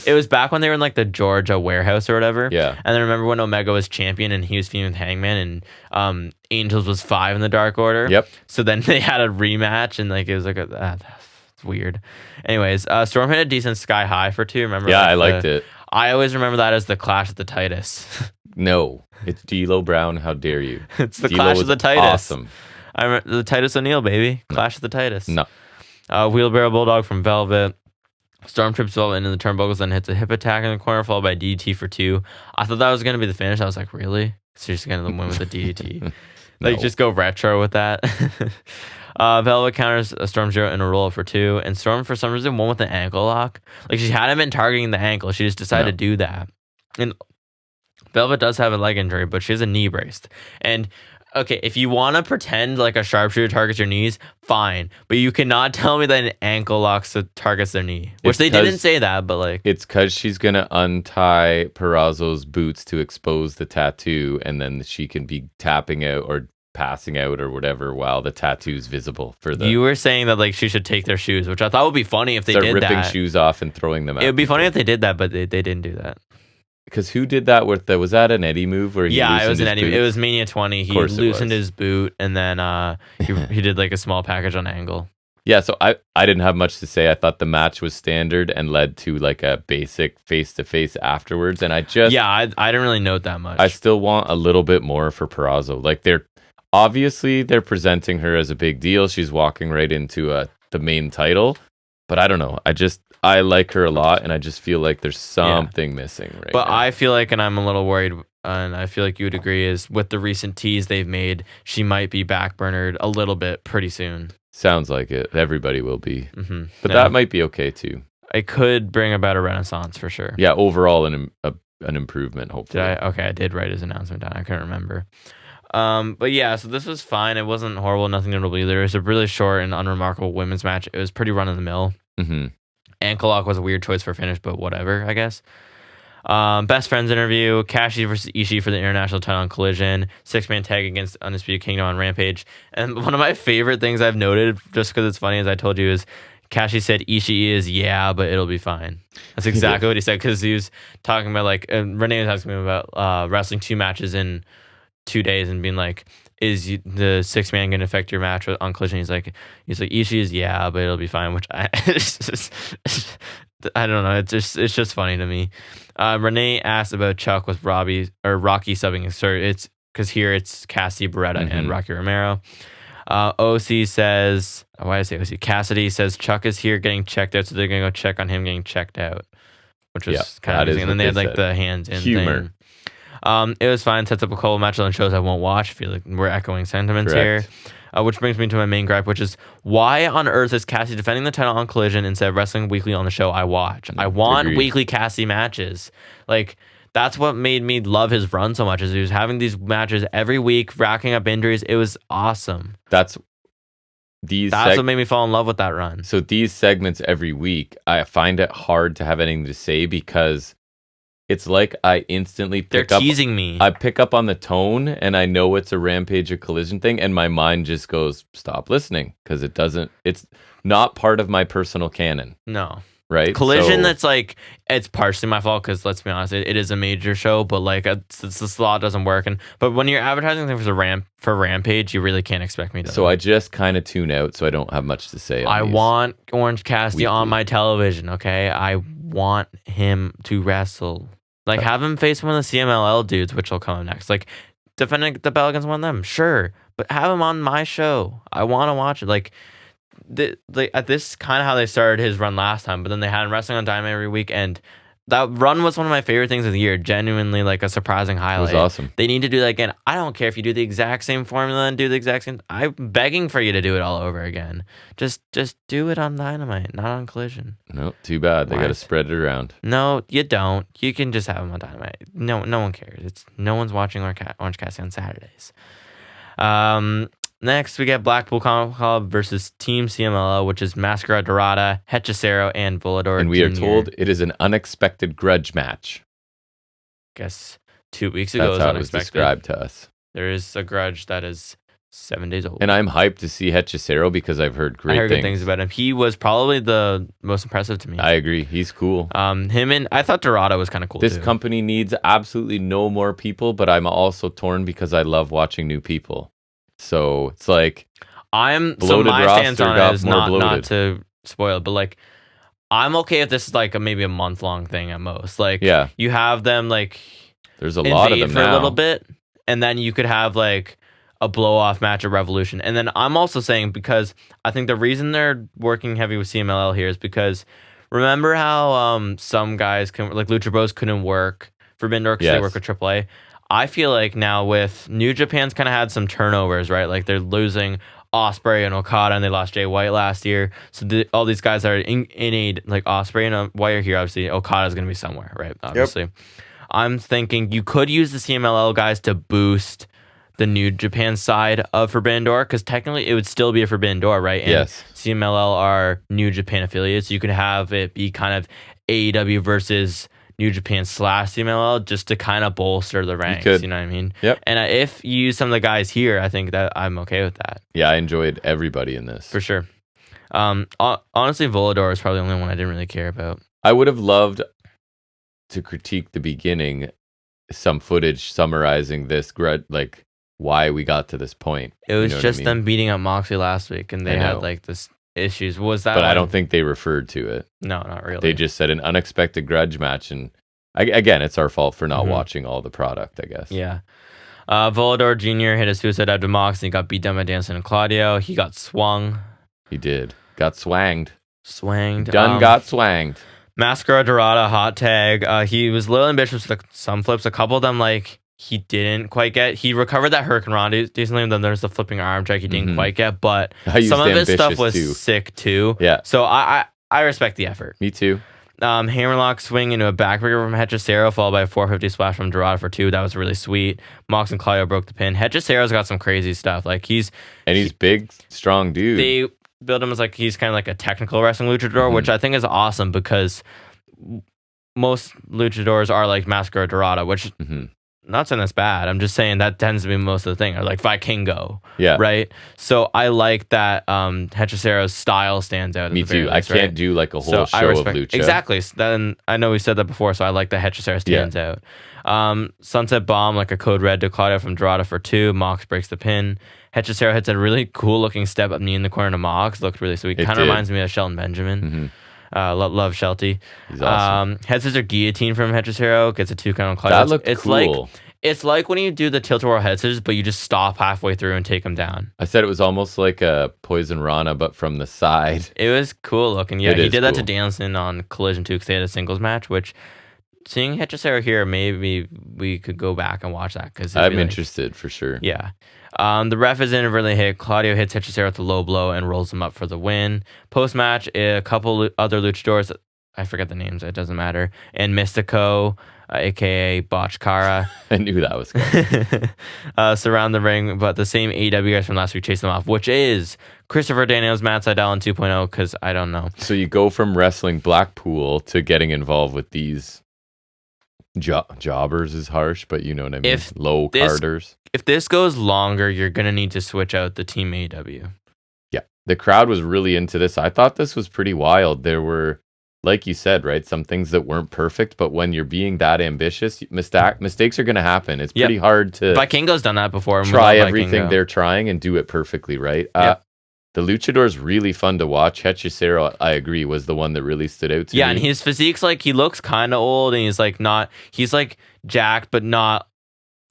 It was back when they were in like the Georgia warehouse or whatever. Yeah. And then remember when Omega was champion and he was feuding with Hangman, and Angels was 5 in the Dark Order. Yep. So then they had a rematch, and like it was like it's weird. Anyways, Storm hit a decent Sky High for 2. Remember? Yeah, I liked it. I always remember that as the Clash of the Titus. No, it's D'Lo Brown. How dare you? It's the Clash of the Titus. Awesome. I remember the Titus O'Neil, baby. Clash of the Titus. No. Wheelbarrow Bulldog from Velvet. Storm trips Velvet into the turnbuckles, then hits a hip attack in the corner, followed by DDT for 2. I thought that was going to be the finish. I was like, really? So you're just going to win with a DDT? Like, just go retro with that. Velvet counters Storm Zero in a roll for 2, and Storm, for some reason, won with an ankle lock. Like, she hadn't been targeting the ankle. She just decided to do that. And Velvet does have a leg injury, but she has a knee brace. And okay, if you want to pretend like a sharpshooter targets your knees, fine. But you cannot tell me that an ankle lock targets their knee. Which they didn't say that, but like... It's because she's going to untie Peraza's boots to expose the tattoo, and then she can be tapping out or passing out or whatever while the tattoo's visible for the... You were saying that like she should take their shoes, which I thought would be funny if they did that. Start ripping shoes off and throwing them out. It would be funny if they did that, but they didn't do that. Because who did that with the... Was that an Eddie move where he loosened it was an Eddie. boots? It was Mania 20. He loosened his boot, and then he did like a small package on Angle. Yeah, so I didn't have much to say. I thought the match was standard and led to like a basic face-to-face afterwards, and I didn't really note that much. I still want a little bit more for Peraza. Like they're presenting her as a big deal. She's walking right into the main title. But I don't know. I like her a lot, and I just feel like there's something missing right But now. I feel like, and I'm a little worried, and I feel like you would agree, is with the recent tease they've made, she might be backburnered a little bit pretty soon. Sounds like it. Everybody will be. Mm-hmm. But that might be okay too. It could bring about a renaissance for sure. Yeah, overall an improvement, hopefully. I did write his announcement down. I couldn't remember. But yeah, so this was fine. It wasn't horrible, nothing notable either. It was a really short and unremarkable women's match. It was pretty run-of-the-mill. Mm-hmm. Ankle lock was a weird choice for finish, but whatever, I guess. Best friends interview, Kashi versus Ishii for the international title on Collision, 6-man tag against Undisputed Kingdom on Rampage. And one of my favorite things I've noted, just because it's funny, as I told you, is Kashi said Ishii is but it'll be fine. That's exactly what he said, because he was talking about Renee was asking me about wrestling 2 matches in 2 days and being like, is the 6-man going to affect your match on Collision? He's like Ishii is but it'll be fine, which I don't know. It's just funny to me. Renee asked about Chuck with Rocky subbing. It's because here it's Cassie Beretta and Rocky Romero. OC says, why did I say OC? Cassidy says Chuck is here getting checked out, so they're gonna go check on him getting checked out, which was kind of amazing. And then they had like the hands in humor thing. It was fine. Sets up a couple matches on shows I won't watch. I feel like we're echoing sentiments here. Which brings me to my main gripe, which is why on earth is Cassie defending the title on Collision instead of wrestling weekly on the show I watch? I want weekly Cassie matches. Like, that's what made me love his run so much, is he was having these matches every week, racking up injuries. It was awesome. That's what made me fall in love with that run. So these segments every week, I find it hard to have anything to say because it's like I instantly pick up. They're teasing me. I pick up on the tone, and I know it's a Rampage or Collision thing, and my mind just goes, stop listening, because it's not part of my personal canon. No. Right? Collision, that's like, it's partially my fault, because let's be honest, it is a major show, but like the slot doesn't work. But when you're advertising things for Rampage, you really can't expect me to. So I just kind of tune out, so I don't have much to say. I want Orange Cassidy on my television, okay? I want him to wrestle. Like, have him face one of the CMLL dudes, which will come up next. Like, defending the belt against one of them, sure. But have him on my show. I want to watch it. Like, this kind of how they started his run last time, but then they had him wrestling on Dynamite every week, and that run was one of my favorite things of the year. Genuinely, like, a surprising highlight. It was awesome. They need to do that again. I don't care if you do the exact same formula and do the exact same. I'm begging for you to do it all over again. Just do it on Dynamite, not on Collision. No, too bad. They got to spread it around. No, you don't. You can just have them on Dynamite. No one cares. No one's watching Orange Cassidy on Saturdays. Next, we get Blackpool Combat Club versus Team CMLL, which is Mascara Dorada, Hechicero, and Volador. And we are told it is an unexpected grudge match. Guess 2 weeks ago That's how it was described to us. There is a grudge that is 7 days old. And I'm hyped to see Hechicero because I've heard good things about him. He was probably the most impressive to me. I agree. He's cool. I thought Dorada was kind of cool. This company needs absolutely no more people, but I'm also torn because I love watching new people. So it's like my stance on it is not to spoil it, but like I'm okay if this is like maybe a month-long thing at most. Like, you have them like there's a lot of them for now. A little bit, and then you could have like a blow-off match at Revolution. And then I'm also saying, because I think the reason they're working heavy with CMLL here is because remember how some guys like Lucha Bros couldn't work Forbidden Door because they work with AAA. I feel like now with New Japan's kind of had some turnovers, right? Like they're losing Ospreay and Okada, and they lost Jay White last year. So all these guys are in like Ospreay and White are here. Obviously, Okada's going to be somewhere, right? Obviously. Yep. I'm thinking you could use the CMLL guys to boost the New Japan side of Forbidden Door, because technically it would still be a Forbidden Door, right? And yes. CMLL are New Japan affiliates. So you could have it be kind of AEW versus New Japan / CMLL, just to kind of bolster the ranks. You know what I mean? Yep. And if you use some of the guys here, I think that I'm okay with that. Yeah, I enjoyed everybody in this. For sure. Honestly, Volador is probably the only one I didn't really care about. I would have loved to critique the beginning, some footage summarizing this, like why we got to this point. It was just them beating up Moxley last week, and they had like this issues. Was that? But I don't think they referred to it. No, not really. They just said an unexpected grudge match, and again, it's our fault for not watching all the product, I guess. Yeah. Volador Jr. hit a suicide dive to Mox, and he got beat down by Danson and Claudio. He got swung. He did. Got swanged. Swanged. Got swanged. Mascara Dorada hot tag. He was a little ambitious with some flips. A couple of them, like, he didn't quite get. He recovered that Hurricane Run decently, and then there's the flipping arm drag he didn't quite get. But some of his stuff was sick too. Yeah. So I respect the effort. Me too. Hammerlock swing into a backbreaker from Hechicero, followed by a 450 splash from Dorada for 2. That was really sweet. Mox and Claudio broke the pin. Hechicero's got some crazy stuff. Like he's big, strong dude. They build him as like he's kind of like a technical wrestling luchador, which I think is awesome because most luchadors are like Mascara Dorada, which not saying that's bad. I'm just saying that tends to be most of the thing, or like Vikingo. Yeah. Right. So I like that Hechicero's style stands out. Me too. I can't do like a whole show of lucha. Exactly. Then I know we said that before, so I like that Hechicero stands out. Sunset Bomb, like a code red to Claudio from Dorada for 2. Mox breaks the pin. Hechicero hits a really cool looking step up knee in the corner to Mox. Looked really sweet. Kind of reminds me of Shelton Benjamin. Love Shelty. He's awesome. Head scissor guillotine from Hechicero. Gets a 2 count on Claudio. That looked cool. It's like when you do the tilt-a-whirl head scissors, but you just stop halfway through and take them down. I said it was almost like a Poison Rana, but from the side. It was cool looking. Yeah, he did that to Danielson on Collision too, because they had a singles match, which seeing Hechicero here, maybe we could go back and watch that. Because I'm interested for sure. Yeah. The ref is inadvertently hit. Claudio hits Hechicero with a low blow and rolls him up for the win. Post-match, a couple other luchadors, I forget the names, it doesn't matter, and Mystico, a.k.a. Botch Cara. I knew that was coming. Surround the ring, but the same AEW guys from last week chase them off, which is Christopher Daniels, Matt Sydal, and 2.0, because I don't know. So you go from wrestling Blackpool to getting involved with these jobbers is harsh, but you know what I mean. Low carders. If this goes longer, you're going to need to switch out the team AEW. Yeah. The crowd was really into this. I thought this was pretty wild. There were, like you said, right, some things that weren't perfect, but when you're being that ambitious, mistakes are going to happen. It's pretty hard to... Vikingo's done that before. Try everything they're trying and do it perfectly, right? The luchador's really fun to watch. Hechicero, I agree, was the one that really stood out to me. Yeah, and his physique's like, he looks kind of old, and he's like jacked, but not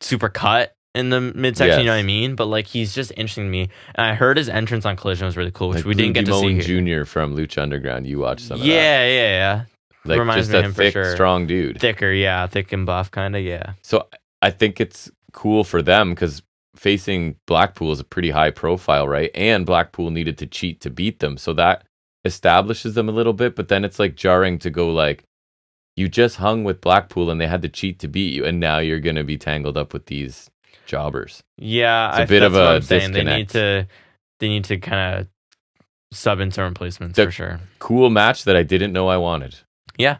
super cut in the midsection, you know what I mean? But like, he's just interesting to me. And I heard his entrance on Collision was really cool, which we didn't get to see here. Jr. from Lucha Underground, you watched some of that. Yeah. Like reminds just me of a him thick, for sure. strong dude. Thicker, thick and buff, kind of, yeah. So I think it's cool for them because facing Blackpool is a pretty high profile, right? And Blackpool needed to cheat to beat them. So that establishes them a little bit, but then it's like jarring to go like, you just hung with Blackpool and they had to cheat to beat you, and now you're going to be tangled up with these jobbers. Yeah, it's a bit of a disconnect. They need to kind of sub in some replacements for sure. Cool match that I didn't know I wanted. Yeah,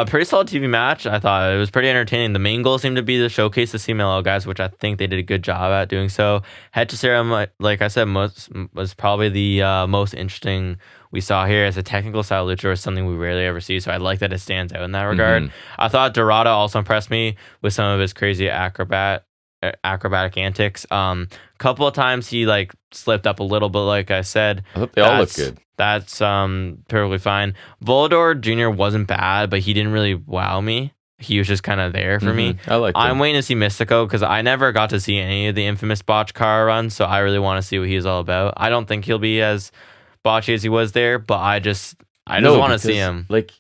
pretty solid TV match. I thought it was pretty entertaining. The main goal seemed to be to showcase the CMLL guys, which I think they did a good job at doing so. Hechicero, like I said, was probably the most interesting we saw here as a technical style luchador, is something we rarely ever see. So I like that it stands out in that regard. I thought Dorada also impressed me with some of his crazy acrobatic antics. Couple of times he like slipped up a little, but like I said, I thought they all looked good. That's perfectly fine. Volador Jr. wasn't bad, but he didn't really wow me. He was just kind of there for me. I'm waiting to see Mystico because I never got to see any of the infamous Botch Car runs, so I really want to see what he's all about. I don't think he'll be as botchy as he was there, but I just want to see him. Like,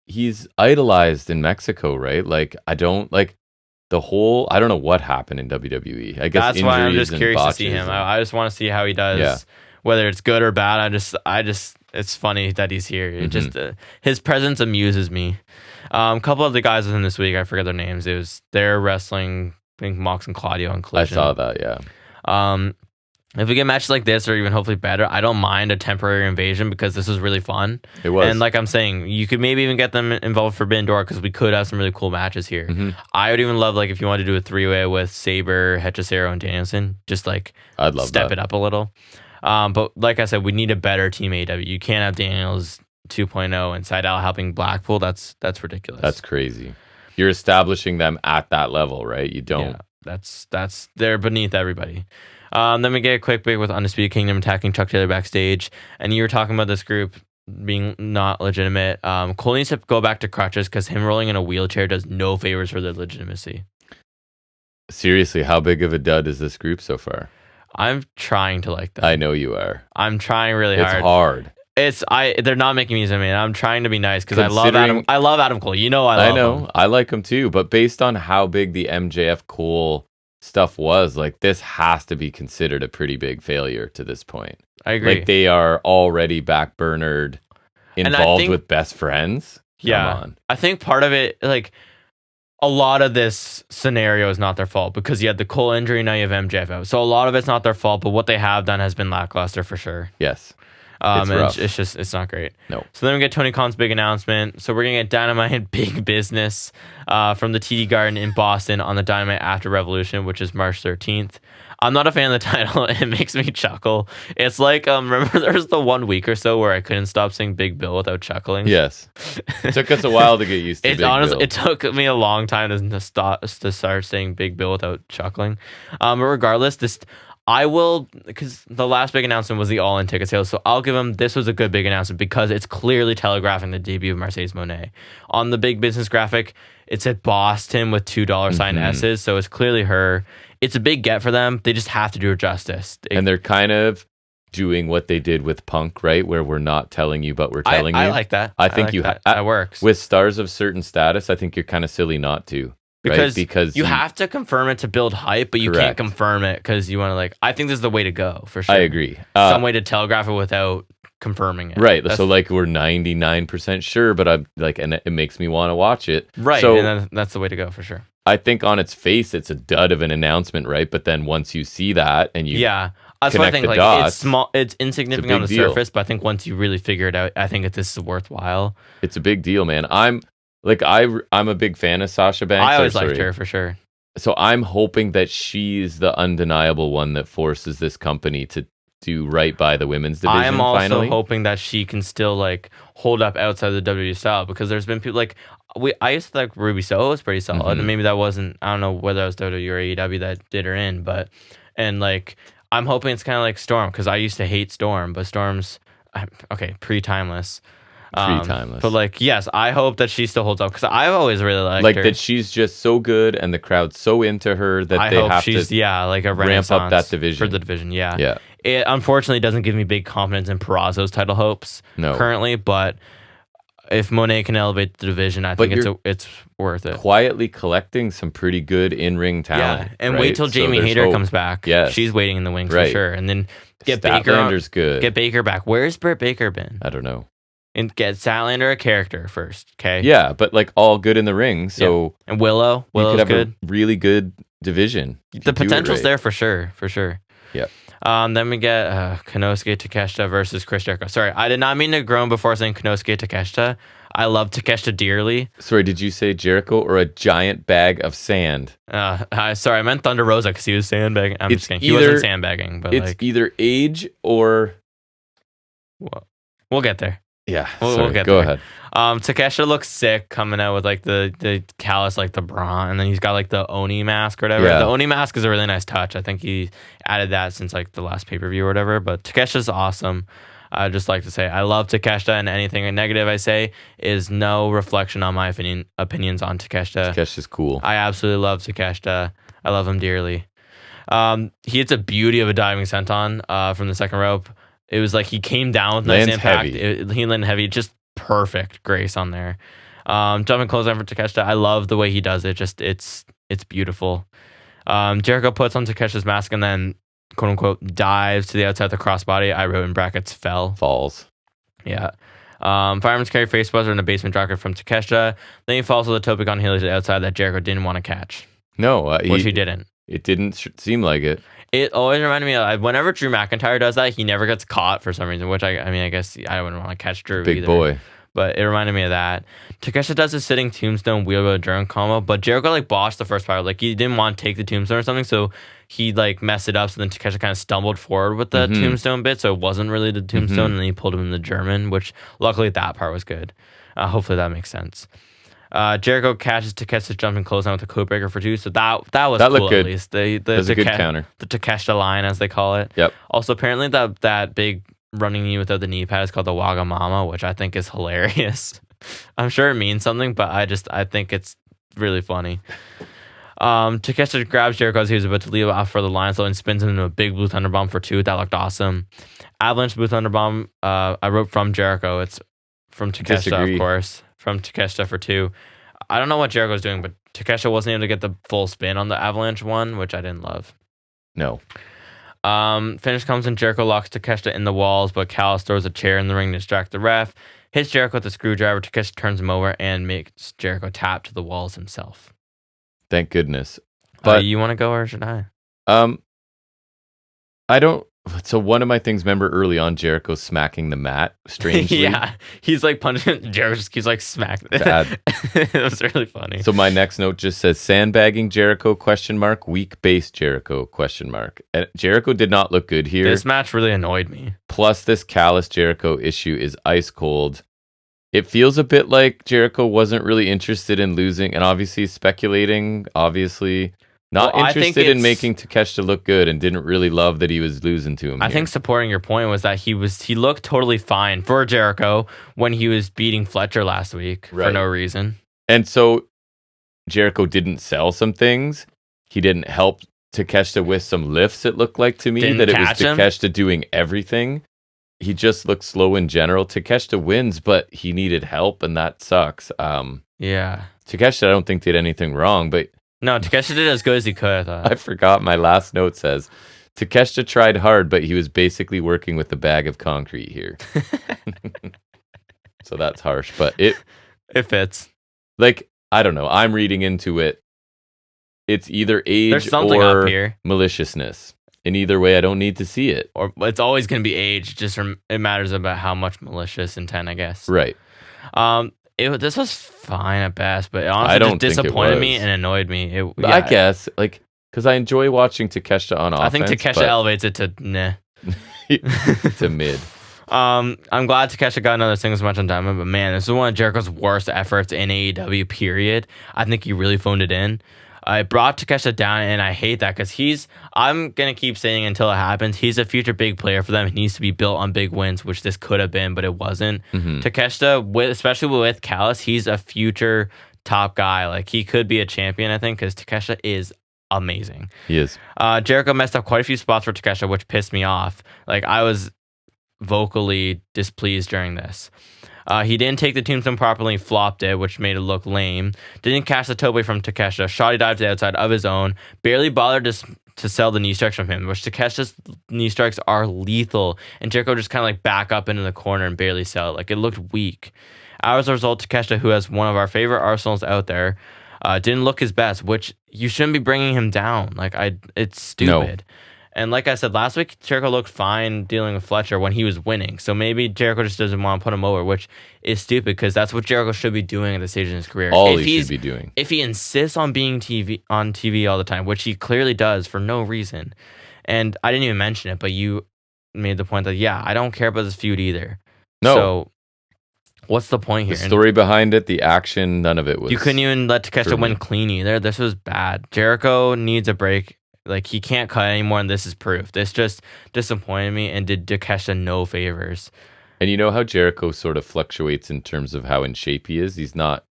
he's idolized in Mexico, right? Like, I don't know what happened in WWE. I guess that's why I'm just curious to see him. I just want to see how he does, whether it's good or bad. I just it's funny that he's here. It just his presence amuses me. A couple of the guys with him this week, I forget their names. It was their wrestling, I think Mox and Claudio on Collision. I saw that, yeah. If we get matches like this, or even hopefully better, I don't mind a temporary invasion because this was really fun. It was. And like I'm saying, you could maybe even get them involved with Forbidden Door because we could have some really cool matches here. I would even love, like, if you wanted to do a 3-way with Saber, Hechicero, and Danielson, just like I'd love step it up a little. But like I said, we need a better team AW. You can't have Daniels 2.0 and Sydal helping Blackpool. That's ridiculous. That's crazy. You're establishing them at that level, right? You don't. Yeah, that's they're beneath everybody. Then we get a quick break with Undisputed Kingdom attacking Chuck Taylor backstage. And you were talking about this group being not legitimate. Cole needs to go back to crutches because him rolling in a wheelchair does no favors for their legitimacy. Seriously, how big of a dud is this group so far? I'm trying to like them. I know you are. I'm trying really hard. It's hard. They're not making me easy, man. I'm trying to be nice because I love Adam Cole. You know I love him. I like him too, but based on how big the MJF Cole stuff was, like this has to be considered a pretty big failure to this point. I agree. Like they are already backburnered, involved with best friends. Come on. I think part of it, like a lot of this scenario is not their fault because you had the Cole injury, now you have MJF out. So a lot of it's not their fault, but what they have done has been lackluster for sure. Yes. It's not great. No. So then we get Tony Khan's big announcement. So we're gonna get Dynamite Big Business from the TD Garden in Boston on the Dynamite After Revolution, which is March 13th. I'm not a fan of the title. It makes me chuckle. It's like remember there was the 1 week or so where I couldn't stop saying Big Bill without chuckling. Yes. It took us a while to get used to Big Bill. It took me a long time to start saying Big Bill without chuckling. But regardless, I will, because the last big announcement was the all-in ticket sales, so I'll give him, this was a good big announcement because it's clearly telegraphing the debut of Mercedes Moné. On the big business graphic, it said Boston with $2 sign S's, so it's clearly her. It's a big get for them. They just have to do her justice. And they're kind of doing what they did with Punk, right? Where we're not telling you, but we're telling you. I like that. I think that works. With stars of certain status, I think you're kind of silly not to. Because you have to confirm it to build hype, but you can't confirm it because you want to I think this is the way to go for sure. I agree. Some way to telegraph it without confirming it. Right. So we're 99% sure, but I'm and it makes me want to watch it. Right. So and that's the way to go for sure. I think on its face, it's a dud of an announcement, right? But then once you see that and you that's what I think. Dots, it's small, it's insignificant on the surface, but I think once you really figure it out, I think this is worthwhile. It's a big deal, man. I'm a big fan of Sasha Banks. I always liked her for sure. So I'm hoping that she's the undeniable one that forces this company to do right by the women's division. I'm also finally hoping that she can still hold up outside the WWE style because there's been people I used to like Ruby Soho was pretty solid, and maybe that wasn't, I don't know whether it was WWE or AEW that did her in, but I'm hoping it's kind of like Storm because I used to hate Storm, but Storm's pre-timeless. But yes, I hope that she still holds up because I've always really liked her. That she's just so good and the crowd's so into her that they have to a ramp up that division for the division. Yeah. It unfortunately doesn't give me big confidence in Perazo's title hopes currently, but if Monet can elevate the division, I think it's worth it. Quietly collecting some pretty good in-ring talent. Yeah, and wait till Jamie Hayter comes back. Yeah, she's waiting in the wings for sure, and then get Statlander's good. Get Baker back. Where's Britt Baker been? I don't know. And get Statlander a character first, okay? Yeah, but all good in the ring. So and Willow's have good. A really good division. The potential's there for sure. Yeah. Then we get Konosuke Takeshita versus Chris Jericho. Sorry, I did not mean to groan before saying Konosuke Takeshita. I love Takeshita dearly. Sorry, did you say Jericho or a giant bag of sand? Sorry, I meant Thunder Rosa because he was sandbagging. I'm just kidding. He wasn't sandbagging, but it's either age or. Well, we'll get there. Yeah, we'll get Go there. ahead. Takeshita looks sick coming out with the callus the bra, and then he's got the Oni mask or whatever. Yeah. The Oni mask is a really nice touch. I think he added that since the last pay-per-view or whatever. But Takeshita's awesome. I just like to say I love Takeshita, and anything negative I say is no reflection on my opinions on Takeshita. Takeshita's cool. I absolutely love Takeshita. I love him dearly. He hits a beauty of a diving senton from the second rope. It was he came down with nice impact. He landed heavy, just perfect grace on there. Jumping clothesline for Takeshita. I love the way he does it. Just it's beautiful. Jericho puts on Takeshita's mask and then quote unquote dives to the outside of the crossbody. I wrote in brackets falls. Yeah. Fireman's carry face buzzer in a basement dropkick from Takeshita. Then he falls with a tope on heel to the outside that Jericho didn't want to catch. No, which he didn't. It didn't seem like it. It always reminded me of whenever Drew McIntyre does that, he never gets caught for some reason, which I guess I wouldn't want to catch Drew Big either. Boy. But it reminded me of that. Takeshita does a sitting tombstone wheelbarrow German combo, but Jericho botched the first part. He didn't want to take the tombstone or something, so he messed it up. So then Takeshita kind of stumbled forward with the tombstone bit, so it wasn't really the tombstone, and then he pulled him in the German, which luckily that part was good. Hopefully that makes sense. Jericho catches Takeshita's jumping clothesline with a codebreaker for 2, so that was cool. Looked good. At least That's a good counter. The Takeshita line, as they call it. Yep. Also, apparently that big running knee without the knee pad is called the Wagamama, which I think is hilarious. I'm sure it means something, but I think it's really funny. Takeshita grabs Jericho as he was about to leave off for the Lions and spins him into a big Blue Thunder Bomb for 2. That looked awesome. Avalanche Blue Thunder Bomb. I wrote from Jericho. It's from Takeshita, of course. From Takeshita for 2. I don't know what Jericho's doing, but Takeshita wasn't able to get the full spin on the Avalanche one, which I didn't love. No. Finish comes and Jericho locks Takeshita in the walls, but Callis throws a chair in the ring to distract the ref. Hits Jericho with a screwdriver. Takeshita turns him over and makes Jericho tap to the walls himself. Thank goodness. But you want to go or should I? I don't. So one of my things, remember early on, Jericho smacking the mat strangely. Yeah, he's like punching. Jericho just keeps like smacking. Bad. It was really funny. So my next note just says sandbagging Jericho ? Weak base Jericho ? And Jericho did not look good here. This match really annoyed me. Plus, this Callis Jericho issue is ice cold. It feels a bit like Jericho wasn't really interested in losing, and obviously speculating. Obviously. Not interested in making Takeshita look good and didn't really love that he was losing to him. I think supporting your point was that he looked totally fine for Jericho when he was beating Fletcher last week for no reason. And so Jericho didn't sell some things. He didn't help Takeshita with some lifts, it looked like to me. It was Takeshita doing everything. He just looked slow in general. Takeshita wins, but he needed help, and that sucks. Yeah. Takeshita, I don't think did anything wrong, but no, Takeshita did as good as he could, I thought. I forgot my last note says, Takeshita tried hard, but he was basically working with a bag of concrete here. So that's harsh, but it fits. Like, I don't know. I'm reading into it. It's either age or maliciousness. In either way, I don't need to see it. Or it's always going to be age. Just it matters about how much malicious intent, I guess. Right. This was fine at best, but it honestly just disappointed me and annoyed me. I guess, like, because I enjoy watching Takeshita on offense. I think Takeshita elevates it to nah. To mid. I'm glad Takeshita got another singles match on Diamond, but man, this is one of Jericho's worst efforts in AEW, period. I think he really phoned it in. I brought Takeshita down, and I hate that because I'm going to keep saying until it happens, he's a future big player for them. He needs to be built on big wins, which this could have been, but it wasn't. Mm-hmm. Takeshita, especially with Callis, he's a future top guy. Like, he could be a champion, I think, because Takeshita is amazing. He is. Jericho messed up quite a few spots for Takeshita, which pissed me off. Like, I was vocally displeased during this. He didn't take the tombstone properly, flopped it, which made it look lame. Didn't catch the tope from Takeshita. Shoddy dive to the outside of his own. Barely bothered to sell the knee strikes from him, which Takeshita's knee strikes are lethal. And Jericho just kind of like back up into the corner and barely sell it. Like, it looked weak. As a result, Takeshita, who has one of our favorite arsenals out there, didn't look his best, which you shouldn't be bringing him down. Like, it's stupid. No. And like I said, last week, Jericho looked fine dealing with Fletcher when he was winning. So maybe Jericho just doesn't want to put him over, which is stupid because that's what Jericho should be doing at this stage in his career. He should be doing. If he insists on being on TV all the time, which he clearly does for no reason. And I didn't even mention it, but you made the point that, yeah, I don't care about this feud either. No. So what's the point here? The story behind it, the action, none of it was. You couldn't even let Takeshita win clean either. This was bad. Jericho needs a break. Like, he can't cut anymore, and this is proof. This just disappointed me and did Takeshita no favors. And you know how Jericho sort of fluctuates in terms of how in shape he is? He's not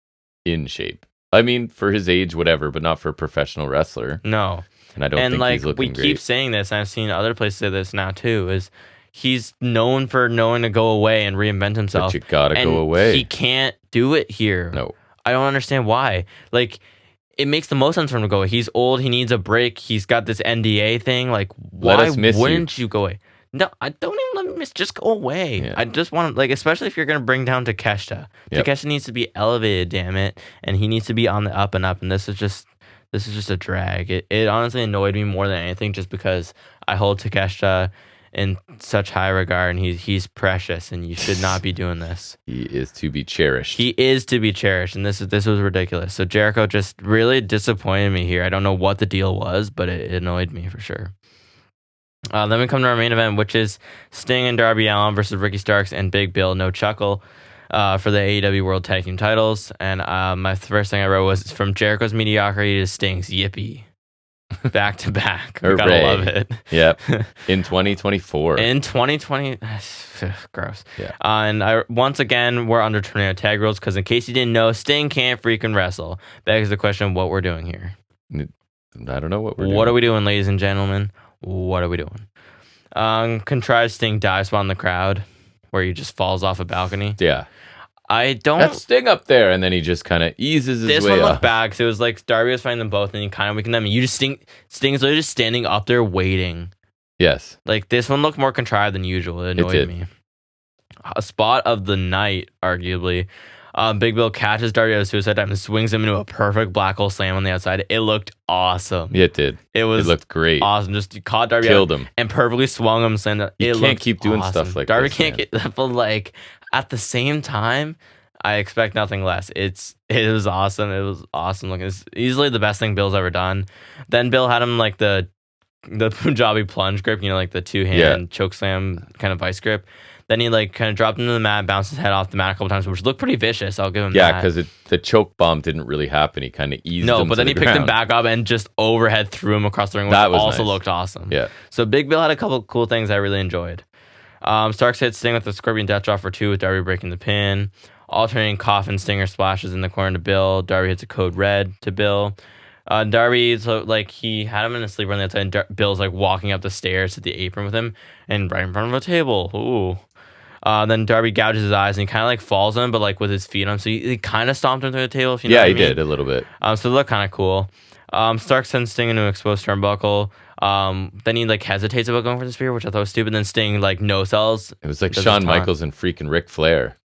in shape. I mean, for his age, whatever, but not for a professional wrestler. No. And I don't think he's looking great. We keep saying this, and I've seen other places say this now, too, is he's known for knowing to go away and reinvent himself. But you gotta go away. He can't do it here. No. I don't understand why. Like, it makes the most sense for him to go away. He's old. He needs a break. He's got this NDA thing. Like, why wouldn't you go away? No, I don't even let me miss. Just go away. Yeah. I just want to, like, especially if you're going to bring down Takeshita. Yep. Takeshita needs to be elevated, damn it. And he needs to be on the up and up. And this is just a drag. It honestly annoyed me more than anything just because I hold Takeshita in such high regard, and he's precious, and you should not be doing this. He is to be cherished. He is to be cherished, and this was ridiculous. So Jericho just really disappointed me here. I don't know what the deal was, but it annoyed me for sure. Then we come to our main event, which is Sting and Darby Allin versus Ricky Starks and Big Bill No Chuckle for the AEW World Tag Team titles. And my first thing I wrote was, from Jericho's mediocrity to Sting's yippee. Back to back. I gotta love it. Yep. In 2024. In 2020. Gross. Yeah. And once again, we're under tornado tag rules because, in case you didn't know, Sting can't freaking wrestle. Begs the question of what we're doing here. I don't know what we're doing. What are we doing, ladies and gentlemen? What are we doing? Contrived Sting dive spot in the crowd where he just falls off a balcony. Yeah. I don't. That's Sting up there, and then he just kind of eases his This way one up. looked bad because it was like Darby was fighting them both, and he kind of weakened them. And you just Sting's literally just standing up there waiting. Yes. Like this one looked more contrived than usual. It annoyed me. A spot of the night, arguably. Big Bill catches Darby out of suicide dive and swings him into a perfect black hole slam on the outside. It looked awesome. Yeah, it did. It looked great. Awesome. Just caught Darby Killed out him. and perfectly swung him. You can't keep doing stuff like Darby this. Darby can't get, but like at the same time, I expect nothing less. It was awesome. It was awesome looking. It's easily the best thing Bill's ever done. Then Bill had him like the Punjabi plunge grip, like the 2-hand choke slam kind of vice grip. Then he like kind of dropped into the mat, bounced his head off the mat a couple times, which looked pretty vicious. I'll give him that. Yeah, because the choke bomb didn't really happen. He kind of eased him but then he picked him ground. back up and just overhead threw him across the ring, which also looked awesome. Yeah. So Big Bill had a couple cool things I really enjoyed. Starks hit Sting with the Scorpion Death Drop for 2 with Darby breaking the pin. Alternating coffin stinger splashes in the corner to Bill. Darby hits a code red to Bill. Darby, he had him in a sleeper on the outside, and Bill's like walking up the stairs to the apron with him and right in front of a table. Ooh. Then Darby gouges his eyes and he kind of like falls on him, but like with his feet on. So he kind of stomped him through the table. If you know what I mean. He did a little bit. So it looked kind of cool. Stark sends Sting into an exposed turnbuckle. Then he like hesitates about going for the spear, which I thought was stupid. Then Sting like no sells. It was like Shawn Michaels and freaking Ric Flair.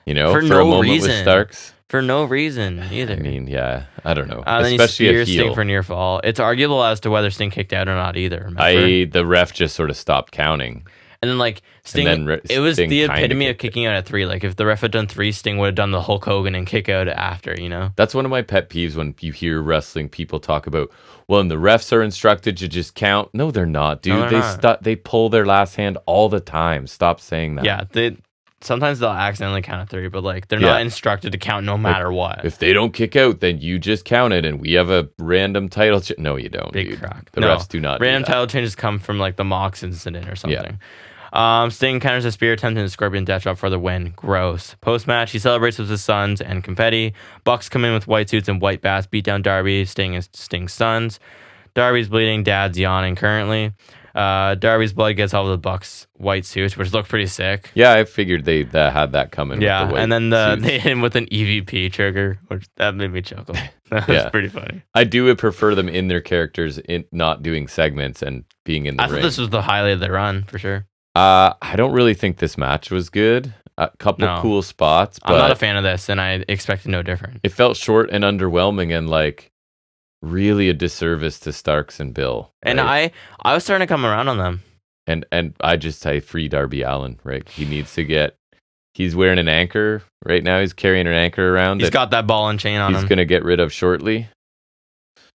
For no a moment reason. with Starks. For no reason either. I mean, yeah, I don't know. Then Especially he a spears heel. Sting for near fall. It's arguable as to whether Sting kicked out or not either. Remember? The ref just sort of stopped counting. And then like Sting, it was Sting the epitome of kicking out at 3. Like if the ref had done 3, Sting would have done the Hulk Hogan and kick out after. That's one of my pet peeves when you hear wrestling people talk about, well, and the refs are instructed to just count. No, they're not, dude. No, they're not. They pull their last hand all the time. Stop saying that. Yeah, sometimes they'll accidentally count at 3, but like they're not instructed to count no matter what. If they don't kick out, then you just count it, and we have a random title. No, you don't. Big dude. crock. The refs do not. Random do that. title changes come from like the Mox incident or something. Sting counters a spear, attempting a Scorpion Death Drop for the win. Gross. Post-match, he celebrates with his sons and confetti. Bucks come in with white suits and white bats, beat down Darby, Sting and Sting's sons. Darby's bleeding, Dad's yawning currently. Darby's blood gets all of the Bucks' white suits, which looked pretty sick. Yeah, I figured they had that coming. Yeah, with the and then suits. they hit him with an EVP trigger, which that made me chuckle. That was pretty funny. I do prefer them in their characters, in not doing segments and being in the ring. I thought this was the highlight of the run for sure. I don't really think this match was good. A couple cool spots, but I'm not a fan of this, and I expected no different. It felt short and underwhelming, and like really a disservice to Starks and Bill. Right? And I was starting to come around on them. And I just say free Darby Allin, right? He needs to get. He's wearing an anchor right now. He's carrying an anchor around. He's got that ball and chain on him. He's gonna get rid of shortly.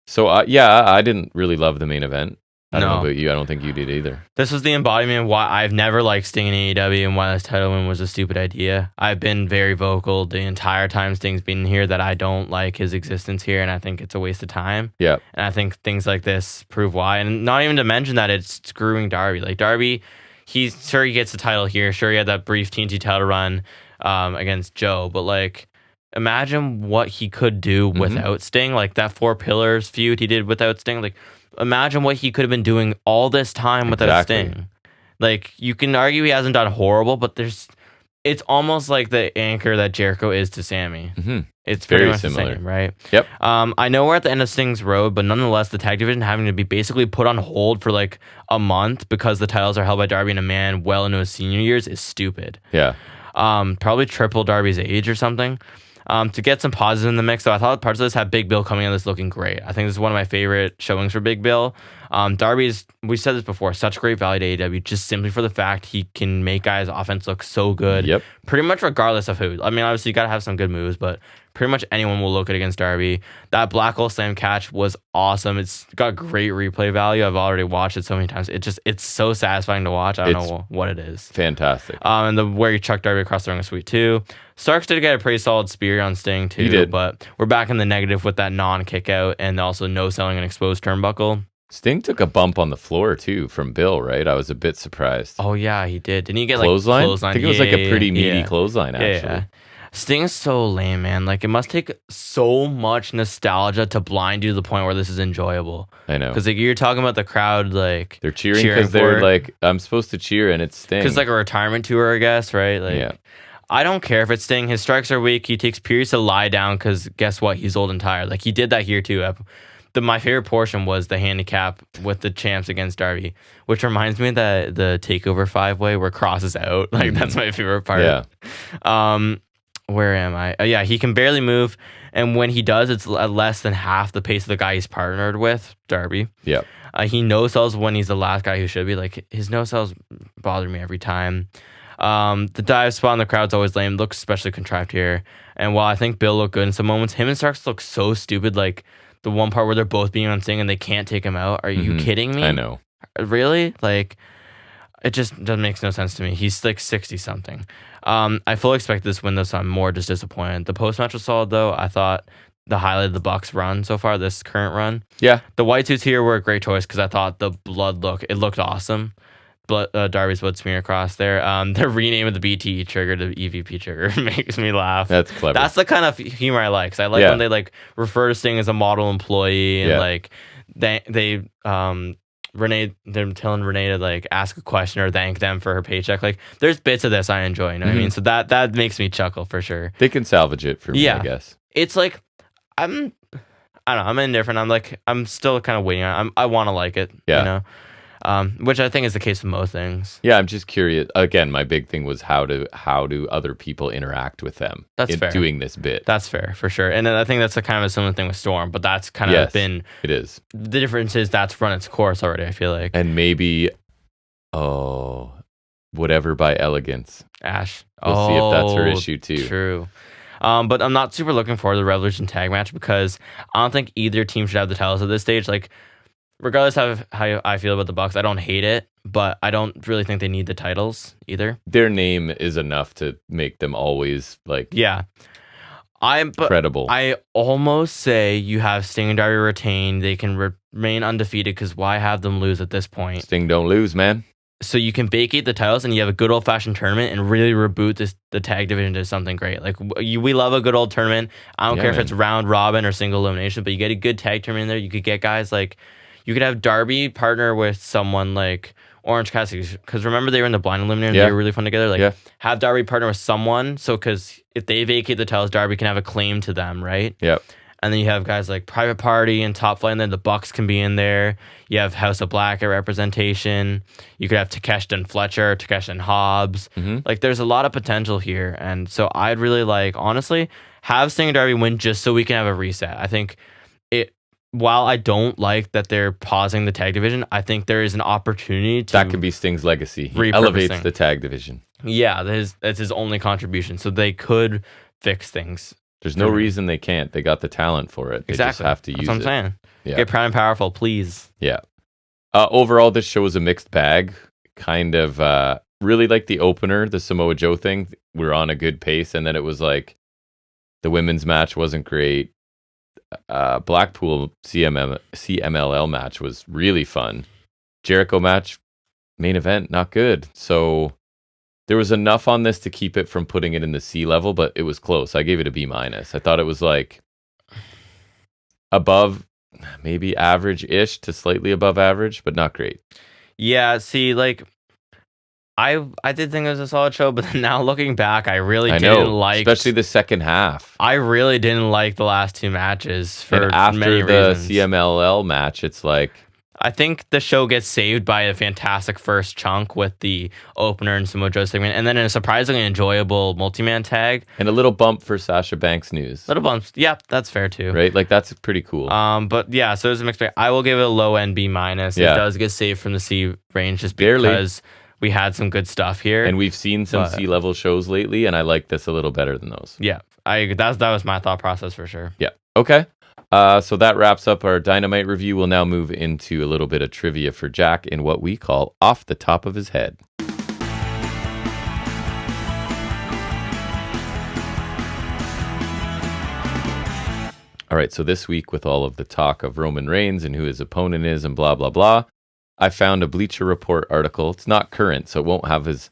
So I didn't really love the main event. I don't know about you. I don't think you did either. This was the embodiment of why I've never liked Sting in AEW and why this title win was a stupid idea. I've been very vocal the entire time Sting's been here that I don't like his existence here, and I think it's a waste of time. Yeah. And I think things like this prove why. And not even to mention that it's screwing Darby. Like Darby, he's sure he gets the title here. Sure, he had that brief TNT title run against Joe, but like imagine what he could do without Sting. Like that 4 Pillars feud he did without Sting. Like imagine what he could have been doing all this time without Sting. Like you can argue he hasn't done horrible, but it's almost like the anchor that Jericho is to Sammy. Mm-hmm. It's very pretty much similar, the same, right? Yep. I know we're at the end of Sting's road, but nonetheless, the tag division having to be basically put on hold for like a month because the titles are held by Darby and a man well into his senior years is stupid. Yeah. Probably triple Darby's age or something. To get some positives in the mix, though, I thought parts of this had Big Bill coming in this looking great. I think this is one of my favorite showings for Big Bill. Darby's, we said this before, such great value to AEW just simply for the fact he can make guys' offense look so good. Yep. Pretty much regardless of who. I mean, obviously, you got to have some good moves, but pretty much anyone will look at against Darby. That Black Hole Slam catch was awesome. It's got great replay value. I've already watched it so many times. It's so satisfying to watch. I don't know what it is. Fantastic. And where you chuck Darby across the ring is sweet too. Starks did get a pretty solid spear on Sting too. He did. But we're back in the negative with that non-kick out and also no selling an exposed turnbuckle. Sting took a bump on the floor too from Bill, right? I was a bit surprised. Oh yeah, he did. Didn't he get clothesline? Like clothesline? I think it was like a pretty meaty clothesline actually. Sting's so lame, man. Like, it must take so much nostalgia to blind you to the point where this is enjoyable. I know. Because like, you're talking about the crowd, like, they're cheering because they're like, I'm supposed to cheer and it's Sting. Because like a retirement tour, I guess, right? Like, yeah. I don't care if it's Sting. His strikes are weak. He takes periods to lie down because guess what? He's old and tired. Like, he did that here too. My favorite portion was the handicap with the champs against Darby, which reminds me of the Takeover 5-way where Cross is out. Like, that's my favorite part. Yeah. Where am I? Yeah, he can barely move. And when he does, it's less than half the pace of the guy he's partnered with, Darby. Yeah. He no-sells when he's the last guy who should be. Like, his no-sells bother me every time. The dive spot in the crowd's always lame. Looks especially contrived here. And while I think Bill looked good in some moments, him and Starks look so stupid. Like, the one part where they're both being on Sting and they can't take him out. Are you kidding me? I know. Really? Like, it just doesn't make no sense to me. He's like 60-something. I fully expect this win, though, so I'm more just disappointed. The post-match was solid, though. I thought the highlight of the Bucks run so far, this current run. Yeah. The white suits here were a great choice because I thought the blood looked awesome. Darby's blood smear across there. The rename of the BT trigger to EVP trigger makes me laugh. That's clever. That's the kind of humor I like. 'Cause I like when they like refer to Sting as a model employee and like they Renee, they're telling Renee to like ask a question or thank them for her paycheck. Like, there's bits of this I enjoy. You know what I mean? So that makes me chuckle for sure. They can salvage it for me, I guess. It's like I don't know. I'm indifferent. I'm still kind of waiting on. I want to like it. Yeah. You know. Which I think is the case with most things. Yeah, I'm just curious. Again, my big thing was how do other people interact with them fair. Doing this bit. That's fair, for sure. And I think that's a kind of a similar thing with Storm, but that's kind of been... It is. The difference is that's run its course already, I feel like. And maybe, whatever by Elegance. Ash. We'll see if that's her issue too. True. But I'm not super looking forward to the Revolution tag match because I don't think either team should have the titles at this stage. Like, regardless of how I feel about the Bucks, I don't hate it, but I don't really think they need the titles either. Their name is enough to make them always like credible. I almost say you have Sting and Darby retain. They can remain undefeated because why have them lose at this point? Sting don't lose, man. So you can vacate the titles and you have a good old fashioned tournament and really reboot the tag division to something great. Like we love a good old tournament. I don't care if it's round robin or single elimination, but you get a good tag tournament in there. You could get guys like, you could have Darby partner with someone like Orange Cassidy, because remember they were in the blind eliminator and they were really fun together. Like have Darby partner with someone, so because if they vacate the titles, Darby can have a claim to them, right? Yep. And then you have guys like Private Party and Top Flight, and then the Bucks can be in there. You have House of Black at representation. You could have Takeshita and Fletcher, Takeshita and Hobbs. Like there's a lot of potential here, and so I'd really like, honestly, have Sting and Darby win just so we can have a reset. I think while I don't like that they're pausing the tag division, I think there is an opportunity to... That could be Sting's legacy. He elevates the tag division. Yeah, that's his only contribution. So they could fix things. There's no reason they can't. They got the talent for it. They just have to use it. That's what I'm saying. Yeah. Get proud and powerful, please. Yeah. Overall, this show was a mixed bag. Kind of really like the opener, the Samoa Joe thing. We're on a good pace. And then it was like the women's match wasn't great. Blackpool CMLL match was really fun. Jericho match, main event, not good. So there was enough on this to keep it from putting it in the C level, but it was close. I gave it a B-. I thought it was like above, maybe average-ish to slightly above average, but not great. Yeah, see, like I did think it was a solid show, but now looking back, I really didn't like, especially the second half. I really didn't like the last two matches for and after many the reasons. CMLL match, it's like I think the show gets saved by a fantastic first chunk with the opener and Samoa Joe segment, and then a surprisingly enjoyable multi-man tag. And a little bump for Sasha Banks news. Little bumps. Yeah, that's fair too. Right? Like, that's pretty cool. But yeah, so it was a mixed bag. I will give it a low end B-. It does get saved from the C range just because we had some good stuff here. And we've seen some C-level shows lately, and I like this a little better than those. Yeah, that was my thought process for sure. Yeah. Okay. So that wraps up our Dynamite review. We'll now move into a little bit of trivia for Jack in what we call Off the Top of His Head. All right, so this week with all of the talk of Roman Reigns and who his opponent is and blah, blah, blah, I found a Bleacher Report article. It's not current, so it won't have his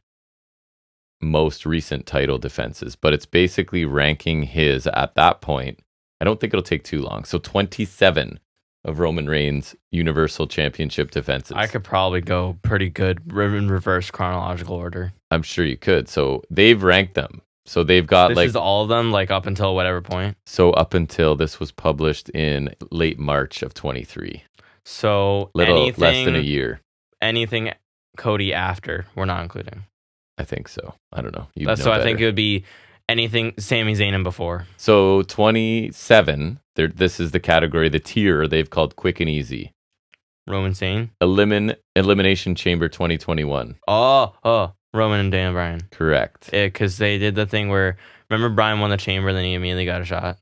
most recent title defenses, but it's basically ranking his at that point. I don't think it'll take too long. So 27 of Roman Reigns' Universal Championship defenses. I could probably go pretty good in reverse chronological order. I'm sure you could. So they've ranked them. So they've got This is all of them, like up until whatever point. So up until this was published in late March of 23. So Less than a year. Anything Cody after, we're not including. I think so. I don't know. So I think it would be anything Sami Zayn and before. So 27, this is the category, the tier they've called Quick and Easy. Roman Zayn? Elimination Chamber 2021. Oh, Roman and Daniel Bryan. Correct. Because they did the thing where, remember Bryan won the Chamber, then he immediately got a shot?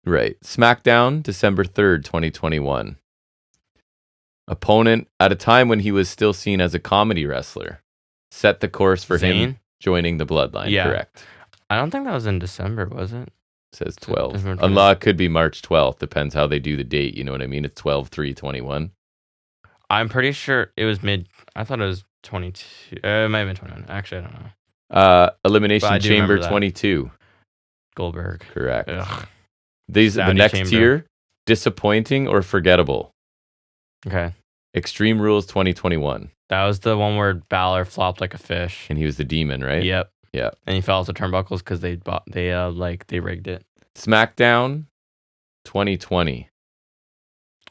Right. SmackDown, December 3rd, 2021. Opponent, at a time when he was still seen as a comedy wrestler, set the course for him joining the Bloodline. Yeah. Correct. I don't think that was in December, was it? Says 12. It could be March 12th. Depends how they do the date. You know what I mean? It's 12/3/21. I'm pretty sure it was I thought it was 22. It might have been 21. Actually, I don't know. Elimination Chamber 22. Goldberg. Correct. Ugh. The next tier, disappointing or forgettable. Okay. Extreme Rules 2021. That was the one where Balor flopped like a fish. And he was the demon, right? Yep. Yeah. And he fell off the turnbuckles because they rigged it. SmackDown 2020.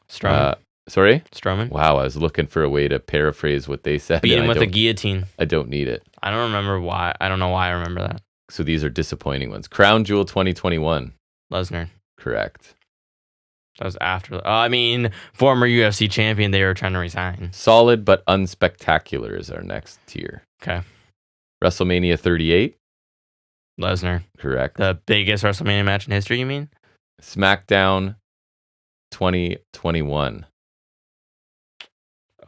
Strowman. Sorry? Strowman. Wow, I was looking for a way to paraphrase what they said. Beat him with a guillotine. I don't need it. I don't remember why. I don't know why I remember that. So these are disappointing ones. Crown Jewel 2021. Lesnar. Correct. That was after. Former UFC champion. They were trying to resign. Solid but unspectacular is our next tier. Okay. WrestleMania 38. Lesnar. Correct. The biggest WrestleMania match in history, you mean? SmackDown 2021.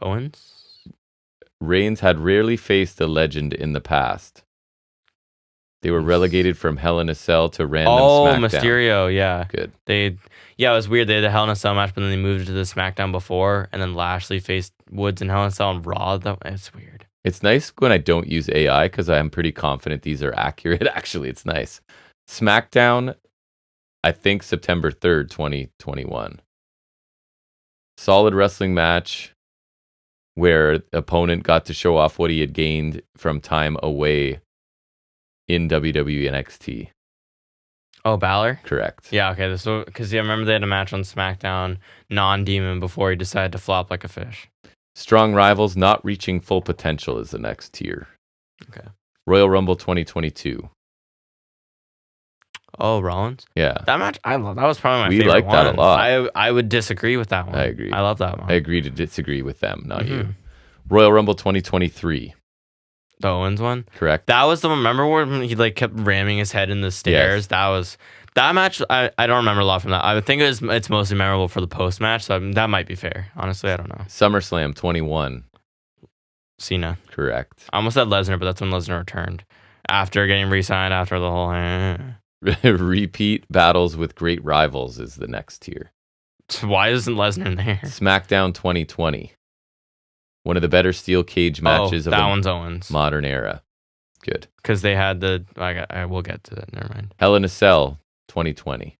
Owens? Reigns had rarely faced a legend in the past. They were relegated from Hell in a Cell to random SmackDown. Mysterio, yeah. Good. It was weird. They had a Hell in a Cell match, but then they moved it to the SmackDown before, and then Lashley faced Woods in Hell in a Cell on Raw. It's weird. It's nice when I don't use AI because I'm pretty confident these are accurate. Actually, it's nice. SmackDown, I think September 3rd, 2021. Solid wrestling match where the opponent got to show off what he had gained from time away in WWE NXT. Oh, Balor? Correct. Yeah, okay. So, because I remember they had a match on SmackDown, non-demon, before he decided to flop like a fish. Strong rivals not reaching full potential is the next tier. Okay. Royal Rumble 2022. Oh, Rollins? Yeah. That match, I love. That was probably my favorite one. We like that a lot. I would disagree with that one. I agree. I love that one. I agree to disagree with them, not you. Royal Rumble 2023. The Owens one? Correct. That was the one, remember when he kept ramming his head in the stairs? Yes. That match, I don't remember a lot from that. I would think it's mostly memorable for the post-match, so that might be fair. Honestly, I don't know. SummerSlam 21. Cena. Correct. I almost said Lesnar, but that's when Lesnar returned. After getting re-signed, after the whole... Repeat battles with great rivals is the next tier. Why isn't Lesnar in there? SmackDown 2020. One of the better steel cage matches of that one's Owens. Modern era. Good. Because they had I will get to that. Never mind. Hell in a Cell 2020.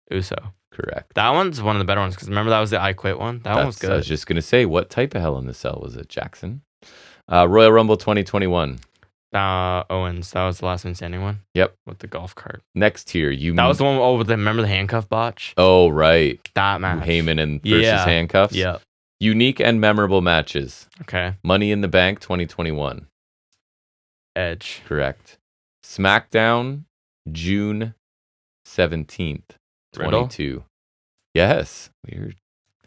Uso. Correct. That one's one of the better ones because remember that was the I Quit one? That one was good. I was just going to say, what type of Hell in a Cell was it, Jackson? Royal Rumble 2021. Owens. That was the last man standing one. Yep. With the golf cart. Next tier. That was the one remember the handcuff botch? Oh, right. That match. Heyman and versus handcuffs. Yeah. Unique and memorable matches. Okay. Money in the Bank 2021. Edge. Correct. SmackDown, June 17th, 22. Yes. Weird.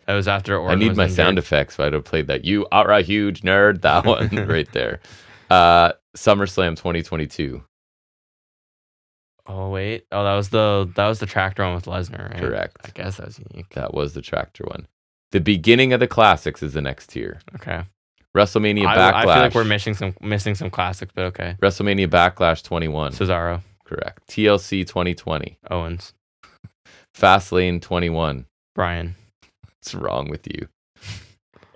That was after Orton. I need my sound effects, so I'd have played that. You outright huge nerd. That one right there. SummerSlam 2022. Oh wait. Oh, that was the tractor one with Lesnar, right? Correct. I guess that was unique. That was the tractor one. The beginning of the classics is the next tier. Okay. WrestleMania Backlash. I feel like we're missing some classics, but okay. WrestleMania Backlash 21. Cesaro. Correct. TLC 2020. Owens. Fastlane 21. Bryan. What's wrong with you?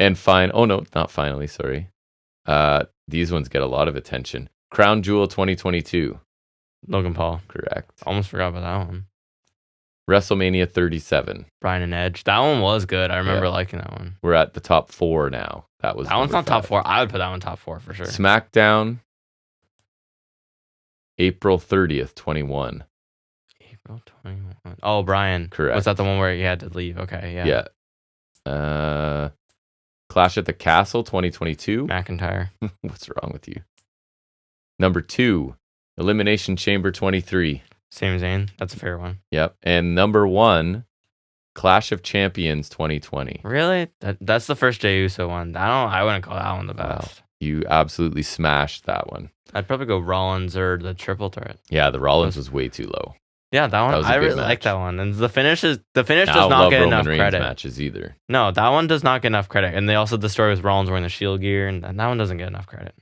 And not finally, sorry. These ones get a lot of attention. Crown Jewel 2022. Logan Paul. Correct. Almost forgot about that one. WrestleMania 37. Brian and Edge. That one was good. I remember liking that one. We're at the top 4 now. That one's not 5. top 4. I would put that one top 4 for sure. SmackDown, April 30th, 21. April 21. Oh, Brian. Correct. Was that the one where he had to leave? Okay, yeah. Yeah. Clash at the Castle 2022. McIntyre. What's wrong with you? Number 2, Elimination Chamber 23. Sami Zayn. That's a fair one. Yep. And number 1, Clash of Champions 2020. Really? That's the first Jey Uso one. I wouldn't call that one the best. Wow. You absolutely smashed that one. I'd probably go Rollins or the triple threat. Yeah, the Rollins was way too low. Yeah, that one. That was a I good really match. like that one. And the finish does not get Roman enough Reigns credit. matches either. No, that one does not get enough credit. And they also the story with Rollins wearing the Shield gear, and that one doesn't get enough credit.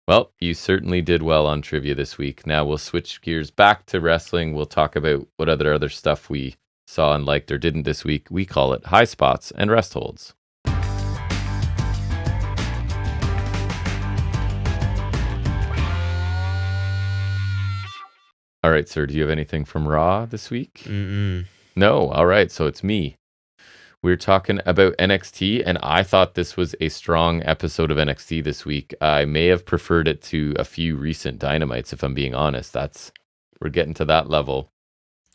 Well, you certainly did well on trivia this week. Now we'll switch gears back to wrestling. We'll talk about what other stuff we saw and liked or didn't this week. We call it Highspots and Restholds. All right, sir. Do you have anything from Raw this week? Mm-mm. No. All right. So it's me. We're talking about NXT, and I thought this was a strong episode of NXT this week. I may have preferred it to a few recent Dynamites, if I'm being honest. We're getting to that level.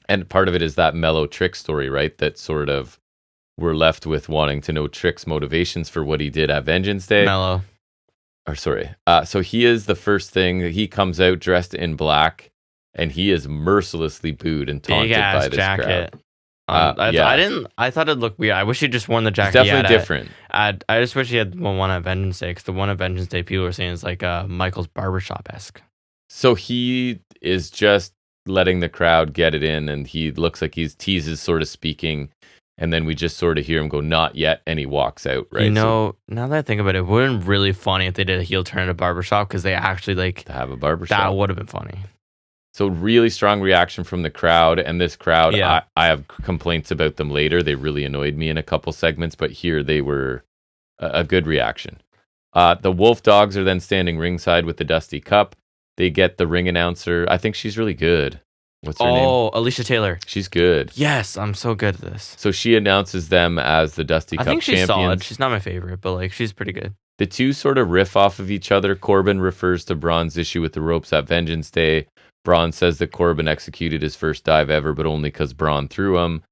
And part of it is that mellow Trick story, right? That sort of we're left with wanting to know Trick's motivations for what he did at Vengeance Day. Mellow. So he is the first thing. He comes out dressed in black, and he is mercilessly booed and taunted by this jacket. crowd. I thought it'd look weird. I wish he'd just worn the jacket. It's definitely different. I just wish he had one at Vengeance Day, because the one at Vengeance Day people were saying is like Michael's barbershop-esque. So he is just letting the crowd get it in, and he looks like he's teases sort of speaking, and then we just sort of hear him go, "Not yet," and he walks out, right? Now that I think about it, it would have been really funny if they did a heel turn at a barbershop, because they actually to have a barbershop. That would have been funny. So really strong reaction from the crowd, and this crowd, Yeah. I have complaints about them later. They really annoyed me in a couple segments, but here they were a good reaction. The Wolf Dogs are then standing ringside with the Dusty Cup. They get the ring announcer. I think she's really good. What's her name? Oh, Alicia Taylor. She's good. Yes, I'm so good at this. So she announces them as the Dusty Cup I think she's champions. solid. She's not my favorite, but like she's pretty good. The two sort of riff off of each other. Corbin refers to Braun's issue with the ropes at Vengeance Day. Braun says that Corbin executed his first dive ever, but only because Braun threw him.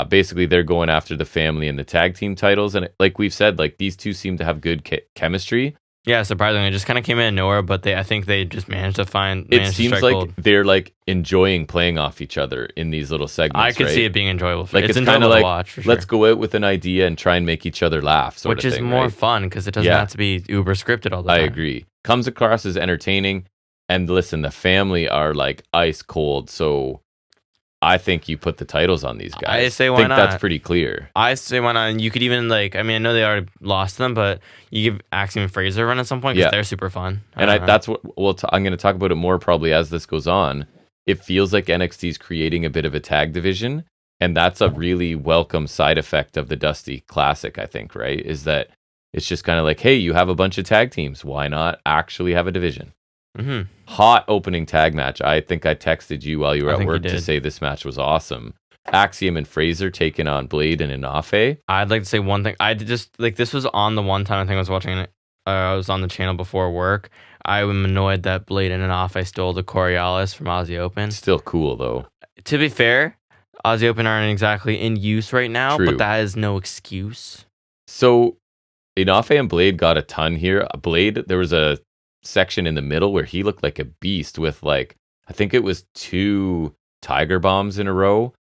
Basically, they're going after the family and the tag team titles. And like we've said, like these two seem to have good chemistry. Yeah, surprisingly, it just kind of came in nowhere, but I think they just managed to It seems like gold. they're like enjoying playing off each other in these little segments. I could right? see it being enjoyable. Like it's kind of enjoyable like to watch, for sure. let's go out with an idea and try and make each other laugh, Which of is thing, more right? fun, because it doesn't have to be uber scripted all the time. I agree. Comes across as entertaining. And listen, the family are like ice cold. So I think you put the titles on these guys. I say why I think not? that's pretty clear. I say why not? And you could even I know they already lost them, but you give Axiom and Fraser a run at some point, because they're super fun. That's what I'm going to talk about it more probably as this goes on. It feels like NXT is creating a bit of a tag division, and that's a really welcome side effect of the Dusty Classic, I think, right? Is that it's just kind of like, hey, you have a bunch of tag teams. Why not actually have a division? Mm-hmm. Hot opening tag match. I think I texted you while you were at work to did. say this match was awesome. Axiom and Fraser taking on Blade and Inafe. I'd like to say one thing. I just this was on the one time I think I was watching it. I was on the channel before work. I am annoyed that Blade and Inafe stole the Coriolis from Aussie Open. Still cool though. To be fair, Aussie Open aren't exactly in use right now, True. but that is no excuse. So Inafe and Blade got a ton here. Blade, there was a section in the middle where he looked like a beast with I think it was 2 Tiger Bombs in a row.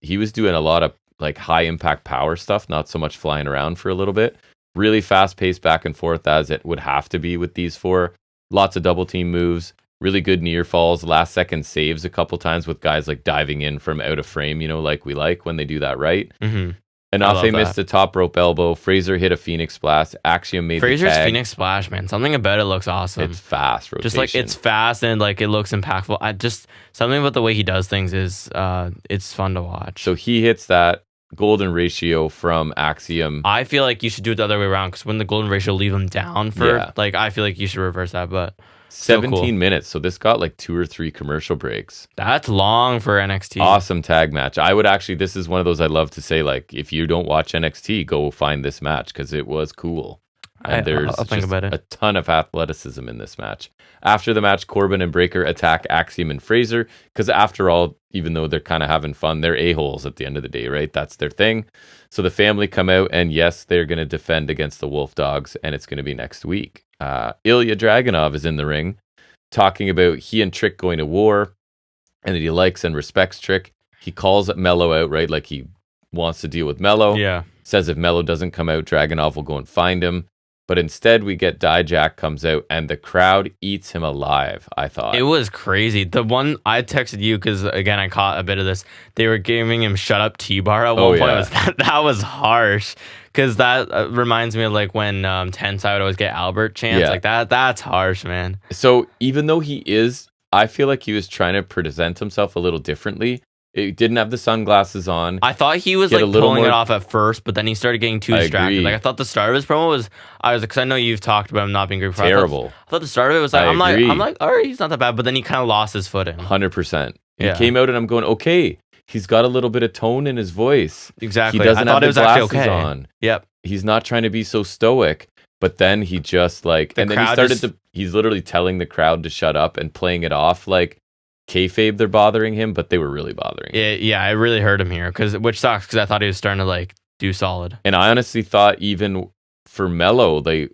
He was doing a lot of high impact power stuff, not so much flying around for a little bit. Really fast paced back and forth, as it would have to be with these 4. Lots of double team moves, really good near falls, last second saves a couple times with guys diving in from out of frame, like we like when they do that right. Mm-hmm. Inafe missed a top rope elbow. Fraser hit a Phoenix Splash. Axiom made Fraser's the tag. Phoenix Splash, man. Something about it looks awesome. It's fast rotation. Just it's fast and it looks impactful. Something about the way he does things is it's fun to watch. So he hits that golden ratio from Axiom. I feel like you should do it the other way around, because when the golden ratio leave him down for I feel like you should reverse that. But 17 minutes. So this got like 2 or 3 commercial breaks. That's long for NXT. Awesome tag match. I would actually, this is one of those I love to say, like, if you don't watch NXT, go find this match because it was cool. And there's I'll think about it. A ton of athleticism in this match. After the match, Corbin and Breaker attack Axiom and Fraser because after all, even though they're kind of having fun, they're a-holes at the end of the day, right? That's their thing. So the family come out and yes, they're going to defend against the Wolf Dogs and it's going to be next week. Ilya Dragunov is in the ring talking about he and Trick going to war and that he likes and respects Trick. He calls Mello out, right? Like he wants to deal with Mello. Yeah. Says if Mello doesn't come out, Dragunov will go and find him. But instead, we get Dijak comes out, and the crowd eats him alive, I thought. It was crazy. The one I texted you, because, again, I caught a bit of this. They were giving him shut up T-bar at one point. That was harsh. Because that reminds me of, like, when Tense, I would always get Albert chants. Yeah. Like, that's harsh, man. So, even though he is, I feel like he was trying to present himself a little differently. He didn't have the sunglasses on. I thought he was like pulling it off at first, but then he started getting too distracted. Agree. Like I thought the start of his promo was, because I know you've talked about him not being great before. Terrible. I thought the start of it was like, I'm like, all right, he's not that bad, but then he kind of lost his footing. 100%. He came out and I'm going, okay, he's got a little bit of tone in his voice. Exactly. He doesn't have the glasses on. Yep. He's not trying to be so stoic, but then he just like, and then he started to, he's literally telling the crowd to shut up and playing it off like kayfabe they're bothering him, but they were really bothering him. Yeah, I really hurt him here, which sucks because I thought he was starting to like do solid. And I honestly thought even for Mello, they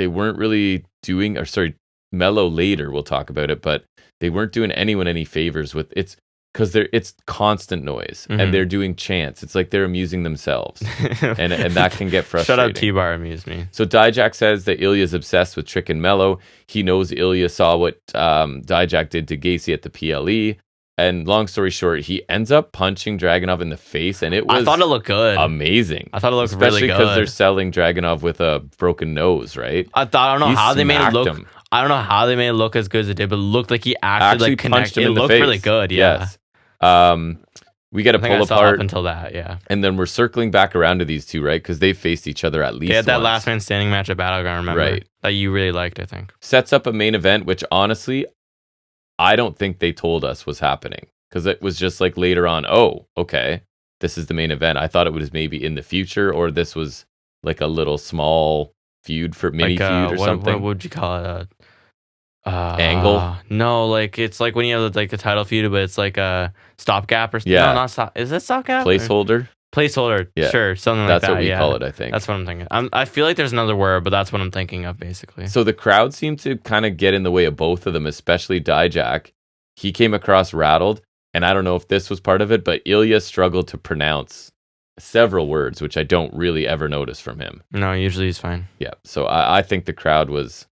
weren't really doing, or sorry, Mello later, we'll talk about it, but they weren't doing anyone any favors with it's because it's constant noise and they're doing chants. It's like they're amusing themselves, and that can get frustrating. Shut up, T-Bar amused me. So Dijak says that Ilya's obsessed with Trick and Mello. He knows Ilya saw what Dijak did to Gacy at the PLE. And long story short, he ends up punching Dragunov in the face, and I thought it looked good. Amazing. I thought it looked especially really good. because they're selling Dragunov with a broken nose, right? I don't know how they made it look. I don't know how they made it look as good as it did, but it looked like he actually like punched him it in the looked face. really good. Yeah. Yes. We get a pull apart up until that, yeah. And then we're circling back around to these two, right? Because they faced each other at least. They had that once. last man standing match at Battleground, remember? Right. That you really liked, I think. Sets up a main event, which honestly, I don't think they told us was happening. Because it was just like later on, oh, okay, this is the main event. I thought it was maybe in the future, or this was like a little small feud for mini feud or something. What would you call it? Angle? No, like it's like when you have like a title feud, but it's like a stopgap or something. Yeah. No, not stop. Is it stopgap? Placeholder? Placeholder. Yeah. Sure, something like that. That's what we call it, I think. That's what I'm thinking. I feel like there's another word, but that's what I'm thinking of basically. So the crowd seemed to kind of get in the way of both of them, especially Dijak. He came across rattled, and I don't know if this was part of it, but Ilya struggled to pronounce several words, which I don't really ever notice from him. No, usually he's fine. Yeah, so I think the crowd was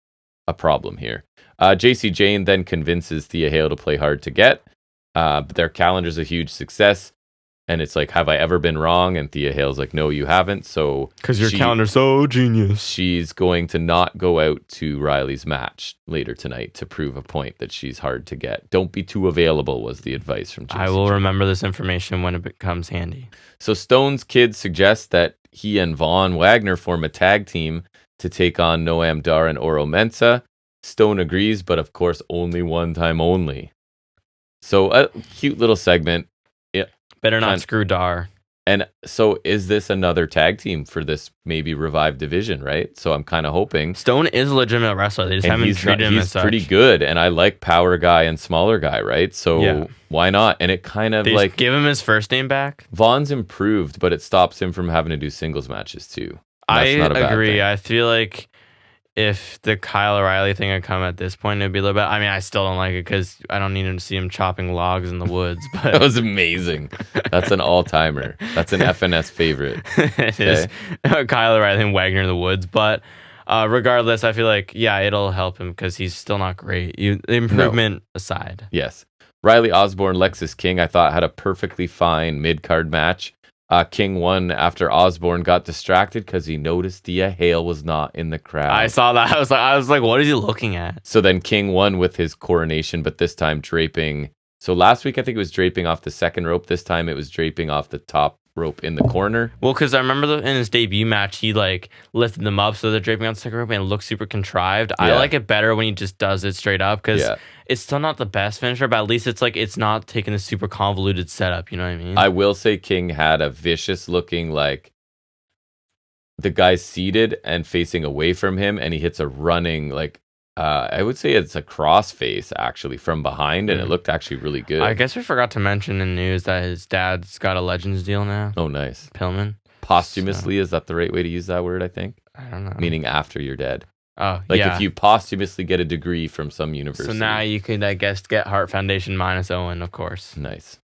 a problem here. JC Jane then convinces Thea Hale to play hard to get. But their calendar's a huge success. And it's like, have I ever been wrong? And Thea Hale's like, no, you haven't. So because your calendar's so genius. She's going to not go out to Riley's match later tonight to prove a point that she's hard to get. Don't be too available was the advice from JC. I will remember this information when it becomes handy. So Stone's kid suggests that he and Von Wagner form a tag team to take on Noam Dar and Oro Mensah. Stone agrees, but of course, only one time only. So a cute little segment. Better not screw Dar. And so is this another tag team for this maybe revived division, right? So I'm kind of hoping. Stone is a legitimate wrestler. They just haven't treated him as such. He's pretty good, and I like power guy and smaller guy, right? So why not? And it kind of they like... Just give him his first name back? Vaughn's improved, but it stops him from having to do singles matches too. I agree. I feel like if the Kyle O'Reilly thing had come at this point, it'd be a little bit... I mean, I still don't like it because I don't need to see him chopping logs in the woods. But that was amazing. That's an all-timer. That's an FNS favorite. It is. Kyle O'Reilly and Wagner in the woods. But regardless, I feel like, yeah, it'll help him because he's still not great. Improvement aside. Yes. Riley Osborne, Lexis King, I thought had a perfectly fine mid-card match. King won after Osborne got distracted because he noticed Thea Hale was not in the crowd. I saw that. I was like, what is he looking at? So then King won with his coronation, but this time draping. So last week I think it was draping off the second rope. This time it was draping off the top rope in the corner. Well, because I remember in his debut match, he like lifted them up so they're draping on the second rope and it looks super contrived. I like it better when he just does it straight up because it's still not the best finisher, but at least it's like it's not taking a super convoluted setup. You know what I mean? I will say King had a vicious looking like the guy's seated and facing away from him, and he hits a running like. I would say it's a crossface actually from behind, and it looked actually really good. I guess we forgot to mention in news that his dad's got a Legends deal now. Oh, nice. Pillman. Posthumously, is that the right way to use that word? I think. I don't know. Meaning after you're dead. Oh, like if you posthumously get a degree from some university. So now you could, I guess, get Hart Foundation minus Owen, of course. Nice.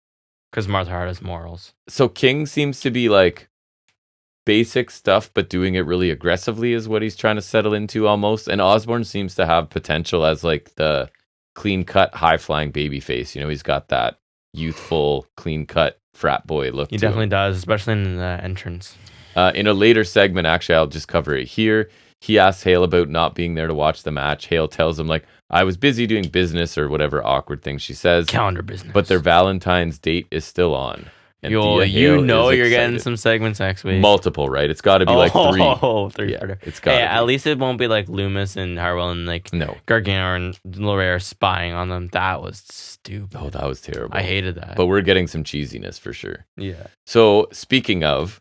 Because Martha Hart has morals. So King seems to be like basic stuff, but doing it really aggressively is what he's trying to settle into almost. And Osborne seems to have potential as like the clean cut, high flying baby face. You know, he's got that youthful, clean cut frat boy look. He definitely does, especially in the entrance. In a later segment, actually, I'll just cover it here. He asks Hale about not being there to watch the match. Hale tells him like, I was busy doing business or whatever awkward thing she says. Calendar business. But their Valentine's date is still on. And you're getting some segments next week. Multiple, right? It's got to be like three. Oh, three. Yeah, it's got. Hey, at least it won't be like Loomis and Harwell and like Gargano and Lorraine spying on them. That was stupid. Oh, that was terrible. I hated that. But we're getting some cheesiness for sure. Yeah. So speaking of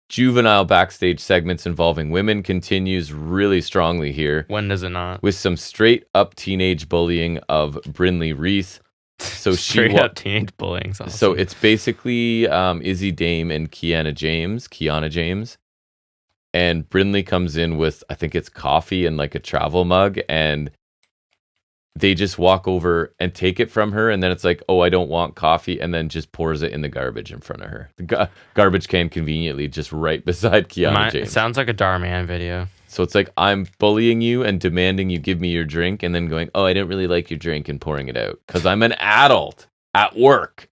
juvenile backstage segments involving women, continues really strongly here. When does it not? With some straight up teenage bullying of Brinley Reese. So straight up teenage bullying. Awesome. So it's basically Izzy Dame and Kiana James, and Brinley comes in with, I think it's coffee and like a travel mug, and they just walk over and take it from her, and then it's like, oh, I don't want coffee, and then just pours it in the garbage in front of her. The garbage can conveniently just right beside Kiana James. It sounds like a Darman video. So it's like, I'm bullying you and demanding you give me your drink, and then going, oh, I didn't really like your drink, and pouring it out because I'm an adult at work,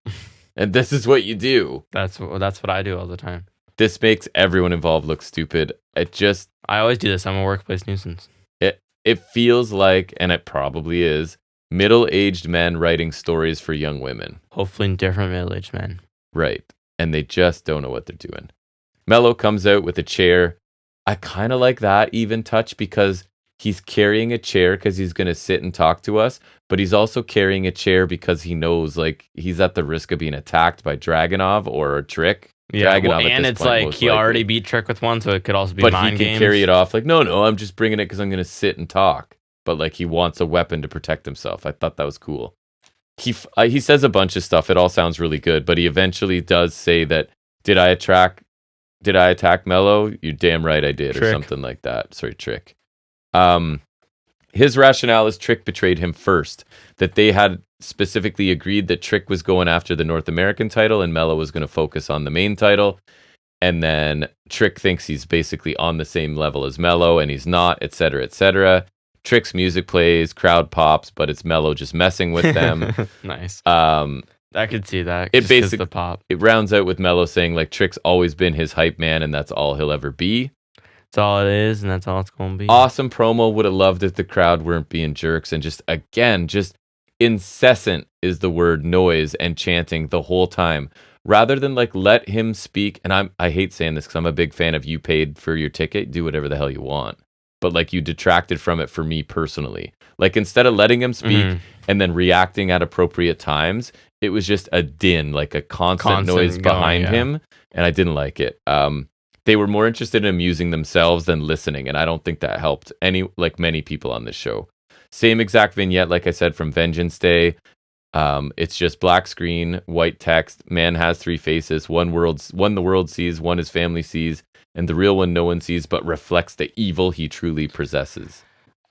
and this is what you do. That's what I do all the time. This makes everyone involved look stupid. I always do this. I'm a workplace nuisance. It feels like, and it probably is, middle-aged men writing stories for young women. Hopefully different middle-aged men. Right. And they just don't know what they're doing. Mello comes out with a chair. I kind of like that even touch because he's carrying a chair because he's going to sit and talk to us, but he's also carrying a chair because he knows like he's at the risk of being attacked by Dragunov or Trick. Yeah, and it's point, like he already beat Trick with one, so it could also be mind games. But he can carry it off like, no, I'm just bringing it because I'm going to sit and talk. But like he wants a weapon to protect himself. I thought that was cool. He says a bunch of stuff. It all sounds really good, but he eventually does say that, did I attack Mello? You're damn right I did, Trick. Or something like that. Sorry, Trick. His rationale is Trick betrayed him first. That they had specifically agreed that Trick was going after the North American title and Mello was going to focus on the main title. And then Trick thinks he's basically on the same level as Mello, and he's not, etc., etc. Trick's music plays, crowd pops, but it's Mello just messing with them. Nice. I could see that. It basically the pop. It rounds out with Mello saying like Trick's always been his hype man, and that's all he'll ever be. That's all it is, and that's all it's going to be. Awesome promo. Would have loved if the crowd weren't being jerks, and just incessant is the word noise and chanting the whole time, rather than like let him speak. And I hate saying this because I'm a big fan of you paid for your ticket, do whatever the hell you want. But like you detracted from it for me personally. Like instead of letting him speak and then reacting at appropriate times, it was just a din, like a constant noise behind him, and I didn't like it. They were more interested in amusing themselves than listening, and I don't think that helped many people on this show. Same exact vignette, like I said, from Vengeance Day. It's just black screen, white text. Man has three faces. One the world sees, one his family sees, and the real one no one sees, but reflects the evil he truly possesses.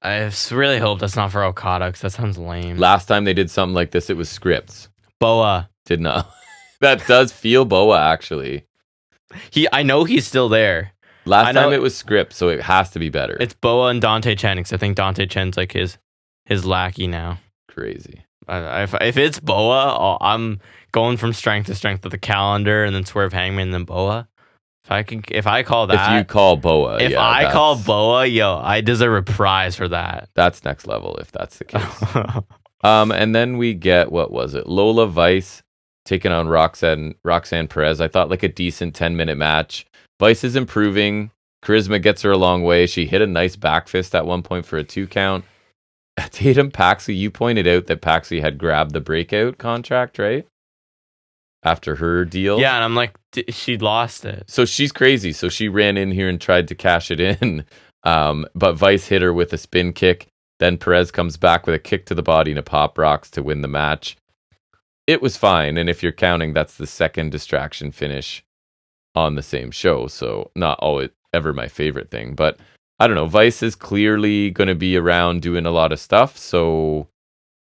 I really hope that's not for Okada, because that sounds lame. Last time they did something like this, it was scripts. Boa. Did not. That does feel Boa, actually. I know he's still there. Last time it was script, so it has to be better. It's Boa and Dante Chen, because I think Dante Chen's like his lackey now. Crazy. If it's Boa, I'm going from strength to strength with the calendar, and then Swerve Hangman, and then Boa. If I call that, if you call Boa, call Boa, I deserve a prize for that. That's next level if that's the case. And then we get, what was it? Lola Vice taking on Roxanne Perez. I thought like a decent 10-minute match. Vice is improving. Charisma gets her a long way. She hit a nice back fist at one point for a 2 count. Tatum Paxley, you pointed out that Paxley had grabbed the breakout contract, right? After her deal. Yeah, and I'm like, she lost it. So she's crazy. So she ran in here and tried to cash it in. But Vice hit her with a spin kick. Then Perez comes back with a kick to the body and a pop rocks to win the match. It was fine. And if you're counting, that's the second distraction finish on the same show. So not always ever my favorite thing. But I don't know. Vice is clearly going to be around doing a lot of stuff. So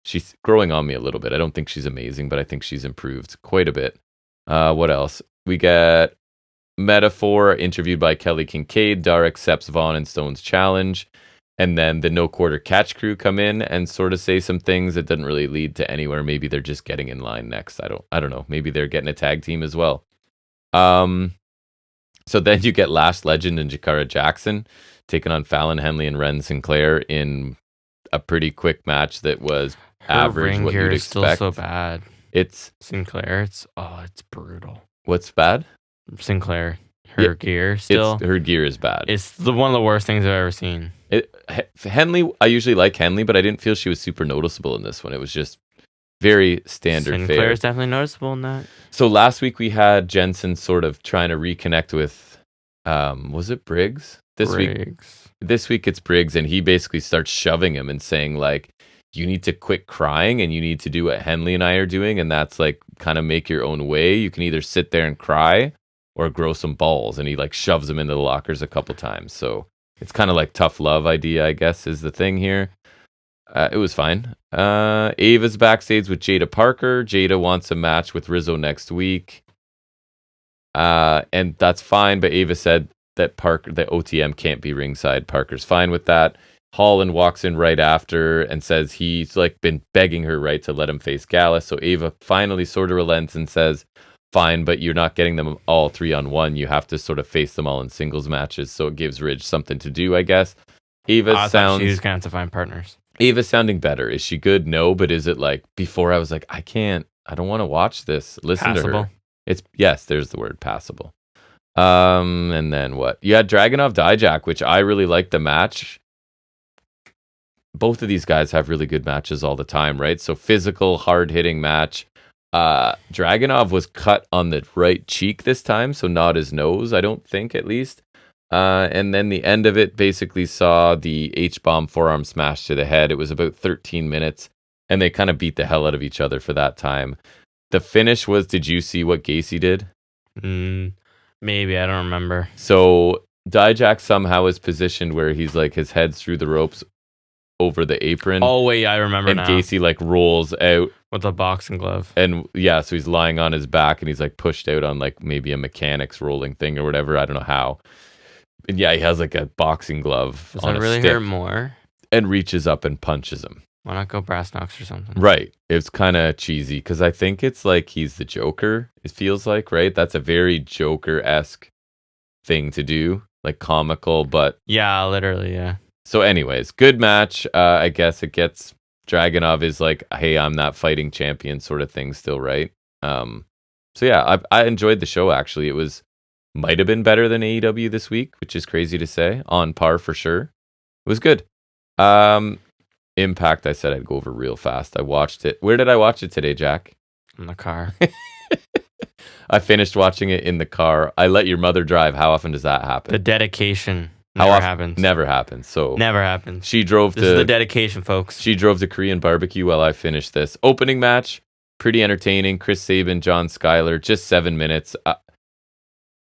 she's growing on me a little bit. I don't think she's amazing, but I think she's improved quite a bit. What else? We get Metaphor interviewed by Kelly Kincaid. Dar accepts Vaughn and Stone's challenge. And then the No Quarter Catch crew come in and sort of say some things that didn't really lead to anywhere. Maybe they're just getting in line next. I don't know. Maybe they're getting a tag team as well. So then you get Lash Legend and Jakara Jackson taking on Fallon Henley and Ren Sinclair in a pretty quick match that was average. Ring what gear you'd is still expect. so bad. It's Sinclair. It's brutal. what's bad? Sinclair. Her gear still. Her gear is bad. It's one of the worst things I've ever seen. Henley, I usually like Henley, but I didn't feel she was super noticeable in this one. It was just very standard fare. Sinclair is definitely noticeable in that. So last week we had Jensen sort of trying to reconnect with, was it Briggs? This week it's Briggs, and he basically starts shoving him and saying like, you need to quit crying and you need to do what Henley and I are doing, and that's like kind of make your own way. You can either sit there and cry or grow some balls, and he like shoves him into the lockers a couple times. So it's kind of like tough love idea, I guess, is the thing here. It was fine. Ava's backstage with Jada Parker. Jada wants a match with Rizzo next week. And that's fine, but Ava said that OTM can't be ringside. Parker's fine with that. Holland walks in right after and says he's like been begging her, right, to let him face Gallus. So Ava finally sort of relents and says, fine, but you're not getting them all 3-on-1. You have to sort of face them all in singles matches. So it gives Ridge something to do, I guess. Ava sounds. She's gonna have to find partners. Ava's sounding better. Is she good? No, but is it like before? I was like, I don't want to watch this. Listen to her. Yes, there's the word passable. And then what? You had Dragunov Dijak, which I really liked the match. Both of these guys have really good matches all the time, right? So physical, hard-hitting match. Dragunov was cut on the right cheek this time, so not his nose, I don't think, at least. And then the end of it basically saw the H-bomb forearm smash to the head. It was about 13 minutes, and they kind of beat the hell out of each other for that time. The finish was, did you see what Gacy did? Maybe, I don't remember. So Dijak somehow is positioned where he's like, his head's through the ropes over the apron. Oh, wait, I remember now. And Gacy like rolls out. With a boxing glove. And yeah, so he's lying on his back and he's like pushed out on like maybe a mechanics rolling thing or whatever. I don't know how. And yeah, he has like a boxing glove. Does on that a really stick hurt more? and reaches up and punches him. Why not go brass knucks or something? Right. It's kind of cheesy because I think it's like he's the Joker, it feels like, right? That's a very Joker-esque thing to do, like comical, but... Yeah, literally, yeah. So anyways, good match. I guess it gets... Dragunov is like, hey, I'm that fighting champion sort of thing still, right? So yeah, I enjoyed the show, actually. It was... might have been better than AEW this week, which is crazy to say. On par for sure. It was good. Impact, I said I'd go over real fast. I watched it. Where did I watch it today, Jack? In the car. I finished watching it in the car. I let your mother drive. How often does that happen? The dedication never happens. Never happens. So never happens. She drove This is the dedication, folks. She drove to Korean barbecue while I finished this. Opening match, pretty entertaining. Chris Sabin, John Schuyler, just 7 minutes.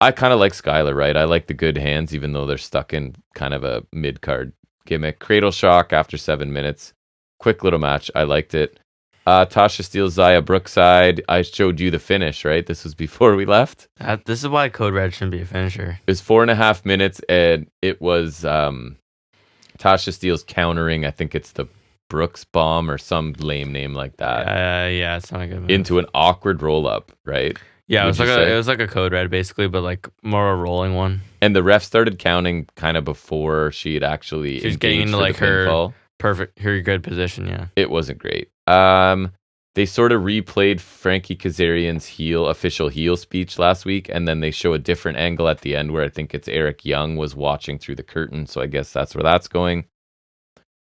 I kind of like Schuyler, right? I like the good hands, even though they're stuck in kind of a mid-card gimmick. Cradle shock after 7 minutes. Quick little match. I liked it. Tasha Steele, Zaya Brookside. I showed you the finish, right? This was before we left. This is why Code Red shouldn't be a finisher. It was 4.5 minutes, and it was Tasha Steele's countering. I think it's the Brooks bomb or some lame name like that. Yeah, it's not a good move. Into an awkward roll-up, right? Yeah, it was like a Code Red, basically, but like more a rolling one. And the ref started counting kind of before she had actually She was getting into like her good position, yeah. It wasn't great. they sort of replayed Frankie Kazarian's official heel speech last week, and then they show a different angle at the end where I think it's Eric Young was watching through the curtain, so I guess that's where that's going.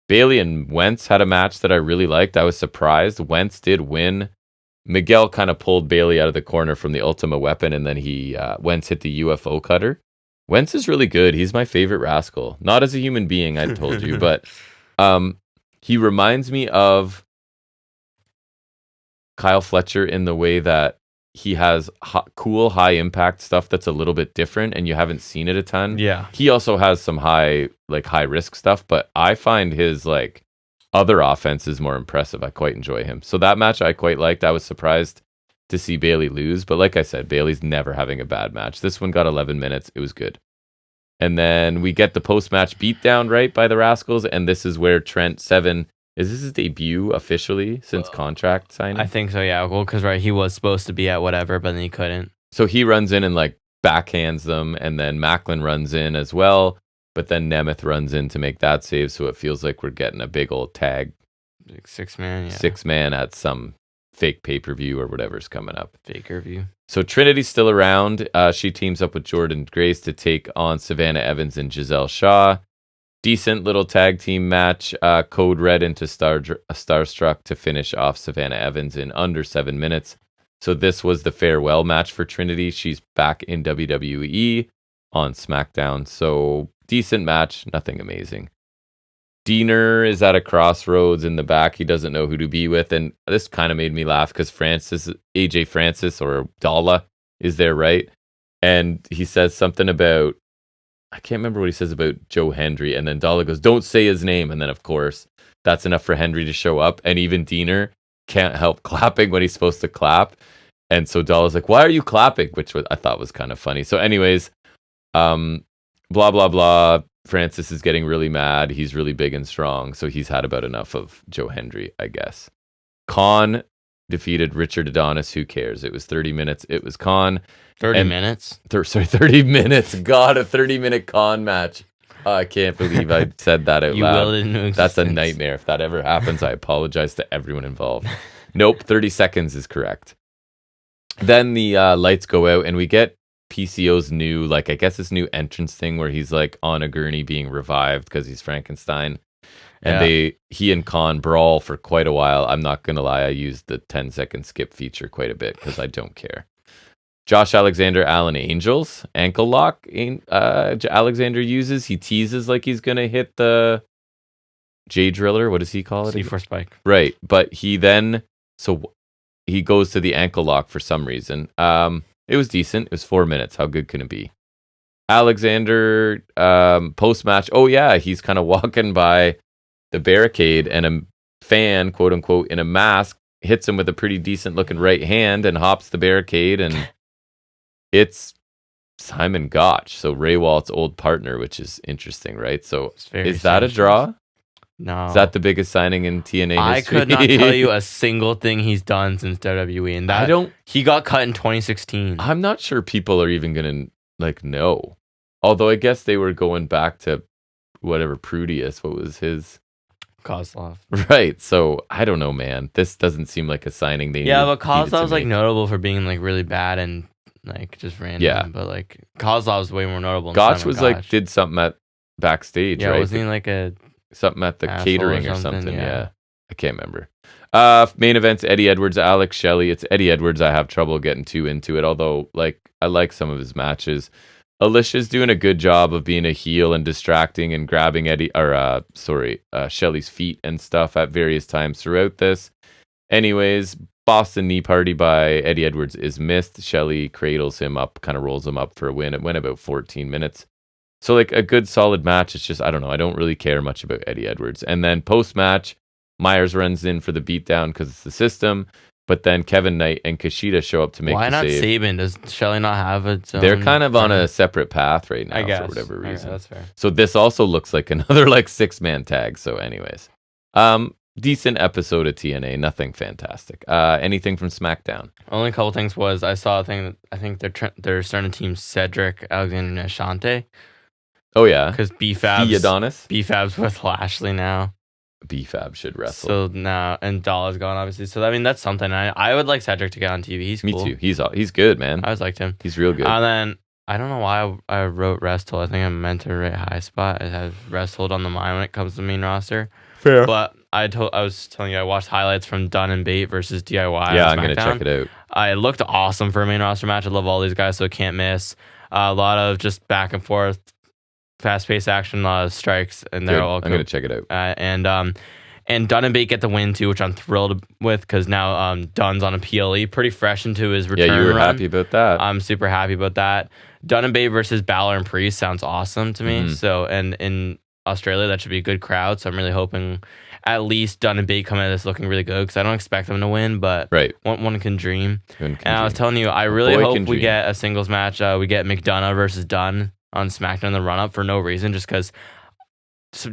Bailey and Wentz had a match that I really liked. I was surprised. Wentz did win. Miguel kind of pulled Bailey out of the corner from the Ultimate Weapon, and then Wentz hit the UFO cutter. Wentz is really good. He's my favorite rascal. Not as a human being, I told you, but he reminds me of Kyle Fletcher in the way that he has cool high impact stuff that's a little bit different and you haven't seen it a ton. Yeah. He also has some high risk stuff, but I find his other offense is more impressive. I quite enjoy him. So that match I quite liked. I was surprised to see Bailey lose, but like I said, Bailey's never having a bad match. This one got 11 minutes. It was good. And then we get the post-match beatdown right by the Rascals, and this is where Trent Seven is this his debut officially since contract signing? I think so, yeah. Well, because he was supposed to be at whatever, but then he couldn't. So he runs in and backhands them, and then Macklin runs in as well, but then Nemeth runs in to make that save, so it feels like we're getting a big old tag. 6-man, yeah. 6-man at some fake pay-per-view or whatever's coming up. Pay-per-view. So Trinity's still around. She teams up with Jordan Grace to take on Savannah Evans and Giselle Shaw. Decent little tag team match. Code Red into Starstruck to finish off Savannah Evans in under 7 minutes. So this was the farewell match for Trinity. She's back in WWE on SmackDown. So decent match, nothing amazing. Diener is at a crossroads in the back. He doesn't know who to be with. And this kind of made me laugh because AJ Francis or Dalla is there, right? And he says something about, I can't remember what he says about Joe Hendry. And then Dalla goes, don't say his name. And then, of course, that's enough for Hendry to show up. And even Diener can't help clapping when he's supposed to clap. And so Dalla's like, why are you clapping? Which I thought was kind of funny. So anyways, blah, blah, blah. Francis is getting really mad. He's really big and strong. So he's had about enough of Joe Hendry, I guess. Khan defeated Richard Adonis. Who cares? It was 30 minutes. It was Khan. 30 minutes? 30 minutes. God, a 30-minute Khan match. I can't believe I said that out loud. Will it into existence. That's a nightmare. If that ever happens, I apologize to everyone involved. Nope, 30 seconds is correct. Then the lights go out and we get PCO's new, I guess this new entrance thing where he's on a gurney being revived because he's Frankenstein. And he and Khan brawl for quite a while. I'm not going to lie, I used the 10-second skip feature quite a bit because I don't care. Josh Alexander, Allen Angels, ankle lock. Alexander uses. He teases like he's going to hit the J Driller. What does he call it? C4 spike. Right. But he then, so he goes to the ankle lock for some reason. It was decent. It was 4 minutes. How good can it be? Alexander, post-match. Oh, yeah. He's kind of walking by the barricade and a fan, quote unquote, in a mask hits him with a pretty decent looking right hand and hops the barricade. And it's Simon Gotch. So Ray Walt's old partner, which is interesting, right? So is that a draw? No. Is that the biggest signing in TNA history? I could not tell you a single thing he's done since WWE. And he got cut in 2016. I'm not sure people are even going to know. Although I guess they were going back to whatever Prudius, what was his? Kozlov. Right. So I don't know, man. This doesn't seem like a signing they but Kozlov's notable for being really bad and just random. Yeah. But Kozlov's way more notable. Gotch was did something at backstage, right? Yeah, wasn't he something at the catering or something? Yeah. I can't remember. Main events, Eddie Edwards, Alex Shelley. It's Eddie Edwards. I have trouble getting too into it, although I like some of his matches. Alicia's doing a good job of being a heel and distracting and grabbing Shelley's feet and stuff at various times throughout this. Anyways, Boston Knee Party by Eddie Edwards is missed. Shelley cradles him up, kind of rolls him up for a win. It went about 14 minutes. So a good solid match. It's just, I don't know. I don't really care much about Eddie Edwards. And then post-match, Myers runs in for the beatdown because it's the system. But then Kevin Knight and Kushida show up to make the save. Why not Sabin? Does Shelley not have its own? They're kind of on a separate path right now for whatever reason. That's fair. So this also looks like another 6-man tag. So anyways, decent episode of TNA. Nothing fantastic. Anything from SmackDown? Only a couple things was I saw a thing that I think they're starting to team Cedric Alexander and Ashante. Oh yeah, because B-Fab's with Lashley now. BFAB should wrestle. So now, and Dollar's gone, obviously. So, I mean, that's something. I would like Cedric to get on TV. He's cool. Me too. He's good, man. I always liked him. He's real good. And then, I don't know why I wrote Resthold. I think I meant to write Highspot. It has Resthold on the mind when it comes to the main roster. Fair. But I was telling you, I watched highlights from Dunn and Bate versus DIY. Yeah, I'm going to check it out. It looked awesome for a main roster match. I love all these guys, so I can't miss. A lot of just back and forth, fast-paced action, a lot of strikes, and they're all I'm going to check it out. And Dunn and Bate get the win too, which I'm thrilled with because now Dunn's on a PLE, pretty fresh into his return run. Yeah, you were happy about that. I'm super happy about that. Dunn and Bate versus Balor and Priest sounds awesome to me. Mm-hmm. So, and in Australia, that should be a good crowd. So I'm really hoping at least Dunn and Bate come in this looking really good because I don't expect them to win, but one can dream. I was telling you, I really hope we get a singles match. We get McDonough versus Dunn on SmackDown in the run-up for no reason, just because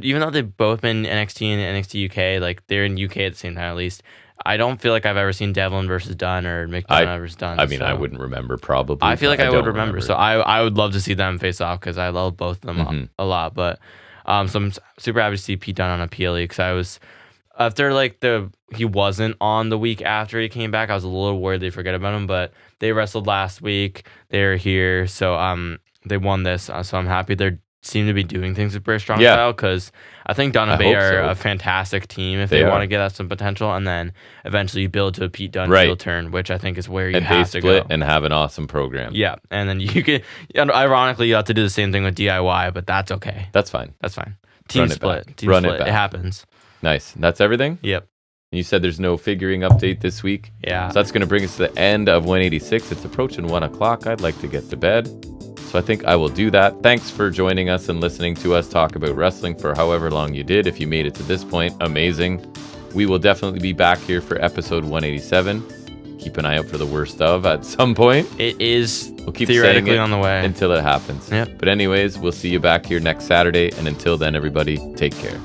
even though they've both been NXT and NXT UK, like they're in UK at the same time at least, I don't feel like I've ever seen Devlin versus Dunn or McDonough versus Dunn. I mean, I wouldn't remember probably. I feel like I would remember. So I would love to see them face off because I love both of them a lot. But so I'm super happy to see Pete Dunne on a PLE because I was after he wasn't on the week after he came back. I was a little worried they forget about him, but they wrestled last week. They're here, so they won this. So I'm happy they seem to be doing things with British Strong Style because I think Dunn and Bate are a fantastic team if they want to get that some potential, and then eventually you build to a Pete Dunne heel turn, which I think is where you have to go and have an awesome program. Yeah, and then you can. Ironically, you have to do the same thing with DIY, but that's okay. That's fine. Team split. It happens. Nice. That's everything? Yep. And you said there's no figuring update this week? Yeah. So that's going to bring us to the end of 186. It's approaching 1 o'clock. I'd like to get to bed. So I think I will do that. Thanks for joining us and listening to us talk about wrestling for however long you did. If you made it to this point, amazing. We will definitely be back here for episode 187. Keep an eye out for the worst of at some point. It is we'll keep theoretically on the way until it happens. Yep. But anyways, we'll see you back here next Saturday. And until then, everybody, take care.